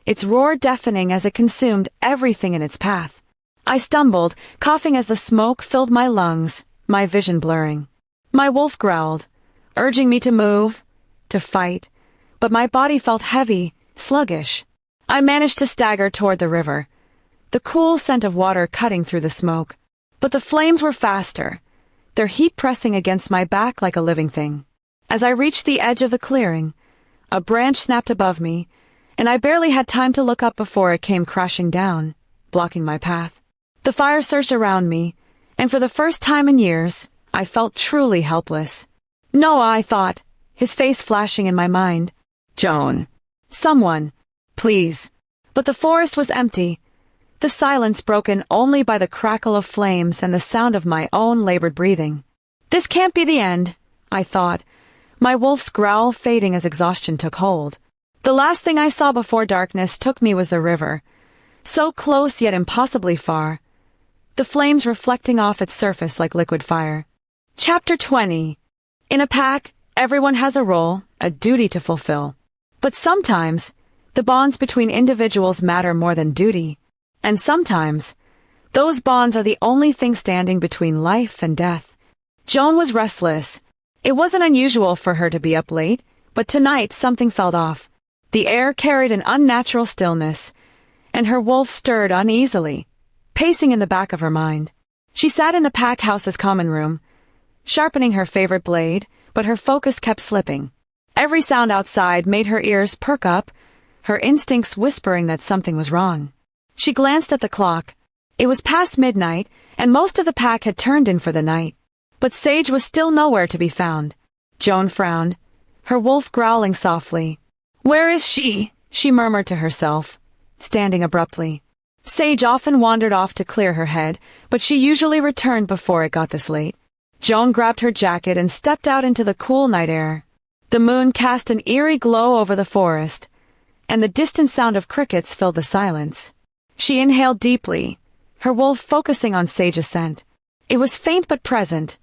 its roar deafening as it consumed everything in its path. I stumbled, coughing as the smoke filled my lungs, my vision blurring. My wolf growled, urging me to move, to fight, but my body felt heavy, sluggish. I managed to stagger toward the river, the cool scent of water cutting through the smoke. But the flames were faster, their heat pressing against my back like a living thing. As I reached the edge of the clearing, a branch snapped above me, and I barely had time to look up before it came crashing down, blocking my path. The fire surged around me, and for the first time in years, I felt truly helpless. Noah, I thought, his face flashing in my mind. Joan. Someone. Please. But the forest was empty, the silence broken only by the crackle of flames and the sound of my own labored breathing. This can't be the end, I thought, my wolf's growl fading as exhaustion took hold. The last thing I saw before darkness took me was the river, so close yet impossibly far, the flames reflecting off its surface like liquid fire. Chapter 20. In a pack, everyone has a role, a duty to fulfill. But sometimes, the bonds between individuals matter more than duty. And sometimes, those bonds are the only thing standing between life and death. Joan was restless. It wasn't unusual for her to be up late, but tonight something felt off. The air carried an unnatural stillness, and her wolf stirred uneasily, pacing in the back of her mind. She sat in the pack house's common room, sharpening her favorite blade, but her focus kept slipping. Every sound outside made her ears perk up, her instincts whispering that something was wrong. She glanced at the clock. It was past midnight, and most of the pack had turned in for the night. But Sage was still nowhere to be found. Joan frowned, her wolf growling softly. "Where is she?" she murmured to herself, standing abruptly. Sage often wandered off to clear her head, but she usually returned before it got this late. Joan grabbed her jacket and stepped out into the cool night air. The moon cast an eerie glow over the forest, and the distant sound of crickets filled the silence. She inhaled deeply, her wolf focusing on Sage's scent. It was faint but present,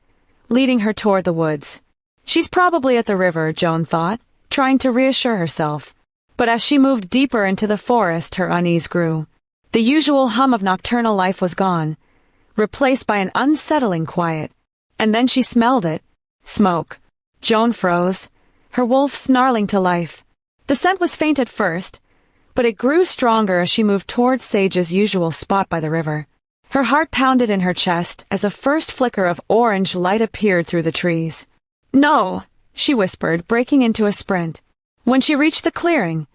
leading her toward the woods. She's probably at the river, Joan thought, trying to reassure herself. But as she moved deeper into the forest, her unease grew. The usual hum of nocturnal life was gone, replaced by an unsettling quiet. And then she smelled it. Smoke. Joan froze, her wolf snarling to life. The scent was faint at first, but it grew stronger as she moved towards Sage's usual spot by the river. Her heart pounded in her chest as a first flicker of orange light appeared through the trees. "No," she whispered, breaking into a sprint. When she reached the clearing,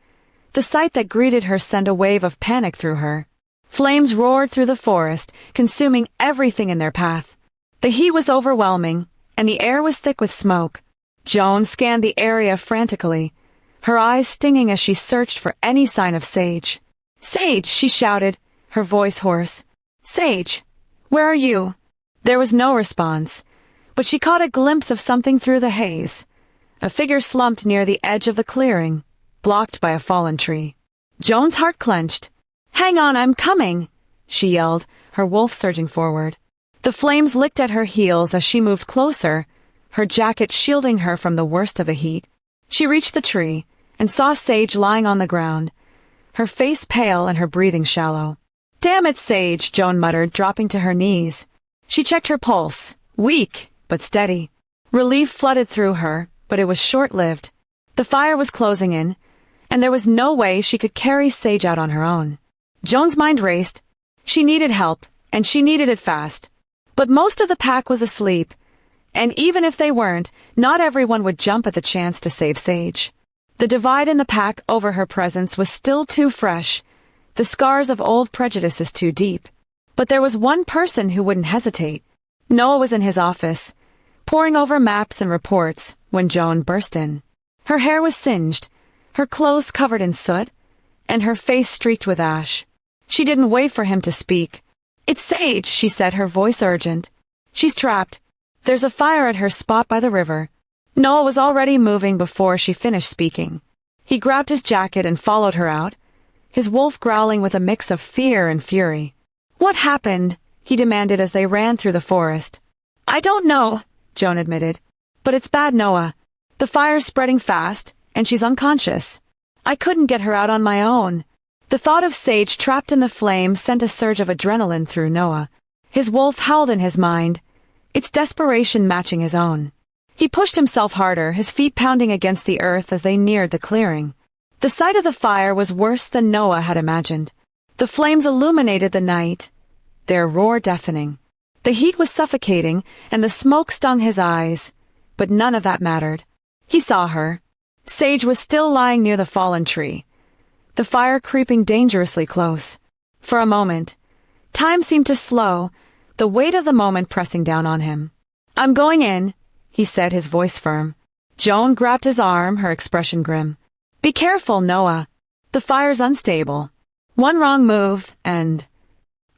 the sight that greeted her sent a wave of panic through her. Flames roared through the forest, consuming everything in their path. The heat was overwhelming, and the air was thick with smoke. Joan scanned the area frantically, her eyes stinging as she searched for any sign of Sage. "Sage!" she shouted, her voice hoarse. "Sage! Where are you?" There was no response, but she caught a glimpse of something through the haze. A figure slumped near the edge of the clearing, blocked by a fallen tree. Joan's heart clenched. "Hang on, I'm coming!" she yelled, her wolf surging forward. The flames licked at her heels as she moved closer, her jacket shielding her from the worst of the heat. She reached the tree and saw Sage lying on the ground, her face pale and her breathing shallow. "Damn it, Sage," Joan muttered, dropping to her knees. She checked her pulse, weak but steady. Relief flooded through her, but it was short-lived. The fire was closing in, and there was no way she could carry Sage out on her own. Joan's mind raced. She needed help, and she needed it fast. But most of the pack was asleep, and even if they weren't, not everyone would jump at the chance to save Sage. The divide in the pack over her presence was still too fresh, the scars of old prejudices too deep. But there was one person who wouldn't hesitate. Noah was in his office, poring over maps and reports, when Joan burst in. Her hair was singed, her clothes covered in soot, and her face streaked with ash. She didn't wait for him to speak. "It's Sage," she said, her voice urgent. "She's trapped. There's a fire at her spot by the river." Noah was already moving before she finished speaking. He grabbed his jacket and followed her out, his wolf growling with a mix of fear and fury. "What happened?" he demanded as they ran through the forest. "I don't know," Joan admitted. "But it's bad, Noah. The fire's spreading fast, and she's unconscious. I couldn't get her out on my own." The thought of Sage trapped in the flames sent a surge of adrenaline through Noah. His wolf howled in his mind, its desperation matching his own. He pushed himself harder, his feet pounding against the earth as they neared the clearing. The sight of the fire was worse than Noah had imagined. The flames illuminated the night, their roar deafening. The heat was suffocating, and the smoke stung his eyes, but none of that mattered. He saw her. Sage was still lying near the fallen tree, the fire creeping dangerously close. For a moment, time seemed to slow, the weight of the moment pressing down on him. "I'm going in," he said, his voice firm. Joan grabbed his arm, her expression grim. "Be careful, Noah. The fire's unstable. One wrong move, and—"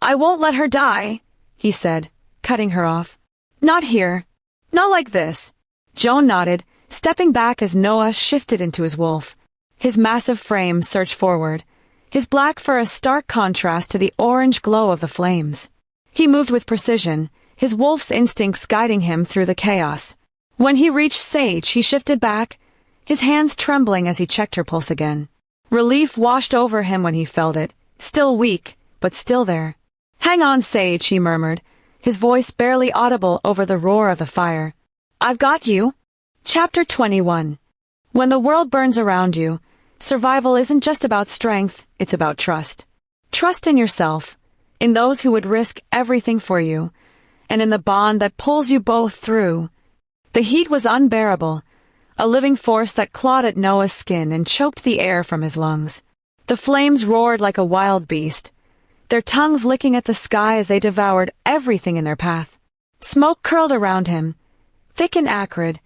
"I won't let her die," he said, cutting her off. "Not here. Not like this." Joan nodded, stepping back as Noah shifted into his wolf. His massive frame surged forward, his black fur a stark contrast to the orange glow of the flames. He moved with precision, his wolf's instincts guiding him through the chaos. When he reached Sage, he shifted back, his hands trembling as he checked her pulse again. Relief washed over him when he felt it, still weak, but still there. "Hang on, Sage," he murmured, his voice barely audible over the roar of the fire. "I've got you." Chapter 21. When the world burns around you, survival isn't just about strength, it's about trust. Trust in yourself, in those who would risk everything for you, and in the bond that pulls you both through. The heat was unbearable, a living force that clawed at Noah's skin and choked the air from his lungs. The flames roared like a wild beast, their tongues licking at the sky as they devoured everything in their path. Smoke curled around him, thick and acrid,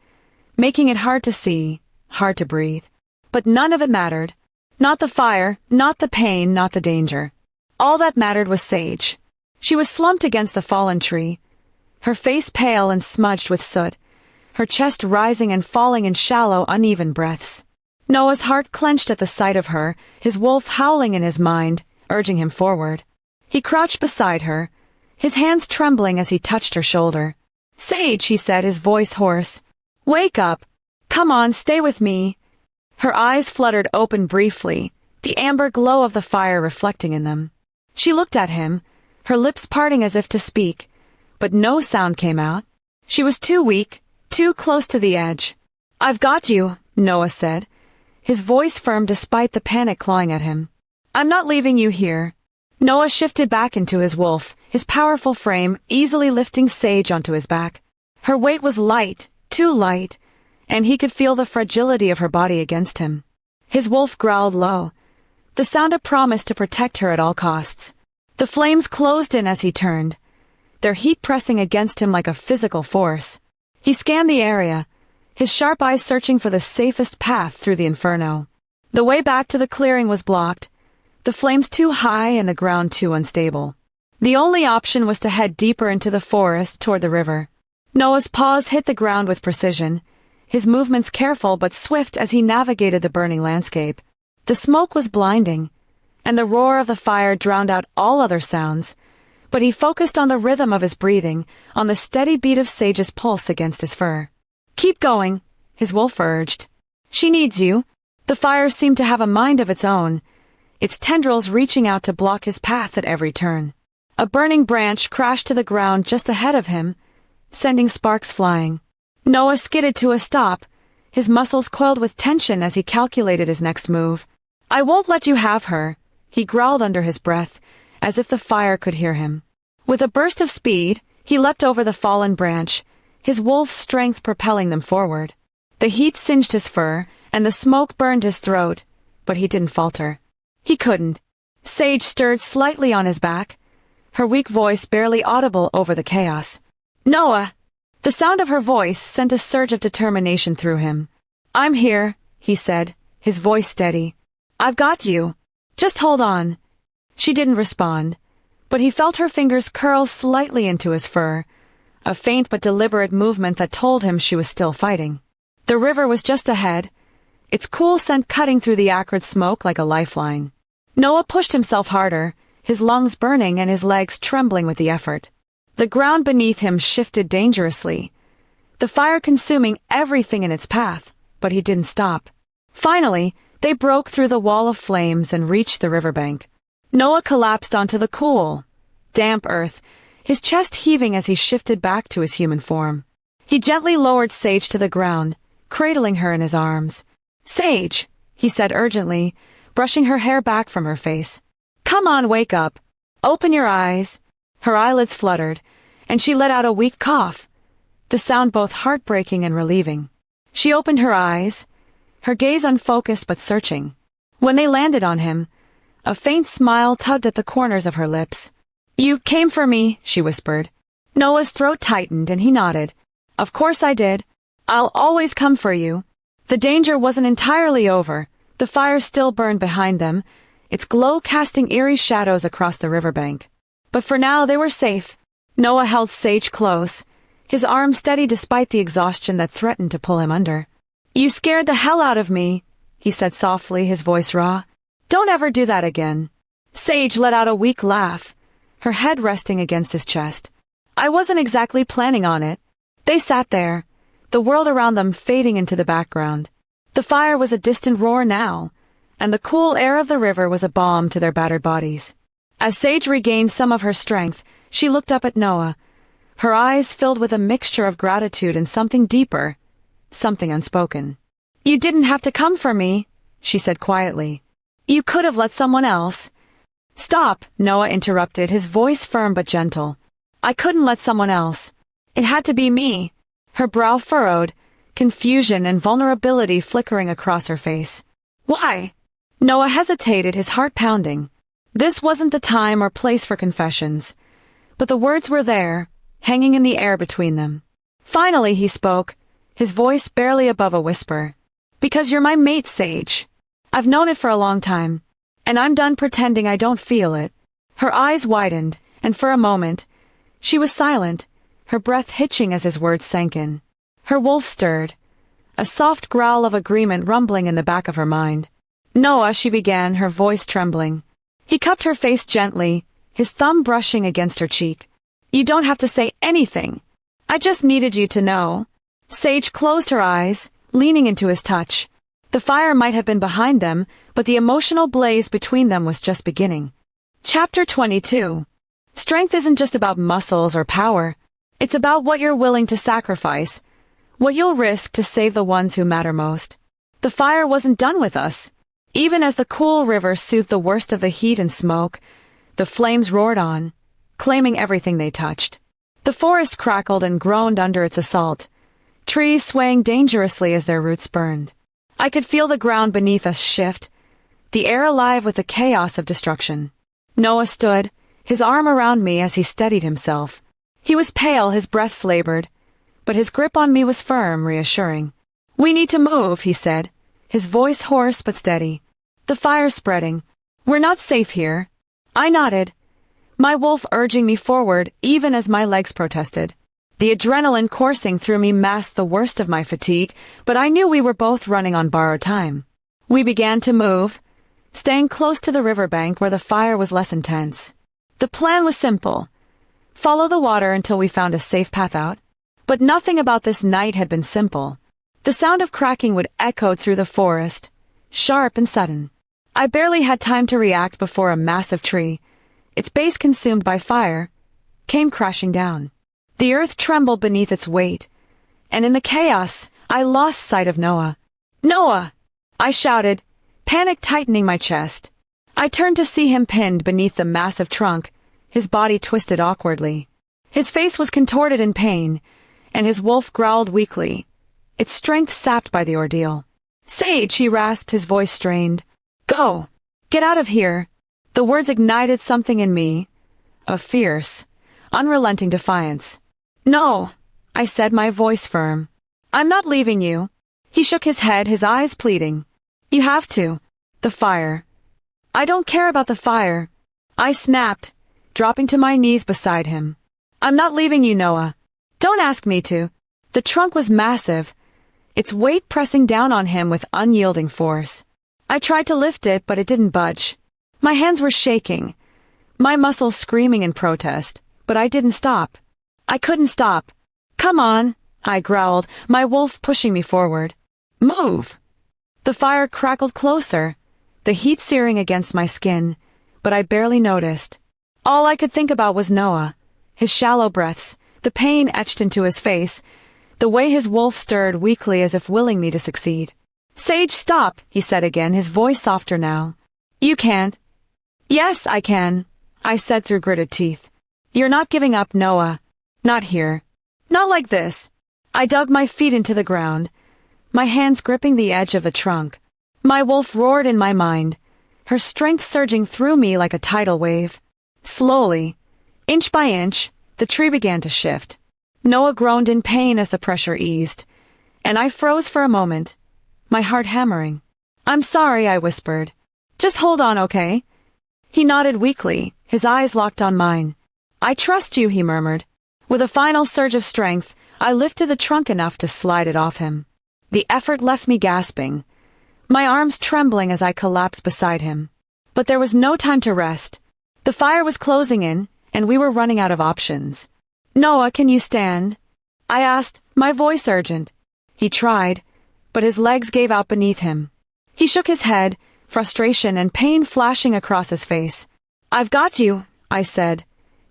making it hard to see, hard to breathe. But none of it mattered. Not the fire, not the pain, not the danger. All that mattered was Sage. She was slumped against the fallen tree, her face pale and smudged with soot, her chest rising and falling in shallow, uneven breaths. Noah's heart clenched at the sight of her, his wolf howling in his mind, urging him forward. He crouched beside her, his hands trembling as he touched her shoulder. "Sage," he said, his voice hoarse. "Wake up. Come on, stay with me." Her eyes fluttered open briefly, the amber glow of the fire reflecting in them. She looked at him, her lips parting as if to speak, but no sound came out. She was too weak, too close to the edge. "I've got you," Noah said, his voice firm despite the panic clawing at him. "I'm not leaving you here." Noah shifted back into his wolf, his powerful frame easily lifting Sage onto his back. Her weight was light, too light, and he could feel the fragility of her body against him. His wolf growled low, the sound a promise to protect her at all costs. The flames closed in as he turned, their heat pressing against him like a physical force. He scanned the area, his sharp eyes searching for the safest path through the inferno. The way back to the clearing was blocked, the flames too high and the ground too unstable. The only option was to head deeper into the forest toward the river. Noah's paws hit the ground with precision, his movements careful but swift as he navigated the burning landscape. The smoke was blinding, and the roar of the fire drowned out all other sounds, but he focused on the rhythm of his breathing, on the steady beat of Sage's pulse against his fur. "Keep going," his wolf urged. "She needs you." The fire seemed to have a mind of its own, its tendrils reaching out to block his path at every turn. A burning branch crashed to the ground just ahead of him, sending sparks flying. Noah skidded to a stop, his muscles coiled with tension as he calculated his next move. "I won't let you have her," he growled under his breath, as if the fire could hear him. With a burst of speed, he leapt over the fallen branch, his wolf's strength propelling them forward. The heat singed his fur, and the smoke burned his throat, but he didn't falter. He couldn't. Sage stirred slightly on his back, her weak voice barely audible over the chaos. "Noah!" The sound of her voice sent a surge of determination through him. "I'm here," he said, his voice steady. "I've got you. Just hold on." She didn't respond, but he felt her fingers curl slightly into his fur, a faint but deliberate movement that told him she was still fighting. The river was just ahead, its cool scent cutting through the acrid smoke like a lifeline. Noah pushed himself harder, his lungs burning and his legs trembling with the effort. The ground beneath him shifted dangerously, the fire consuming everything in its path, but he didn't stop. Finally, they broke through the wall of flames and reached the riverbank. Noah collapsed onto the cool, damp earth, his chest heaving as he shifted back to his human form. He gently lowered Sage to the ground, cradling her in his arms. "Sage," he said urgently, brushing her hair back from her face. "Come on, wake up. Open your eyes." Her eyelids fluttered, and she let out a weak cough, the sound both heartbreaking and relieving. She opened her eyes, her gaze unfocused but searching. When they landed on him, a faint smile tugged at the corners of her lips. "You came for me," she whispered. Noah's throat tightened and he nodded. "Of course I did. I'll always come for you." The danger wasn't entirely over. The fire still burned behind them, its glow casting eerie shadows across the riverbank. But for now they were safe. Noah held Sage close, his arm steady despite the exhaustion that threatened to pull him under. "You scared the hell out of me," he said softly, his voice raw. "Don't ever do that again." Sage let out a weak laugh, her head resting against his chest. "I wasn't exactly planning on it." They sat there, the world around them fading into the background. The fire was a distant roar now, and the cool air of the river was a balm to their battered bodies. As Sage regained some of her strength, she looked up at Noah, her eyes filled with a mixture of gratitude and something deeper, something unspoken. "You didn't have to come for me," she said quietly. "You could have let someone else." "Stop," Noah interrupted, his voice firm but gentle. "I couldn't let someone else. It had to be me." Her brow furrowed, confusion and vulnerability flickering across her face. Why? Noah hesitated, his heart pounding. This wasn't the time or place for confessions. But the words were there, hanging in the air between them. Finally he spoke, his voice barely above a whisper. Because you're my mate, Sage. I've known it for a long time, and I'm done pretending I don't feel it. Her eyes widened, and for a moment, she was silent, her breath hitching as his words sank in. Her wolf stirred, a soft growl of agreement rumbling in the back of her mind. Noah, she began, her voice trembling. He cupped her face gently, his thumb brushing against her cheek. You don't have to say anything. I just needed you to know. Sage closed her eyes, leaning into his touch. The fire might have been behind them, but the emotional blaze between them was just beginning. Chapter 22. Strength isn't just about muscles or power. It's about what you're willing to sacrifice, what you'll risk to save the ones who matter most. The fire wasn't done with us. Even as the cool river soothed the worst of the heat and smoke, the flames roared on, claiming everything they touched. The forest crackled and groaned under its assault, trees swaying dangerously as their roots burned. I could feel the ground beneath us shift, the air alive with the chaos of destruction. Noah stood, his arm around me as he steadied himself. He was pale, his breath labored, but his grip on me was firm, reassuring. We need to move, he said, his voice hoarse but steady. The fire's spreading. We're not safe here. I nodded, my wolf urging me forward even as my legs protested. The adrenaline coursing through me masked the worst of my fatigue, but I knew we were both running on borrowed time. We began to move, staying close to the riverbank where the fire was less intense. The plan was simple. Follow the water until we found a safe path out. But nothing about this night had been simple. The sound of cracking would echo through the forest, sharp and sudden. I barely had time to react before a massive tree, its base consumed by fire, came crashing down. The earth trembled beneath its weight, and in the chaos, I lost sight of Noah. Noah! I shouted, panic tightening my chest. I turned to see him pinned beneath the massive trunk, his body twisted awkwardly. His face was contorted in pain, and his wolf growled weakly, its strength sapped by the ordeal. Sage, he rasped, his voice strained. Go! Get out of here! The words ignited something in me, a fierce, unrelenting defiance. No, I said, my voice firm. I'm not leaving you. He shook his head, his eyes pleading. You have to. The fire. I don't care about the fire. I snapped, dropping to my knees beside him. I'm not leaving you, Noah. Don't ask me to. The trunk was massive, its weight pressing down on him with unyielding force. I tried to lift it, but it didn't budge. My hands were shaking, my muscles screaming in protest, but I didn't stop. I couldn't stop. Come on, I growled, my wolf pushing me forward. Move! The fire crackled closer, the heat searing against my skin, but I barely noticed. All I could think about was Noah, his shallow breaths, the pain etched into his face, the way his wolf stirred weakly as if willing me to succeed. Sage, stop, he said again, his voice softer now. You can't. Yes, I can, I said through gritted teeth. You're not giving up, Noah. Not here. Not like this. I dug my feet into the ground, my hands gripping the edge of the trunk. My wolf roared in my mind, her strength surging through me like a tidal wave. Slowly, inch by inch, the tree began to shift. Noah groaned in pain as the pressure eased, and I froze for a moment, my heart hammering. I'm sorry, I whispered. Just hold on, okay? He nodded weakly, his eyes locked on mine. I trust you, he murmured. With a final surge of strength, I lifted the trunk enough to slide it off him. The effort left me gasping, my arms trembling as I collapsed beside him. But there was no time to rest. The fire was closing in, and we were running out of options. Noah, can you stand? I asked, my voice urgent. He tried, but his legs gave out beneath him. He shook his head, frustration and pain flashing across his face. I've got you, I said,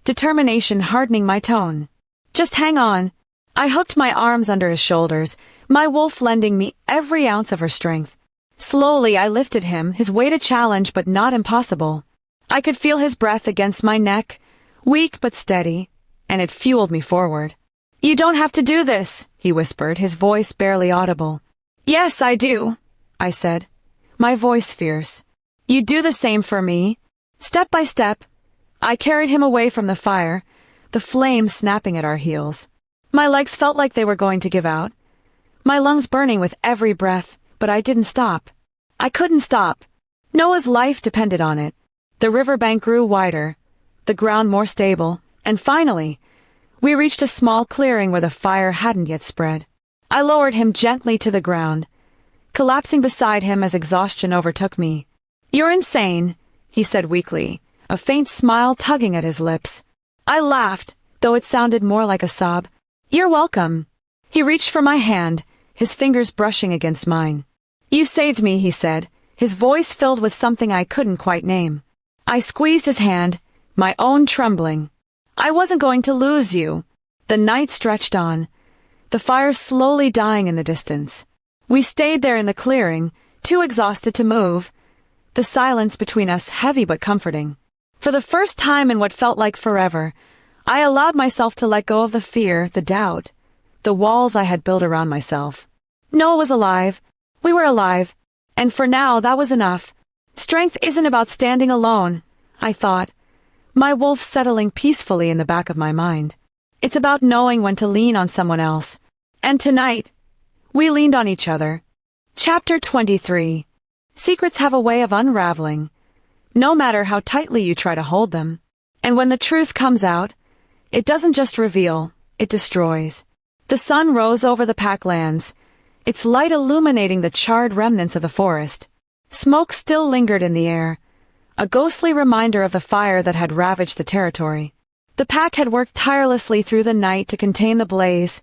determination hardening my tone. Just hang on. I hooked my arms under his shoulders, my wolf lending me every ounce of her strength. Slowly I lifted him, his weight a challenge but not impossible. I could feel his breath against my neck, weak but steady, and it fueled me forward. You don't have to do this, he whispered, his voice barely audible. Yes, I do, I said, my voice fierce. You do the same for me. Step by step, I carried him away from the fire, the flame snapping at our heels. My legs felt like they were going to give out, my lungs burning with every breath, but I didn't stop. I couldn't stop. Noah's life depended on it. The riverbank grew wider, the ground more stable, and finally, we reached a small clearing where the fire hadn't yet spread. I lowered him gently to the ground, collapsing beside him as exhaustion overtook me. You're insane, he said weakly, a faint smile tugging at his lips. I laughed, though it sounded more like a sob. You're welcome. He reached for my hand, his fingers brushing against mine. You saved me, he said, his voice filled with something I couldn't quite name. I squeezed his hand, my own trembling. I wasn't going to lose you. The night stretched on, the fire slowly dying in the distance. We stayed there in the clearing, too exhausted to move, the silence between us heavy but comforting. For the first time in what felt like forever, I allowed myself to let go of the fear, the doubt, the walls I had built around myself. Noah was alive. We were alive. And for now, that was enough. Strength isn't about standing alone, I thought, my wolf settling peacefully in the back of my mind. It's about knowing when to lean on someone else. And tonight, we leaned on each other. Chapter 23. Secrets have a way of unraveling, no matter how tightly you try to hold them. And when the truth comes out, it doesn't just reveal, it destroys. The sun rose over the packlands, its light illuminating the charred remnants of the forest. Smoke still lingered in the air, a ghostly reminder of the fire that had ravaged the territory. The pack had worked tirelessly through the night to contain the blaze,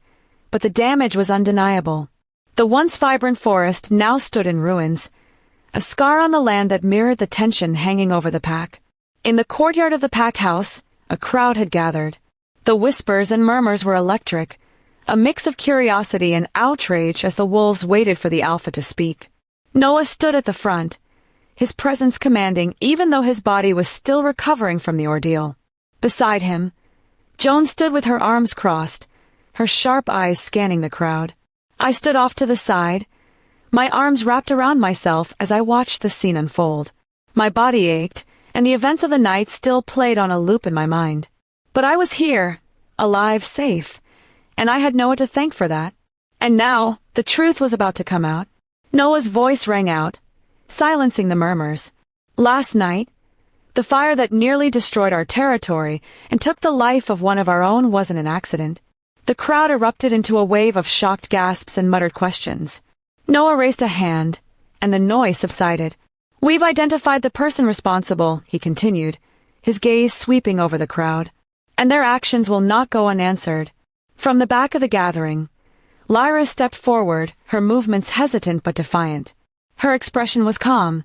but the damage was undeniable. The once vibrant forest now stood in ruins, a scar on the land that mirrored the tension hanging over the pack. In the courtyard of the pack house, a crowd had gathered. The whispers and murmurs were electric, a mix of curiosity and outrage as the wolves waited for the alpha to speak. Noah stood at the front, his presence commanding even though his body was still recovering from the ordeal. Beside him, Joan stood with her arms crossed, her sharp eyes scanning the crowd. I stood off to the side, my arms wrapped around myself as I watched the scene unfold. My body ached, and the events of the night still played on a loop in my mind. But I was here, alive, safe, and I had Noah to thank for that. And now, the truth was about to come out. Noah's voice rang out, silencing the murmurs. Last night, the fire that nearly destroyed our territory and took the life of one of our own wasn't an accident. The crowd erupted into a wave of shocked gasps and muttered questions. Noah raised a hand, and the noise subsided. We've identified the person responsible, he continued, his gaze sweeping over the crowd. And their actions will not go unanswered. From the back of the gathering, Lyra stepped forward, her movements hesitant but defiant. Her expression was calm,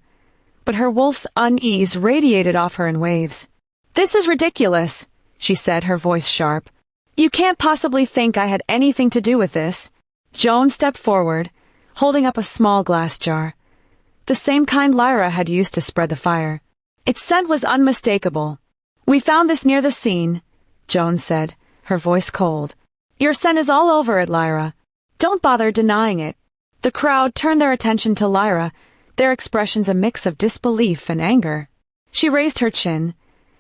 but her wolf's unease radiated off her in waves. This is ridiculous, she said, her voice sharp. You can't possibly think I had anything to do with this. Joan stepped forward, holding up a small glass jar, the same kind Lyra had used to spread the fire. Its scent was unmistakable. We found this near the scene, Joan said, her voice cold. Your scent is all over it, Lyra. Don't bother denying it. The crowd turned their attention to Lyra, their expressions a mix of disbelief and anger. She raised her chin,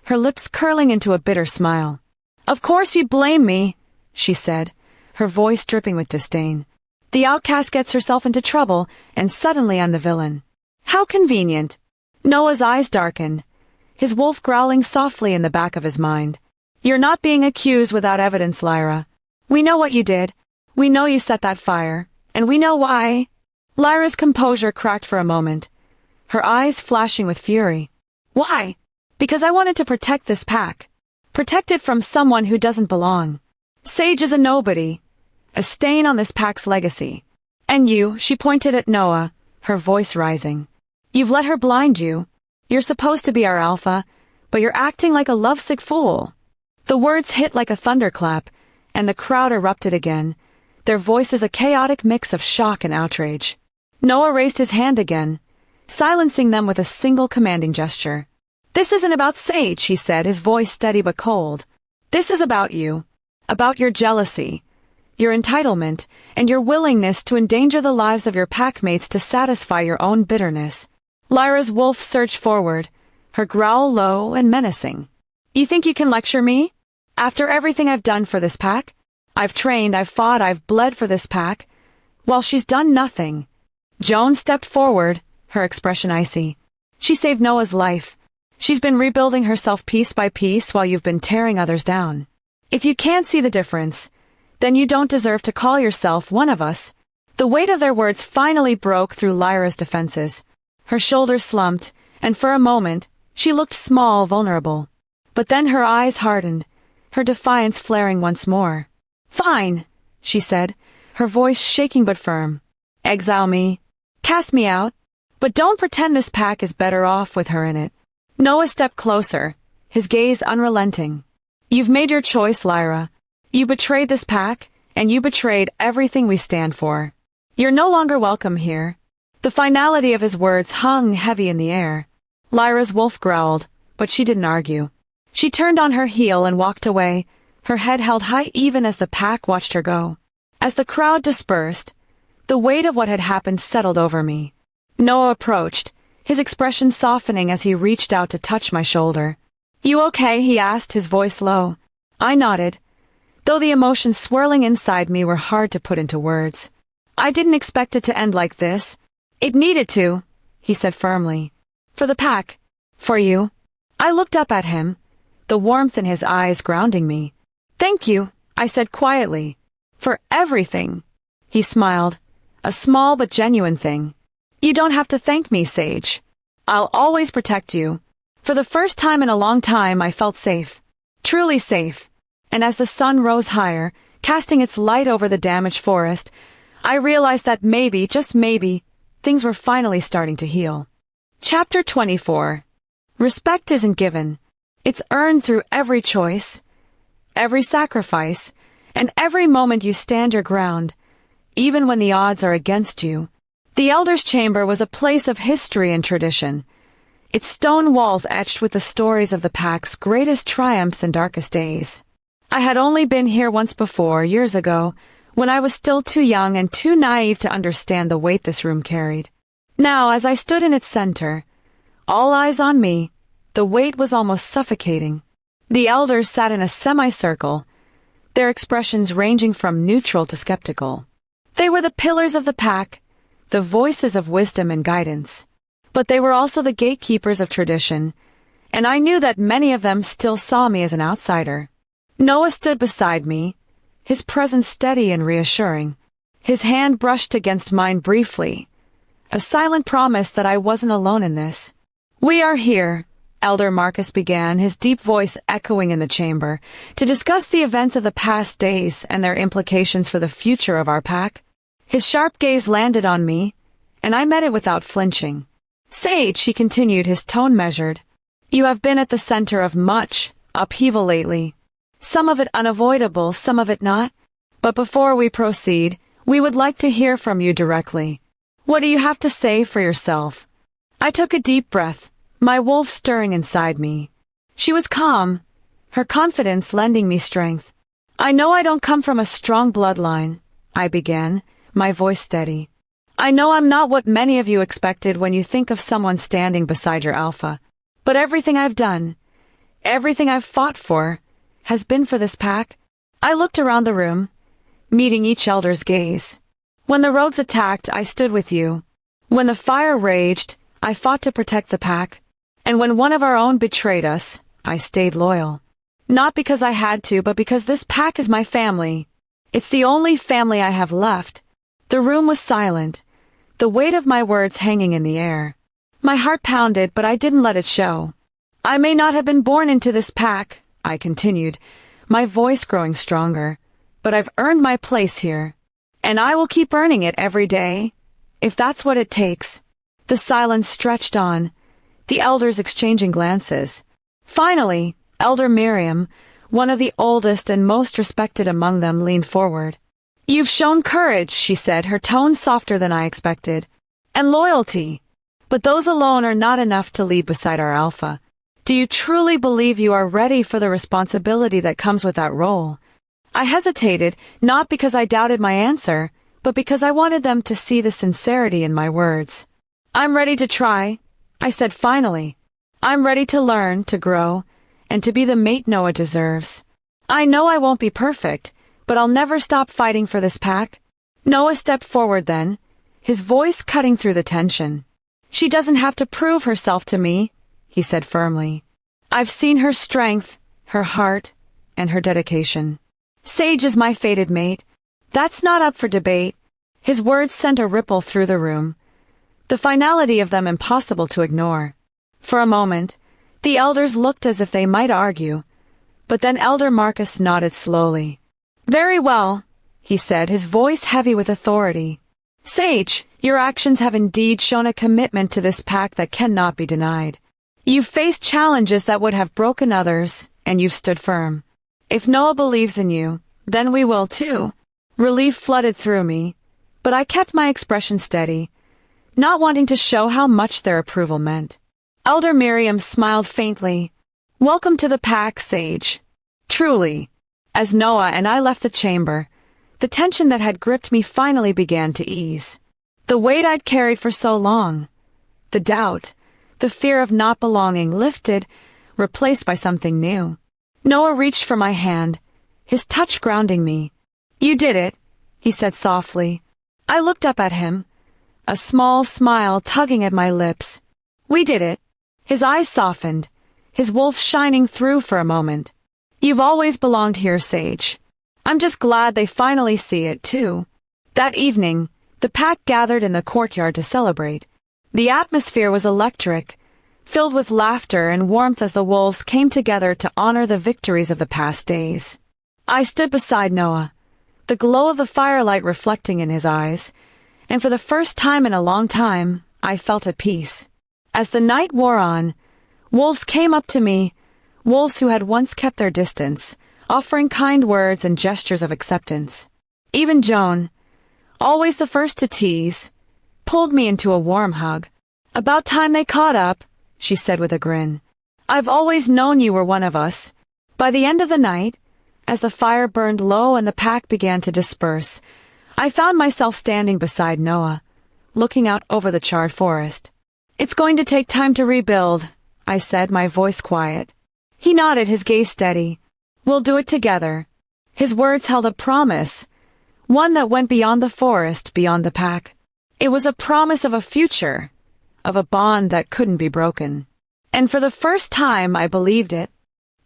her lips curling into a bitter smile. Of course you blame me, she said, her voice dripping with disdain. The outcast gets herself into trouble, and suddenly I'm the villain. How convenient. Noah's eyes darkened, his wolf growling softly in the back of his mind. You're not being accused without evidence, Lyra. We know what you did. We know you set that fire, and we know why. Lyra's composure cracked for a moment, her eyes flashing with fury. Why? Because I wanted to protect this pack. Protect it from someone who doesn't belong. Sage is a nobody, a stain on this pack's legacy. And you, she pointed at Noah, her voice rising. You've let her blind you. You're supposed to be our alpha, but you're acting like a lovesick fool. The words hit like a thunderclap, and the crowd erupted again, their voices a chaotic mix of shock and outrage. Noah raised his hand again, silencing them with a single commanding gesture. This isn't about Sage, he said, his voice steady but cold. This is about you, about your jealousy, your entitlement, and your willingness to endanger the lives of your packmates to satisfy your own bitterness. Lyra's wolf surged forward, her growl low and menacing. You think you can lecture me? After everything I've done for this pack? I've trained, I've fought, I've bled for this pack. While she's done nothing. Joan stepped forward, her expression icy. She saved Noah's life. She's been rebuilding herself piece by piece while you've been tearing others down. If you can't see the difference, then you don't deserve to call yourself one of us. The weight of their words finally broke through Lyra's defenses. Her shoulders slumped, and for a moment, she looked small, vulnerable. But then her eyes hardened, her defiance flaring once more. Fine, she said, her voice shaking but firm. Exile me. Cast me out. But don't pretend this pack is better off with her in it. Noah stepped closer, his gaze unrelenting. You've made your choice, Lyra. You betrayed this pack, and you betrayed everything we stand for. You're no longer welcome here. The finality of his words hung heavy in the air. Lyra's wolf growled, but she didn't argue. She turned on her heel and walked away, her head held high even as the pack watched her go. As the crowd dispersed, the weight of what had happened settled over me. Noah approached, his expression softening as he reached out to touch my shoulder. You okay? He asked, his voice low. I nodded, though the emotions swirling inside me were hard to put into words. I didn't expect it to end like this. It needed to, he said firmly. For the pack. For you. I looked up at him, the warmth in his eyes grounding me. Thank you, I said quietly. For everything. He smiled, a small but genuine thing. You don't have to thank me, Sage. I'll always protect you. For the first time in a long time I felt safe. Truly safe. And as the sun rose higher, casting its light over the damaged forest, I realized that maybe, just maybe, things were finally starting to heal. Chapter 24. Respect isn't given. It's earned through every choice, every sacrifice, and every moment you stand your ground, even when the odds are against you. The Elder's Chamber was a place of history and tradition, its stone walls etched with the stories of the pack's greatest triumphs and darkest days. I had only been here once before, years ago, when I was still too young and too naive to understand the weight this room carried. Now, as I stood in its center, all eyes on me, the weight was almost suffocating. The elders sat in a semicircle, their expressions ranging from neutral to skeptical. They were the pillars of the pack, the voices of wisdom and guidance. But they were also the gatekeepers of tradition, and I knew that many of them still saw me as an outsider. Noah stood beside me, his presence steady and reassuring. His hand brushed against mine briefly, a silent promise that I wasn't alone in this. We are here, Elder Marcus began, his deep voice echoing in the chamber, to discuss the events of the past days and their implications for the future of our pack. His sharp gaze landed on me, and I met it without flinching. Sage, he continued, his tone measured. You have been at the center of much upheaval lately. Some of it unavoidable, some of it not. But before we proceed, we would like to hear from you directly. What do you have to say for yourself? I took a deep breath, my wolf stirring inside me. She was calm, her confidence lending me strength. I know I don't come from a strong bloodline, I began, my voice steady. I know I'm not what many of you expected when you think of someone standing beside your alpha. But everything I've done, everything I've fought for, has been for this pack. I looked around the room, meeting each elder's gaze. When the rogues attacked, I stood with you. When the fire raged, I fought to protect the pack. And when one of our own betrayed us, I stayed loyal. Not because I had to, but because this pack is my family. It's the only family I have left. The room was silent, the weight of my words hanging in the air. My heart pounded, but I didn't let it show. I may not have been born into this pack, I continued, my voice growing stronger, but I've earned my place here. And I will keep earning it every day, if that's what it takes. The silence stretched on, the elders exchanging glances. Finally, Elder Miriam, one of the oldest and most respected among them, leaned forward. You've shown courage, she said, her tone softer than I expected, and loyalty. But those alone are not enough to lead beside our alpha. Do you truly believe you are ready for the responsibility that comes with that role? I hesitated, not because I doubted my answer, but because I wanted them to see the sincerity in my words. I'm ready to try, I said finally. I'm ready to learn, to grow, and to be the mate Noah deserves. I know I won't be perfect, but I'll never stop fighting for this pack. Noah stepped forward then, his voice cutting through the tension. She doesn't have to prove herself to me, he said firmly. I've seen her strength, her heart, and her dedication. Sage is my fated mate. That's not up for debate. His words sent a ripple through the room, the finality of them impossible to ignore. For a moment, the elders looked as if they might argue, but then Elder Marcus nodded slowly. Very well, he said, his voice heavy with authority. Sage, your actions have indeed shown a commitment to this pack that cannot be denied. You've faced challenges that would have broken others, and you've stood firm. If Noah believes in you, then we will too. Relief flooded through me, but I kept my expression steady, not wanting to show how much their approval meant. Elder Miriam smiled faintly. Welcome to the pack, Sage. Truly. As Noah and I left the chamber, the tension that had gripped me finally began to ease. The weight I'd carried for so long, the doubt, the fear of not belonging lifted, replaced by something new. Noah reached for my hand, his touch grounding me. You did it, he said softly. I looked up at him, a small smile tugging at my lips. We did it. His eyes softened, his wolf shining through for a moment. You've always belonged here, Sage. I'm just glad they finally see it, too. That evening, the pack gathered in the courtyard to celebrate. The atmosphere was electric, filled with laughter and warmth as the wolves came together to honor the victories of the past days. I stood beside Noah, the glow of the firelight reflecting in his eyes, and for the first time in a long time, I felt at peace. As the night wore on, wolves came up to me, wolves who had once kept their distance, offering kind words and gestures of acceptance. Even Joan, always the first to tease, pulled me into a warm hug. About time they caught up, she said with a grin. I've always known you were one of us. By the end of the night, as the fire burned low and the pack began to disperse, I found myself standing beside Noah, looking out over the charred forest. It's going to take time to rebuild, I said, my voice quiet. He nodded, his gaze steady. We'll do it together. His words held a promise, one that went beyond the forest, beyond the pack. It was a promise of a future, of a bond that couldn't be broken. And for the first time, I believed it.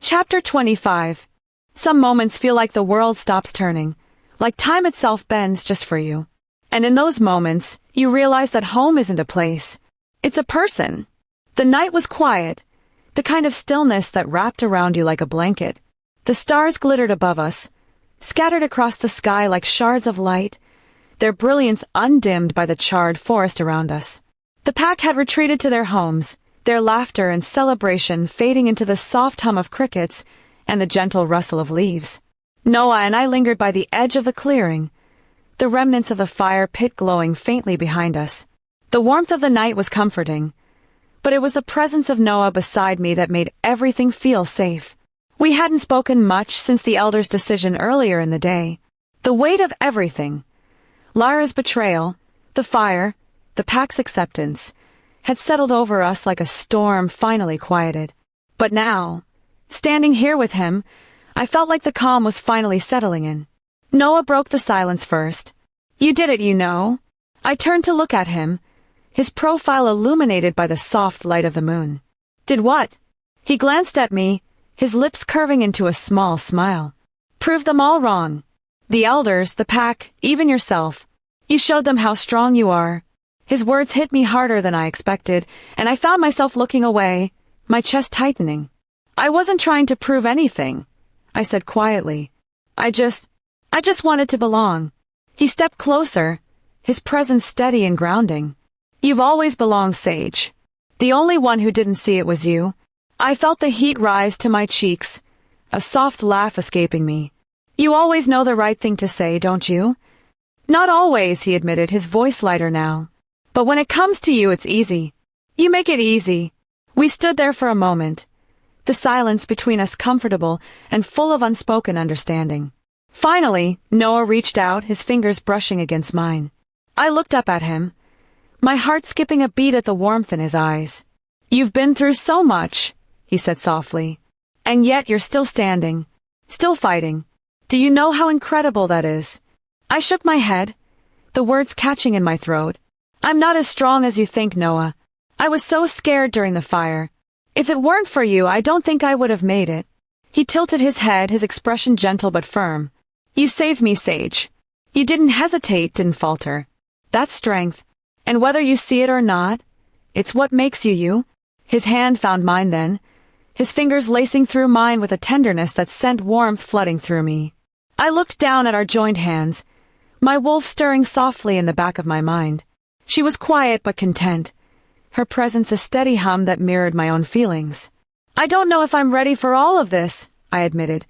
Chapter 25. Some moments feel like the world stops turning, like time itself bends just for you. And in those moments, you realize that home isn't a place. It's a person. The night was quiet, the kind of stillness that wrapped around you like a blanket. The stars glittered above us, scattered across the sky like shards of light, their brilliance undimmed by the charred forest around us. The pack had retreated to their homes, their laughter and celebration fading into the soft hum of crickets and the gentle rustle of leaves. Noah and I lingered by the edge of the clearing, the remnants of the fire pit glowing faintly behind us. The warmth of the night was comforting, but it was the presence of Noah beside me that made everything feel safe. We hadn't spoken much since the elders' decision earlier in the day. The weight of everything, Lyra's betrayal, the fire, the pack's acceptance, had settled over us like a storm finally quieted. But now, standing here with him, I felt like the calm was finally settling in. Noah broke the silence first. You did it, you know. I turned to look at him, his profile illuminated by the soft light of the moon. Did what? He glanced at me, his lips curving into a small smile. Proved them all wrong. The elders, the pack, even yourself. You showed them how strong you are. His words hit me harder than I expected, and I found myself looking away, my chest tightening. I wasn't trying to prove anything, I said quietly. I just wanted to belong. He stepped closer, his presence steady and grounding. You've always belonged, Sage. The only one who didn't see it was you. I felt the heat rise to my cheeks, a soft laugh escaping me. You always know the right thing to say, don't you? Not always, he admitted, his voice lighter now. But when it comes to you, it's easy. You make it easy. We stood there for a moment, the silence between us comfortable and full of unspoken understanding. Finally, Noah reached out, his fingers brushing against mine. I looked up at him, my heart skipping a beat at the warmth in his eyes. "You've been through so much," he said softly. "And yet you're still standing, still fighting. Do you know how incredible that is?" I shook my head, the words catching in my throat. "I'm not as strong as you think, Noah. I was so scared during the fire. If it weren't for you, I don't think I would have made it." He tilted his head, his expression gentle but firm. "You saved me, Sage. You didn't hesitate, didn't falter. That's strength. And whether you see it or not, it's what makes you you." His hand found mine then, his fingers lacing through mine with a tenderness that sent warmth flooding through me. I looked down at our joined hands, my wolf stirring softly in the back of my mind. She was quiet but content, her presence a steady hum that mirrored my own feelings. "I don't know if I'm ready for all of this," I admitted,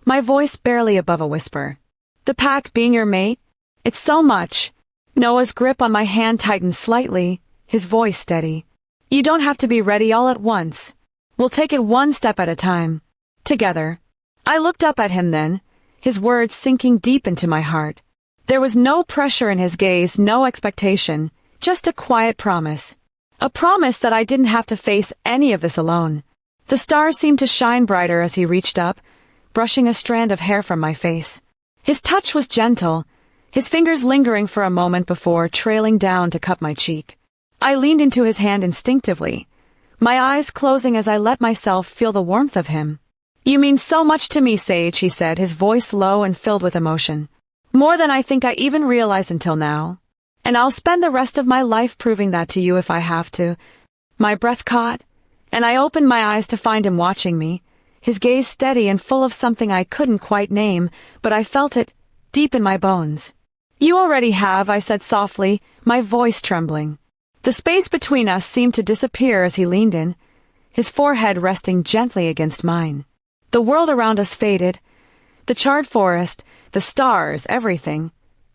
my voice barely above a whisper. "The pack being your mate, it's so much." Noah's grip on my hand tightened slightly, his voice steady. "You don't have to be ready all at once. We'll take it one step at a time. Together." I looked up at him then, his words sinking deep into my heart. There was no pressure in his gaze, no expectation, just a quiet promise. A promise that I didn't have to face any of this alone. The stars seemed to shine brighter as he reached up, brushing a strand of hair from my face. His touch was gentle, his fingers lingering for a moment before trailing down to cup my cheek. I leaned into his hand instinctively, my eyes closing as I let myself feel the warmth of him. "You mean so much to me, Sage," he said, his voice low and filled with emotion. "More than I think I even realized until now. And I'll spend the rest of my life proving that to you if I have to." My breath caught, and I opened my eyes to find him watching me, his gaze steady and full of something I couldn't quite name, but I felt it, deep in my bones. "You already have," I said softly, my voice trembling. The space between us seemed to disappear as he leaned in, his forehead resting gently against mine. The world around us faded, the charred forest, the stars, everything,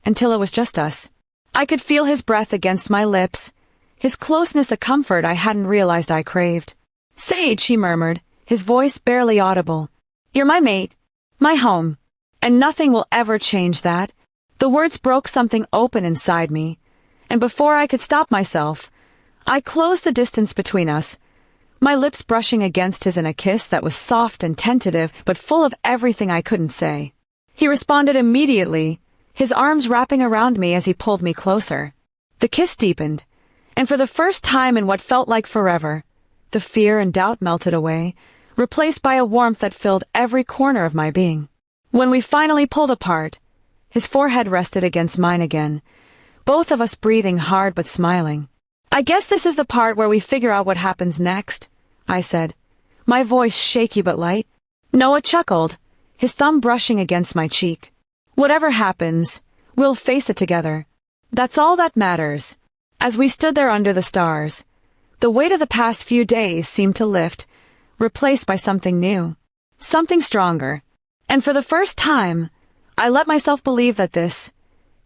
until it was just us. I could feel his breath against my lips, his closeness a comfort I hadn't realized I craved. "Sage," he murmured, his voice barely audible. "You're my mate, my home, and nothing will ever change that." The words broke something open inside me, and before I could stop myself, I closed the distance between us, my lips brushing against his in a kiss that was soft and tentative but full of everything I couldn't say. He responded immediately, his arms wrapping around me as he pulled me closer. The kiss deepened, and for the first time in what felt like forever, the fear and doubt melted away, replaced by a warmth that filled every corner of my being. When we finally pulled apart, his forehead rested against mine again, both of us breathing hard but smiling. "I guess this is the part where we figure out what happens next," I said, my voice shaky but light. Noah chuckled, his thumb brushing against my cheek. "Whatever happens, we'll face it together. That's all that matters." As we stood there under the stars, the weight of the past few days seemed to lift, replaced by something new, something stronger. And for the first time, I let myself believe that this,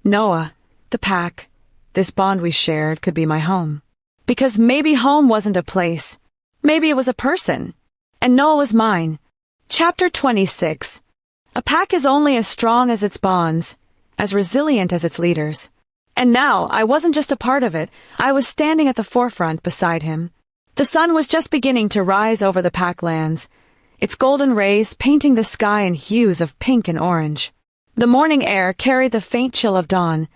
Noah, the pack, this bond we shared could be my home. Because maybe home wasn't a place, maybe it was a person, and Noah was mine. Chapter 26. A pack is only as strong as its bonds, as resilient as its leaders. And now, I wasn't just a part of it, I was standing at the forefront beside him. The sun was just beginning to rise over the pack lands, its golden rays painting the sky in hues of pink and orange. The morning air carried the faint chill of dawn,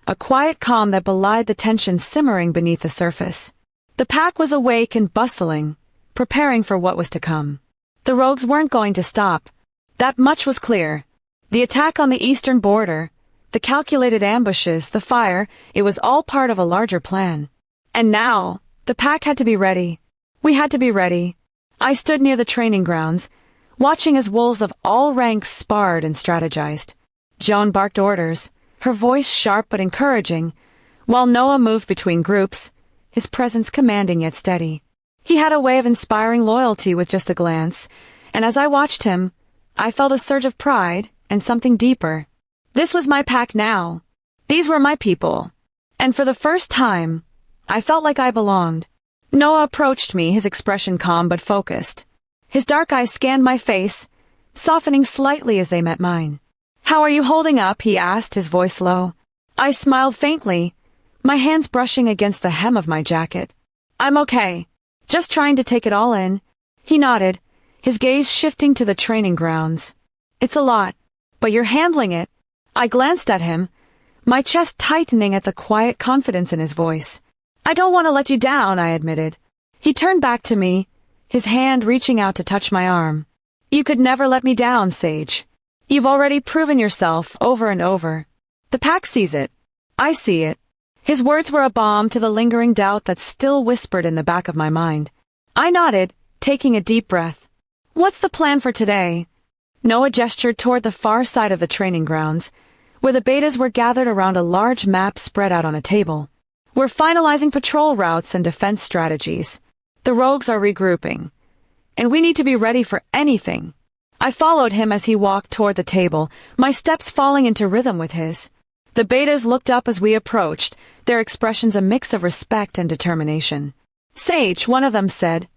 a quiet calm that belied the tension simmering beneath the surface. The pack was awake and bustling, preparing for what was to come. The rogues weren't going to stop. That much was clear. The attack on the eastern border, the calculated ambushes, the fire, it was all part of a larger plan. And now, the pack had to be ready. We had to be ready. I stood near the training grounds, watching as wolves of all ranks sparred and strategized. Joan barked orders, her voice sharp but encouraging, while Noah moved between groups, his presence commanding yet steady. He had a way of inspiring loyalty with just a glance, and as I watched him, I felt a surge of pride and something deeper. This was my pack now. These were my people. And for the first time, I felt like I belonged. Noah approached me, his expression calm but focused. His dark eyes scanned my face, softening slightly as they met mine. How are you holding up? He asked, his voice low. I smiled faintly, my hands brushing against the hem of my jacket. I'm okay. Just trying to take it all in. He nodded, his gaze shifting to the training grounds. It's a lot, but you're handling it. I glanced at him, my chest tightening at the quiet confidence in his voice. I don't want to let you down, I admitted. He turned back to me, his hand reaching out to touch my arm. You could never let me down, Sage. You've already proven yourself over and over. The pack sees it. I see it. His words were a balm to the lingering doubt that still whispered in the back of my mind. I nodded, taking a deep breath. What's the plan for today? Noah gestured toward the far side of the training grounds, where the betas were gathered around a large map spread out on a table. We're finalizing patrol routes and defense strategies. The rogues are regrouping, and we need to be ready for anything. I followed him as he walked toward the table, my steps falling into rhythm with his. The betas looked up as we approached, their expressions a mix of respect and determination. Sage, one of them said,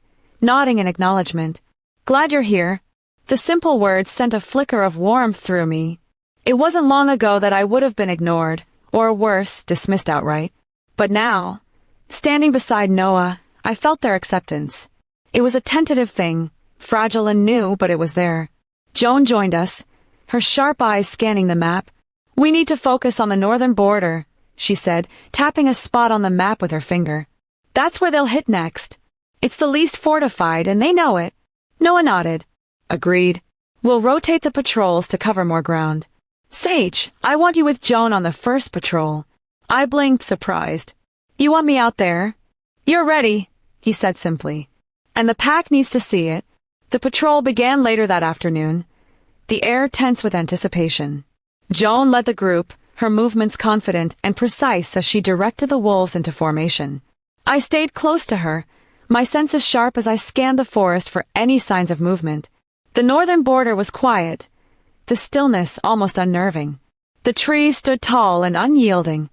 nodding in acknowledgement. Glad you're here. The simple words sent a flicker of warmth through me. It wasn't long ago that I would have been ignored, or worse, dismissed outright. But now, standing beside Noah, I felt their acceptance. It was a tentative thing, fragile and new, but it was there. Joan joined us, her sharp eyes scanning the map. We need to focus on the northern border, she said, tapping a spot on the map with her finger. That's where they'll hit next. It's the least fortified, and they know it. Noah nodded. Agreed. We'll rotate the patrols to cover more ground. Sage, I want you with Joan on the first patrol. I blinked, surprised. You want me out there? You're ready, he said simply. And the pack needs to see it. The patrol began later that afternoon, the air tense with anticipation. Joan led the group, her movements confident and precise as she directed the wolves into formation. I stayed close to her, my senses sharp as I scanned the forest for any signs of movement. The northern border was quiet, the stillness almost unnerving. The trees stood tall and unyielding,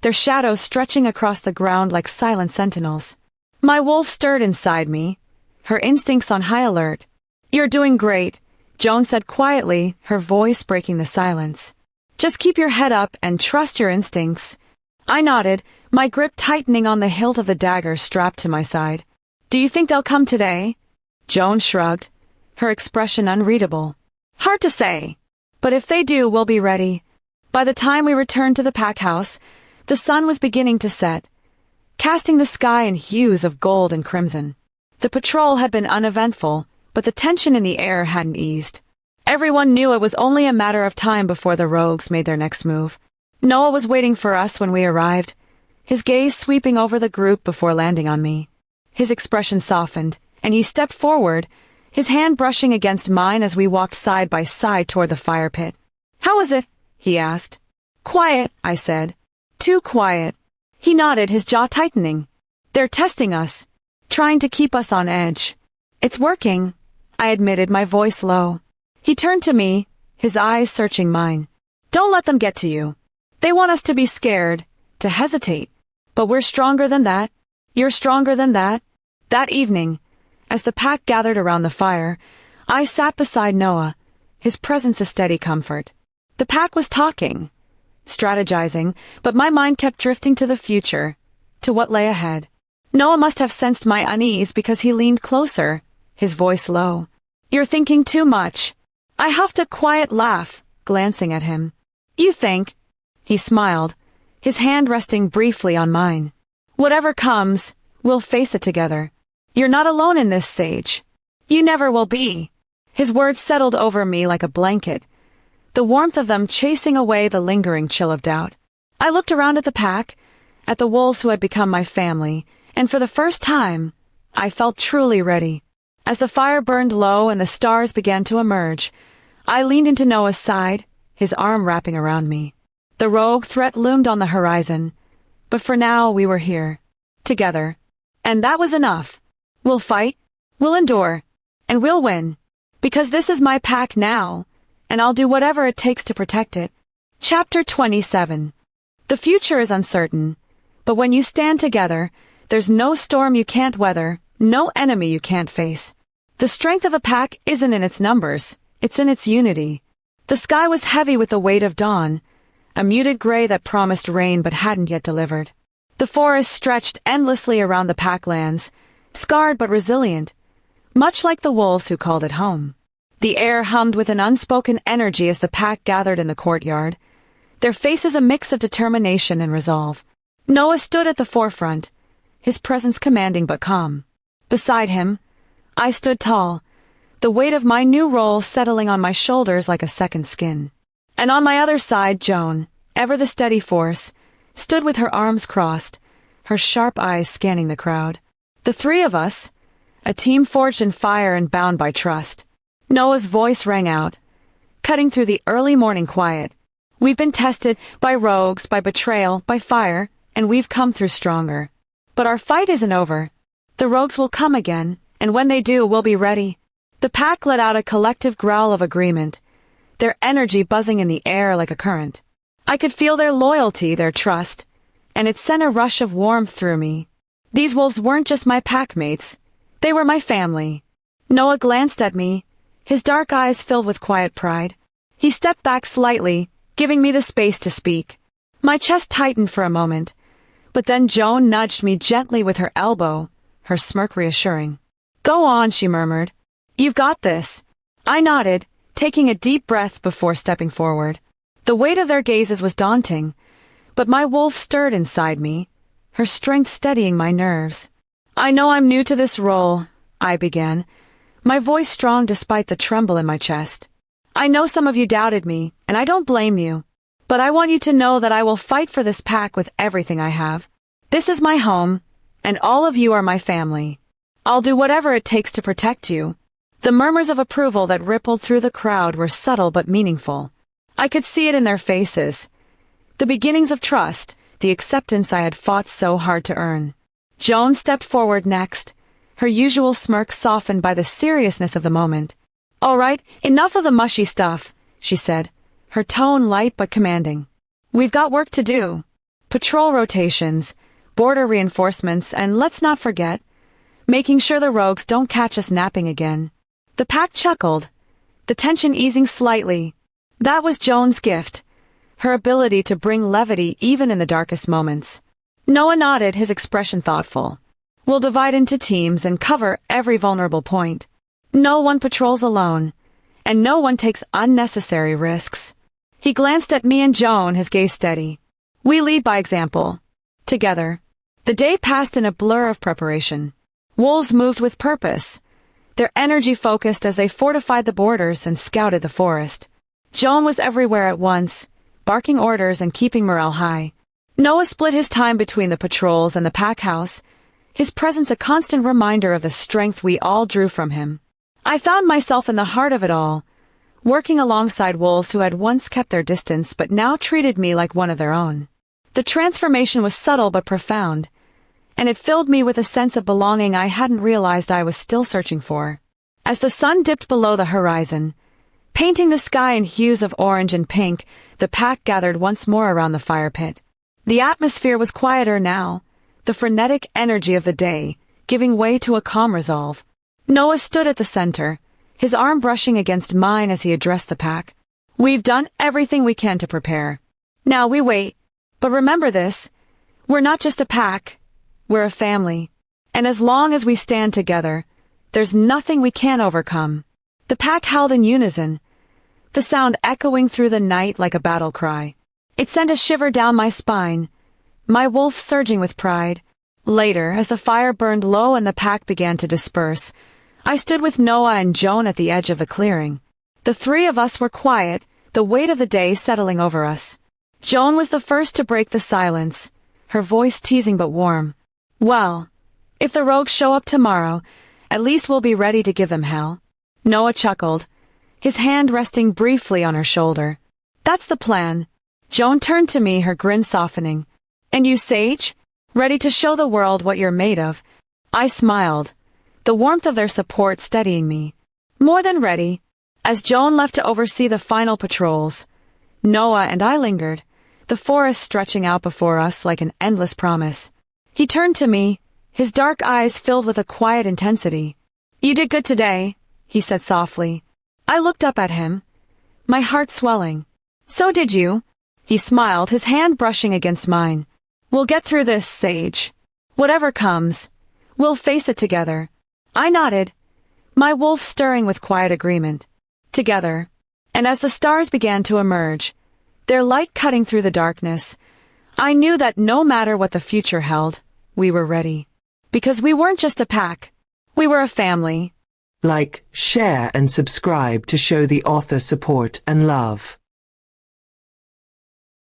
their shadows stretching across the ground like silent sentinels. My wolf stirred inside me, her instincts on high alert. You're doing great, Joan said quietly, her voice breaking the silence. Just keep your head up and trust your instincts. I nodded, my grip tightening on the hilt of the dagger strapped to my side. Do you think they'll come today? Joan shrugged, her expression unreadable. Hard to say, but if they do, we'll be ready. By the time we returned to the pack house, the sun was beginning to set, casting the sky in hues of gold and crimson. The patrol had been uneventful, but the tension in the air hadn't eased. Everyone knew it was only a matter of time before the rogues made their next move. Noah was waiting for us when we arrived, his gaze sweeping over the group before landing on me. His expression softened, and he stepped forward, his hand brushing against mine as we walked side by side toward the fire pit. How is it? He asked. Quiet, I said. Too quiet. He nodded, his jaw tightening. They're testing us, trying to keep us on edge. It's working, I admitted, my voice low. He turned to me, his eyes searching mine. Don't let them get to you. They want us to be scared, to hesitate. But we're stronger than that. You're stronger than that. That evening, as the pack gathered around the fire, I sat beside Noah, his presence a steady comfort. The pack was talking, strategizing, but my mind kept drifting to the future, to what lay ahead. Noah must have sensed my unease because he leaned closer, his voice low. You're thinking too much. I huffed a quiet laugh, glancing at him. You think? He smiled, his hand resting briefly on mine. Whatever comes, we'll face it together. You're not alone in this, Sage. You never will be. His words settled over me like a blanket, the warmth of them chasing away the lingering chill of doubt. I looked around at the pack, at the wolves who had become my family, and for the first time, I felt truly ready. As the fire burned low and the stars began to emerge, I leaned into Noah's side, his arm wrapping around me. The rogue threat loomed on the horizon, but for now we were here, together. And that was enough. We'll fight, we'll endure, and we'll win. Because this is my pack now, and I'll do whatever it takes to protect it. Chapter 27. The future is uncertain, but when you stand together, there's no storm you can't weather, no enemy you can't face. The strength of a pack isn't in its numbers, it's in its unity. The sky was heavy with the weight of dawn, a muted gray that promised rain but hadn't yet delivered. The forest stretched endlessly around the packlands, scarred but resilient, much like the wolves who called it home. The air hummed with an unspoken energy as the pack gathered in the courtyard, their faces a mix of determination and resolve. Noah stood at the forefront, his presence commanding but calm. Beside him, I stood tall, the weight of my new role settling on my shoulders like a second skin. And on my other side, Joan, ever the steady force, stood with her arms crossed, her sharp eyes scanning the crowd. The three of us, a team forged in fire and bound by trust. Noah's voice rang out, cutting through the early morning quiet. We've been tested by rogues, by betrayal, by fire, and we've come through stronger. But our fight isn't over. The rogues will come again, and when they do, we'll be ready. The pack let out a collective growl of agreement, their energy buzzing in the air like a current. I could feel their loyalty, their trust, and it sent a rush of warmth through me. These wolves weren't just my packmates, they were my family. Noah glanced at me, his dark eyes filled with quiet pride. He stepped back slightly, giving me the space to speak. My chest tightened for a moment, but then Joan nudged me gently with her elbow, her smirk reassuring. Go on, she murmured. You've got this. I nodded, taking a deep breath before stepping forward. The weight of their gazes was daunting, but my wolf stirred inside me, her strength steadying my nerves. I know I'm new to this role, I began, my voice strong despite the tremble in my chest. I know some of you doubted me, and I don't blame you. But I want you to know that I will fight for this pack with everything I have. This is my home, and all of you are my family. I'll do whatever it takes to protect you. The murmurs of approval that rippled through the crowd were subtle but meaningful. I could see it in their faces. The beginnings of trust, the acceptance I had fought so hard to earn. Joan stepped forward next, her usual smirk softened by the seriousness of the moment. All right, enough of the mushy stuff, she said, her tone light but commanding. We've got work to do. Patrol rotations, border reinforcements, and let's not forget, making sure the rogues don't catch us napping again. The pack chuckled, the tension easing slightly. That was Joan's gift, her ability to bring levity even in the darkest moments. Noah nodded, his expression thoughtful. We'll divide into teams and cover every vulnerable point. No one patrols alone, and no one takes unnecessary risks. He glanced at me and Joan, his gaze steady. We lead by example. Together. The day passed in a blur of preparation. Wolves moved with purpose, their energy focused as they fortified the borders and scouted the forest. Joan was everywhere at once, barking orders and keeping morale high. Noah split his time between the patrols and the pack house, his presence a constant reminder of the strength we all drew from him. I found myself in the heart of it all, working alongside wolves who had once kept their distance but now treated me like one of their own. The transformation was subtle but profound, and it filled me with a sense of belonging I hadn't realized I was still searching for. As the sun dipped below the horizon, painting the sky in hues of orange and pink, the pack gathered once more around the fire pit. The atmosphere was quieter now, the frenetic energy of the day giving way to a calm resolve. Noah stood at the center, his arm brushing against mine as he addressed the pack. We've done everything we can to prepare. Now we wait. But remember this, we're not just a pack, we're a family. And as long as we stand together, there's nothing we can't overcome. The pack howled in unison, the sound echoing through the night like a battle cry. It sent a shiver down my spine, my wolf surging with pride. Later, as the fire burned low and the pack began to disperse, I stood with Noah and Joan at the edge of the clearing. The three of us were quiet, the weight of the day settling over us. Joan was the first to break the silence, her voice teasing but warm. Well, if the rogues show up tomorrow, at least we'll be ready to give them hell. Noah chuckled, his hand resting briefly on her shoulder. That's the plan. Joan turned to me, her grin softening. And you, Sage? Ready to show the world what you're made of? I smiled, the warmth of their support steadying me. More than ready. As Joan left to oversee the final patrols, Noah and I lingered, the forest stretching out before us like an endless promise. He turned to me, his dark eyes filled with a quiet intensity. You did good today, he said softly. I looked up at him, my heart swelling. So did you. He smiled, his hand brushing against mine. We'll get through this, Sage. Whatever comes, we'll face it together. I nodded, my wolf stirring with quiet agreement. Together. And as the stars began to emerge, their light cutting through the darkness, I knew that no matter what the future held, we were ready. Because we weren't just a pack, we were a family. Like, share and subscribe to show the author support and love.